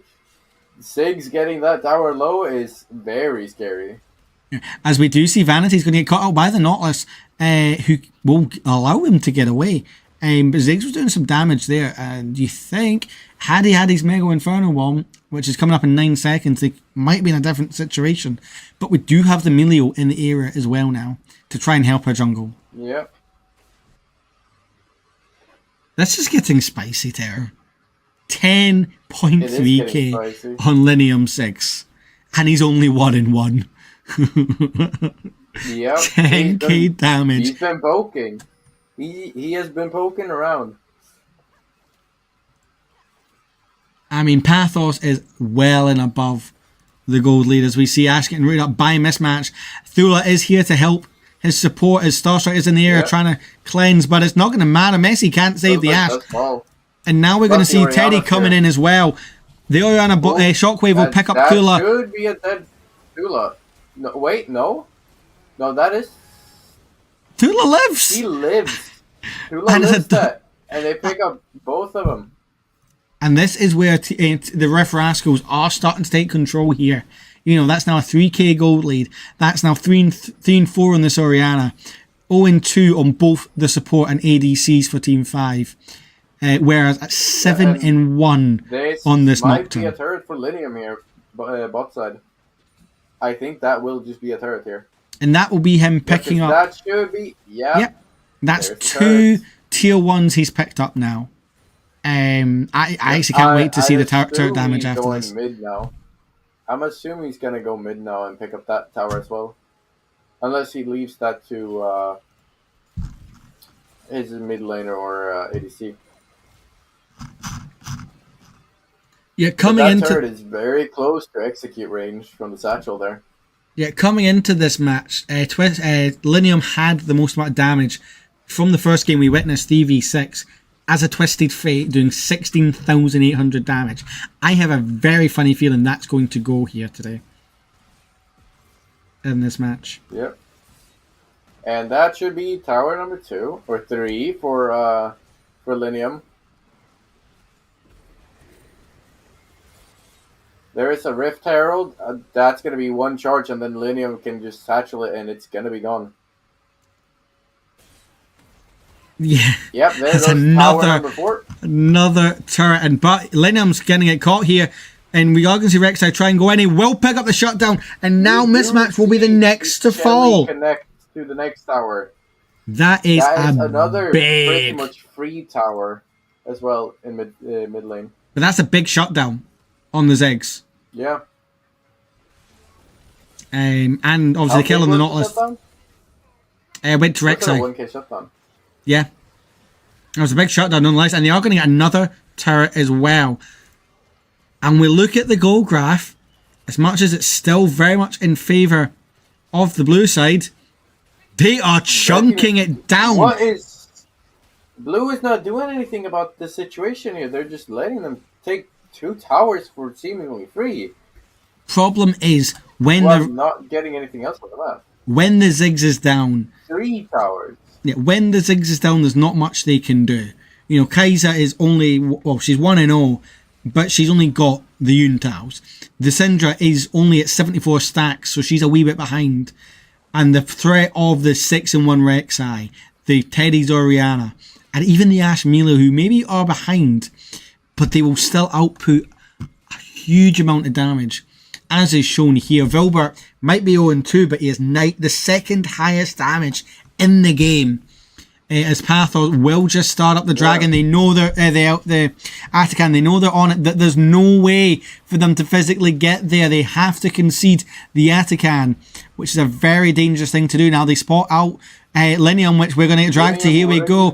Ziggs getting that tower low is very scary. As we do see Vanity's going to get caught out by the Nautilus, who will allow him to get away. But Ziggs was doing some damage there, and you think, had he had his Mega Inferno Bomb, which is coming up in 9 seconds, they might be in a different situation. But we do have the Melio in the area as well now, to try and help our jungle. Yep. This is getting spicy, Terror. 10.3k on Linium 6. And he's only 1-1. Yep. 10k damage. He's been poking. He has been poking around. I mean, Pathos is well and above the gold lead as we see Ash getting rooted up by Mismatch. Thula is here to help. His support as Starstrike is in the area trying to cleanse, but it's not going to matter. Messi can't save the Ash. And now we're going to see Teddy coming in as well. The Orianna Shockwave will pick up Thula. That should be a dead Thula. No, wait, no? No, that is... Tula lives! He lives. Tula And it's lives a- that. And they pick up both of them. And this is where the Riff Rascals are starting to take control here. You know, that's now a 3k gold lead. That's now 3 and 4 on this Oriana. 0 and 2 on both the support and ADCs for Team 5. Whereas at 7 and 1 on this might Nocturne. be a turret for Linium here, bot side. I think that will just be a turret here. And that will be him picking up. That should be, Yep. That's There's 2 turrets. tier 1s he's picked up now. I actually can't wait to see the turret damage after going this. mid now. I'm assuming he's going to go mid now and pick up that tower as well. Unless he leaves that to his mid laner or ADC. Yeah, But coming that into turret is very close to execute range from the satchel there. Yeah, coming into this match, Linium had the most amount of damage from the first game we witnessed, 3v6, as a Twisted Fate, doing 16,800 damage. I have a very funny feeling that's going to go here today. In this match. Yep. And that should be tower number 2 or 3 for Linium. There is a Rift Herald. That's going to be one charge, and then Linium can just satchel it, and it's going to be gone. Yeah. Yep, there That's goes tower number another 4. another turret, and but Linium's going to get caught here, and we are going to see Rek'Sai try and go in. He will pick up the shutdown, and now Mismatch will be the next to fall. Connect to the next tower. That is Another pretty big, much free tower as well in mid lane. but that's a big shutdown on the Ziggs. Yeah. And obviously How the kill big on the was Nautilus. shutdown? Went to Was it a Rek'Sai. 1k shutdown? Yeah. It was a big shutdown nonetheless, and they are going to get another turret as well. And we look at the goal graph, as much as it's still very much in favour of the blue side, they are chunking it down. What is... Blue is not doing anything about the situation here. They're just letting them take 2 towers for seemingly free. Problem is, when While the not getting anything else on the map. when the Ziggs is down, 3 towers. yeah, when the Ziggs is down, there's not much they can do. You know, Kaiser is only, well, she's 1-0, but she's only got the Yuntals. The Syndra is only at 74 stacks, so she's a wee bit behind. And the threat of the 6-1 Rek'Sai, the Teddy's Oriana, and even the Ashe Mila, who maybe are behind, but they will still output a huge amount of damage, as is shown here. Vilbert might be 0-2, but he is the second highest damage in the game. As Pathos will just start up the dragon. They know they're the Atakan. They know they're on it. That there's no way for them to physically get there. They have to concede the Atakan, which is a very dangerous thing to do. Now they spot out Linium, which we're going to get dragged to. Here we go.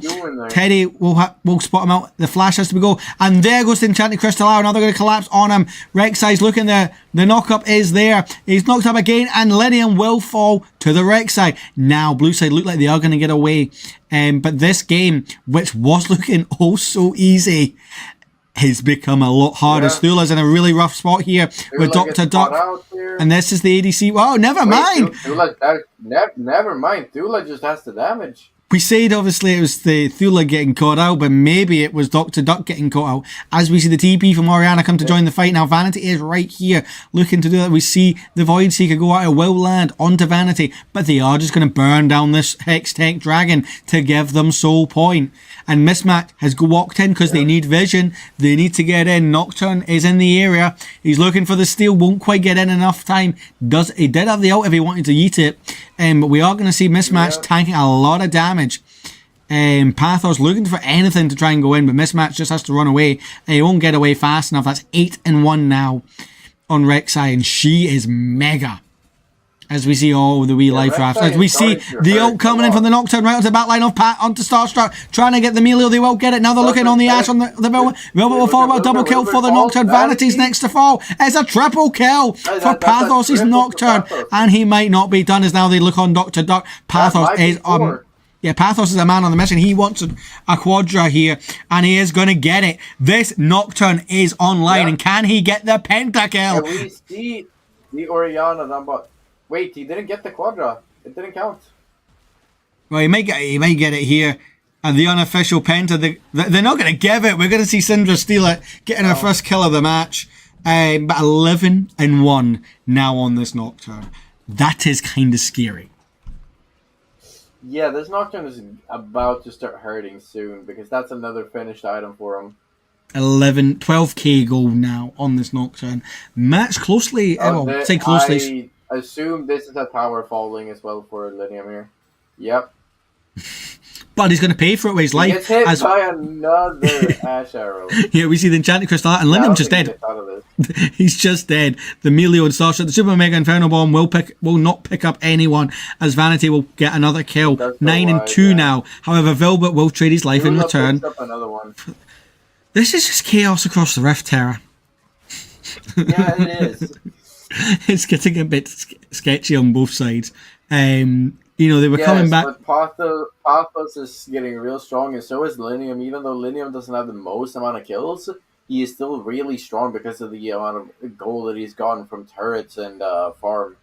Teddy will spot him out. The flash has to go, and there goes the Enchanted Crystal Hour. Now they're going to collapse on him. Rek'Sai's looking there. The knock-up is there. He's knocked up again, and Linium will fall to the Rek'Sai. Now blue side look like they are going to get away. But this game, which was looking oh so easy, has become a lot harder. Thula's in a really rough spot here with Dr. Duck. And this is the ADC. Oh, never mind. Never mind. Thula just has the damage. We said obviously it was the Thula getting caught out, but maybe it was Dr. Duck getting caught out. As we see the TP from Oriana come to join the fight. Now Vanity is right here looking to do that. We see the Void Seeker go out. It will land onto Vanity, but they are just going to burn down this Hex Tech Dragon to give them soul point. And Mismatch has walked in because they need vision. They need to get in. Nocturne is in the area. He's looking for the steal. Won't quite get in enough time. He did have the ult if he wanted to yeet it. But we are going to see Mismatch tanking a lot of damage. Pathos looking for anything to try and go in, but Mismatch just has to run away. And he won't get away fast enough. That's 8-1 now on Rek'Sai, and she is mega. As we see all the wee life rafts. As we see the ult coming in from the Nocturne right onto the back line of Pat onto Starstruck. Trying to get the Melio. They won't get it. Now they're looking on the Ashe on the Velvet. Velvet will fall about double kill for the Nocturne. Vanity's next to fall. It's a triple kill for Pathos' Nocturne. And he might not be done as now they look on Dr. Duck. Pathos is Pathos is a man on the mission. He wants a quadra here, and he is going to get it. This Nocturne is online, and can he get the pentakill? And we see the Oriana number. Wait, he didn't get the quadra. It didn't count. Well, he might get it here. And the unofficial Penta, they're not going to give it. We're going to see Syndra steal it, getting her first kill of the match. But 11-1 now on this Nocturne. That is kind of scary. Yeah, this Nocturne is about to start hurting soon because that's another finished item for him. 12k gold now on this Nocturne. Match closely, say closely. I assume this is a power falling as well for Linium here. Yep. But he's going to pay for it with his life. Gets hit by another Ash Arrow. Yeah, we see the Enchanted Crystal, and Linium's just dead. He's just dead. The Melio and Starshot, the Super Mega Inferno Bomb will not pick up anyone, as Vanity will get another kill. 9-2 now. However, Velvet will trade his life in return. Up another one. This is just chaos across the Rift, Terra. Yeah, it is. It's getting a bit sketchy on both sides. They were coming back. But Pathos is getting real strong, and so is Linium. Even though Linium doesn't have the most amount of kills, he is still really strong because of the amount of gold that he's gotten from turrets and farm.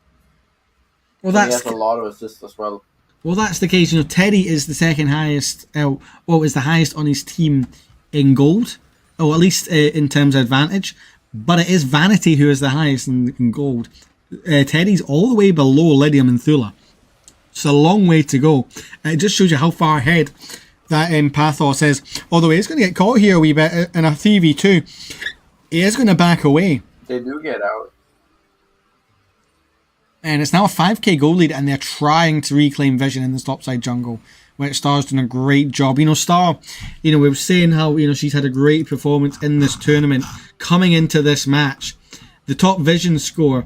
Well, he has a lot of assists as well. Well, that's the case. Teddy is the second highest. Is the highest on his team in gold, or at least in terms of advantage. But it is Vanity who is the highest in gold. Teddy's all the way below Lydium and Thula. It's a long way to go. It just shows you how far ahead that Pathos is. Although he is going to get caught here a wee bit in a 3v2. He is going to back away. They do get out. And it's now a 5k gold lead, and they're trying to reclaim Vision in this topside jungle, where Star's doing a great job. Star, we were saying how, she's had a great performance in this tournament. Coming into this match, the top Vision score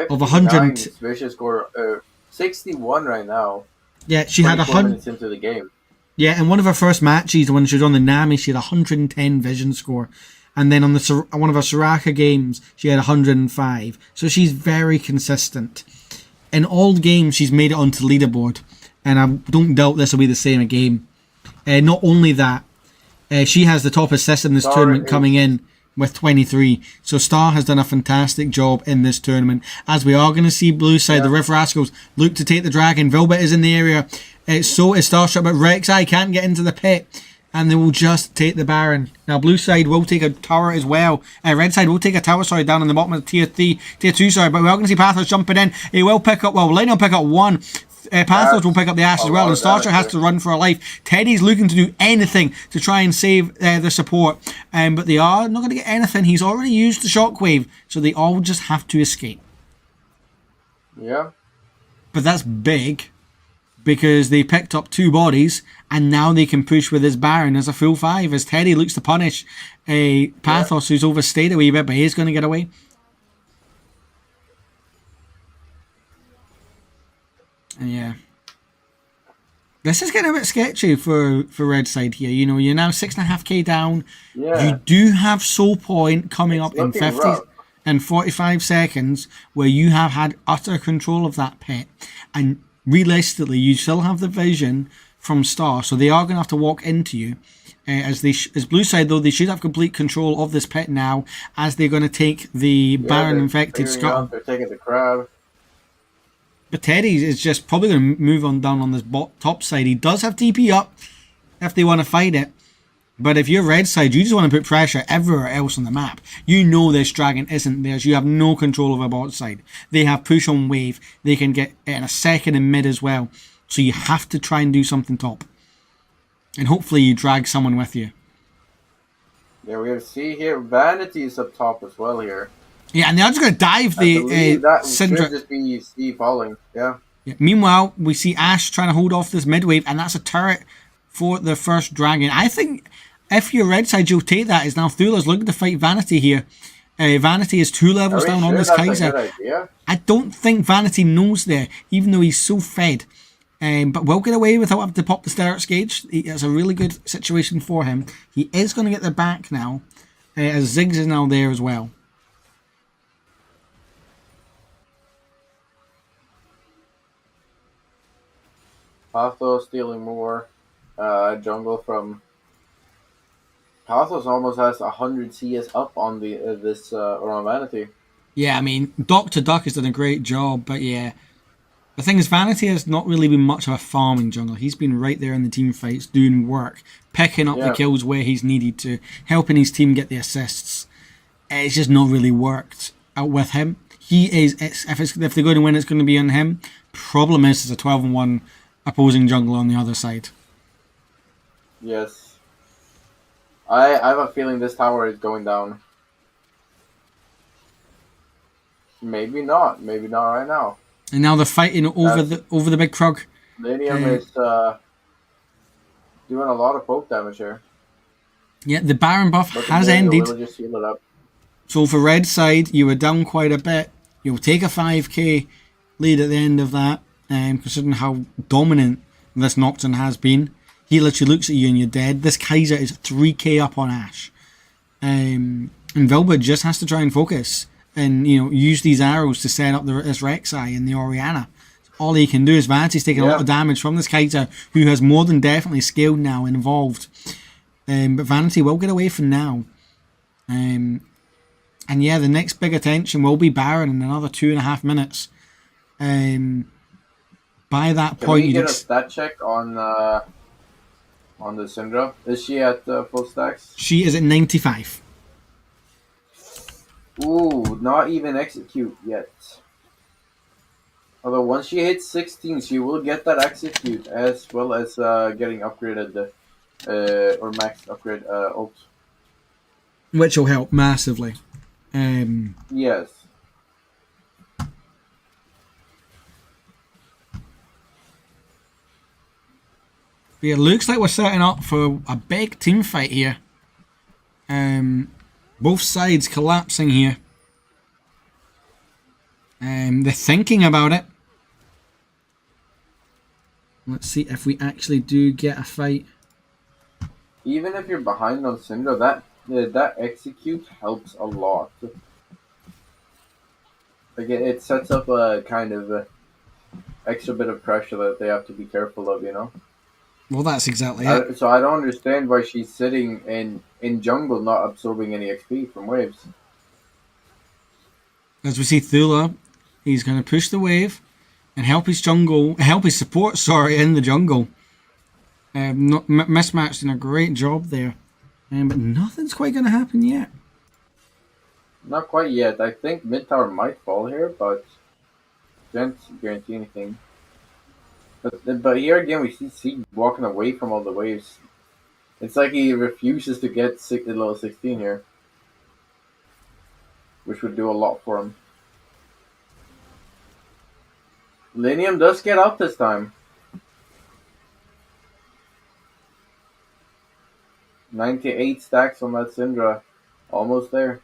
of 100... Vision score... 61 right now. Yeah, she had 100 minutes into the game. Yeah, in one of her first matches, when she was on the Nami, she had 110 Vision score, and then on one of her Soraka games, she had 105. So she's very consistent. In all games, she's made it onto leaderboard, and I don't doubt this will be the same again. Not only that, she has the top assist in this tournament coming in with 23. So Star has done a fantastic job in this tournament. As we are going to see blue side, the Rift Rascals look to take the dragon. Velvet is in the area. So is Starshot, but Rek'Sai can't get into the pit. And they will just take the Baron. Now blue side will take a tower as well. Red side will take a tower, down on the bottom of tier 2, but we are going to see Pathos jumping in. He will pick up, Lightning will pick up one. Pathos will pick up the Ash as well, and Starshot has to run for her life. Teddy's looking to do anything to try and save the support, but they are not going to get anything. He's already used the shockwave, so they all just have to escape. Yeah. But that's big, because they picked up 2 bodies, and now they can push with this Baron as a full 5, as Teddy looks to punish Pathos, who's overstayed a wee bit, but he's going to get away. Yeah. This is getting a bit sketchy for Red side here. You're now 6.5k down. Yeah. You do have Soul Point coming up in 50 and 45 seconds, where you have had utter control of that pit. And realistically, you still have the vision from Star, so they are going to have to walk into you. As blue side, though, they should have complete control of this pit now, as they're going to take the Baron infected Scuttle. They're taking the crab. But Teddy is just probably going to move on down on this top side. He does have TP up if they want to fight it. But if you're red side, you just want to put pressure everywhere else on the map. This dragon isn't theirs. You have no control over bot side. They have push on wave. They can get it in a second in mid as well. So you have to try and do something top. And hopefully you drag someone with you. Yeah, we see here Vanity is up top as well here. Yeah, and they're just going to dive the Syndra. Should just be Steve falling, yeah. Meanwhile, we see Ash trying to hold off this mid wave, and that's a turret for the first dragon. I think if you're red side, you'll take that, as now Thula's looking to fight Vanity here. Vanity is 2 levels down on this Kaiser. I don't think Vanity knows there, even though he's so fed. But will get away without having to pop the Starets gauge. It's a really good situation for him. He is going to get the back now, as Ziggs is now there as well. Pathos stealing more jungle from... Pathos almost has 100 CS up on this on Vanity. Yeah, I mean, Dr. Duck has done a great job, but yeah. The thing is, Vanity has not really been much of a farming jungler. He's been right there in the team fights, doing work, picking up the kills where he's needed to, helping his team get the assists. It's just not really worked out with him. He is, if they're going to win, it's going to be on him. Problem is, it's a 12-1 opposing jungler on the other side. Yes. I have a feeling this tower is going down. Maybe not. Maybe not right now. And now they're fighting over the big Krug. Linium is doing a lot of poke damage here. Yeah, the Baron buff But has Linium ended. will just heal it up. So for red side, you were down quite a bit. You'll take a 5k lead at the end of that, considering how dominant this Nocturne has been. He literally looks at you and you're dead. This Kaiser is 3k up on Ashe. And Vilbert just has to try and focus and, use these arrows to set up this Rek'Sai and the Orianna. All he can do is Vanity's taking a lot of damage from this Kaiser, who has more than definitely scaled now and evolved. But Vanity will get away from now. And yeah, the next big attention will be Baron in another 2.5 minutes. By that point, you get a stat check on the Syndra? Is she at full stacks? She is at 95. Ooh, not even execute yet. Although once she hits 16, she will get that execute as well as getting upgraded or max upgrade ult. Which will help massively. Yes. But it looks like we're setting up for a big team fight here. Both sides collapsing here. They're thinking about it. Let's see if we actually do get a fight. Even if you're behind on Syndra, that execute helps a lot. Like it sets up a kind of extra bit of pressure that they have to be careful of, Well, that's exactly it. So I don't understand why she's sitting in jungle, not absorbing any XP from waves. As we see Thula, he's going to push the wave and help his support, in the jungle. Mismatched in a great job there. But nothing's quite going to happen yet. Not quite yet. I think mid tower might fall here, but can't guarantee anything. But here again, we see Sieg walking away from all the waves. It's like he refuses to get level 16 here, which would do a lot for him. Linium does get up this time. 98 stacks on that Syndra. Almost there.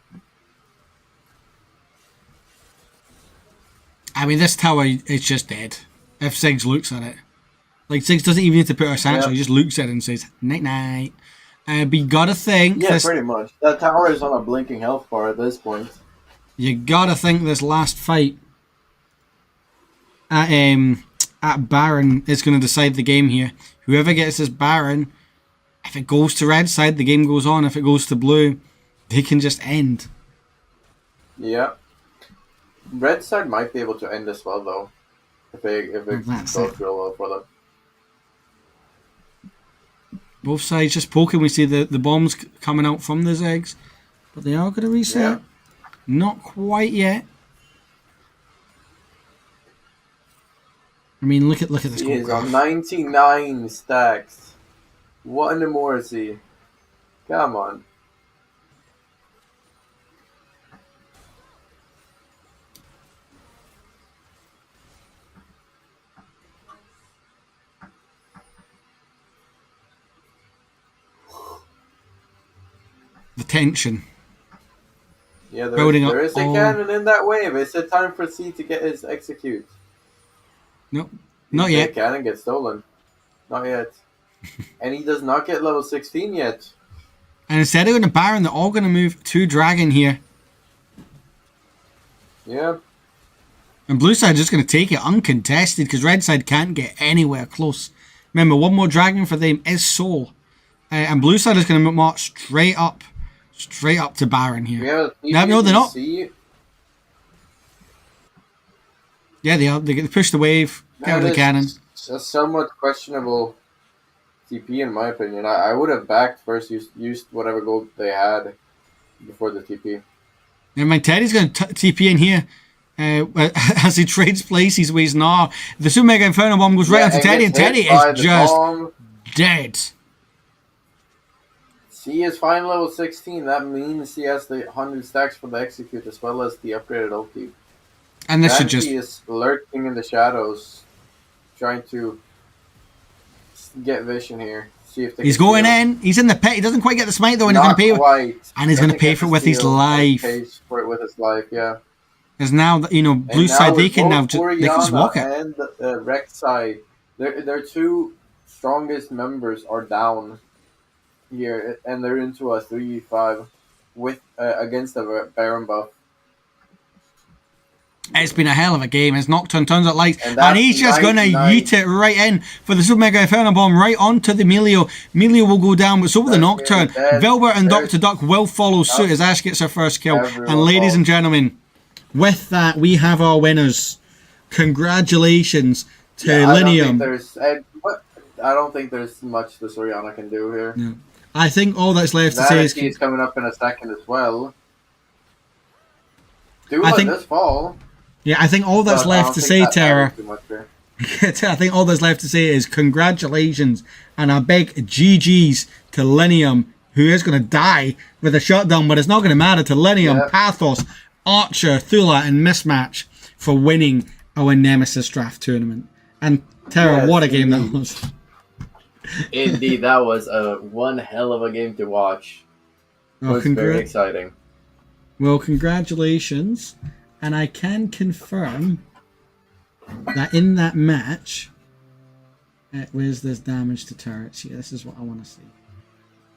I mean, this tower is just dead. If Ziggs looks at it. Like, Ziggs doesn't even need to put her satchel, he just looks at it and says, night-night. But you gotta think... Yeah, pretty much. That tower is on a blinking health bar at this point. You gotta think this last fight at Baron is going to decide the game here. Whoever gets this Baron, if it goes to red side, the game goes on. If it goes to blue, they can just end. Yeah. Red side might be able to end as well, though. If it goes real well for them. Both sides just poking. We see the bombs coming out from the Ziggs. But they are going to reset. Yeah. Not quite yet. I mean, look at this. He is on 99 stacks. What more is he? Come on. The tension. Yeah, there is a cannon in that wave. It's a time for C to get his execute. Nope, not yet. The cannon gets stolen. Not yet. And he does not get level 16 yet. And instead of going to Baron, they're all going to move to Dragon here. Yeah. And blue side just going to take it uncontested because red side can't get anywhere close. Remember, one more Dragon for them is Soul. And blue side is going to march straight up to Baron here. Yeah, no, they're not. See? Yeah, they are. They push the wave. Get rid of the cannon. A somewhat questionable TP in my opinion. I would have backed first, used whatever gold they had before the TP. Never mind, Teddy's going to TP in here. As he trades places with Nah. The Super Mega Inferno Bomb goes right onto Teddy, and Teddy is just dead. He is fine level 16. That means he has the 100 stacks for the execute as well as the upgraded ulti. And this should Banshee just... is lurking in the shadows, trying to get vision here. See if they He's going in. He's in the pit. He doesn't quite get the smite though, and he's going to pay. Quite. And he's going to pay for it with his life. Pays for it with his life, yeah. Because now, blue side, they can now just walk it. And the Rex side, their two strongest members are down here, and they're into a 3v5 with against the Baron buff. It's been a hell of a game. It's Nocturne turns out lights, and he's just going to yeet it right in for the Super Mega Inferno Bomb right onto the Melio. Melio will go down, but so will the Nocturne. Velbert and Dr. Duck will follow suit as Ash gets her first kill. And ladies and gentlemen, with that, we have our winners. Congratulations to Linium. I don't think there's much the Soriana can do here. No. I think all that's left to say is... He's coming up in a second as well. Dula does fall. Yeah, I think all that's left to say, Tara... I think all that's left to say is congratulations and a big GG's to Linium, who is going to die with a shutdown, but it's not going to matter to Linium, Pathos, Archer, Thula, and Mismatch for winning our Nemesis Draft tournament. And Tara, what a game that was. Indeed, that was one hell of a game to watch. It was very exciting. Well, congratulations. And I can confirm that in that match, where's this damage to turrets here? This is what I want to see.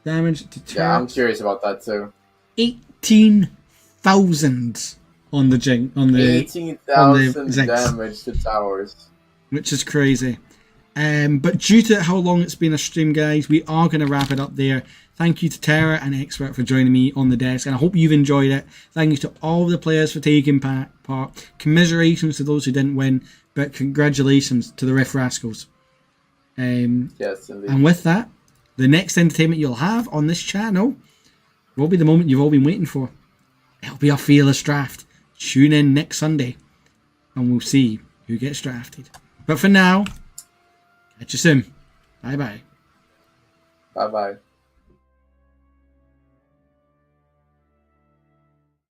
Damage to turrets. Yeah, I'm curious about that too. 18,000 on the Jing. 18,000 damage to towers. Which is crazy. But due to how long it's been a stream, guys, we are going to wrap it up there. Thank you to Tara and Expert for joining me on the desk, and I hope you've enjoyed it. Thank you to all the players for taking part. Commiserations to those who didn't win, but congratulations to the Ref Rascals. Yes, indeed. And with that, the next entertainment you'll have on this channel will be the moment you've all been waiting for. It'll be our Fearless Draft. Tune in next Sunday, and we'll see who gets drafted. But for now, catch you soon. Bye-bye. Bye-bye.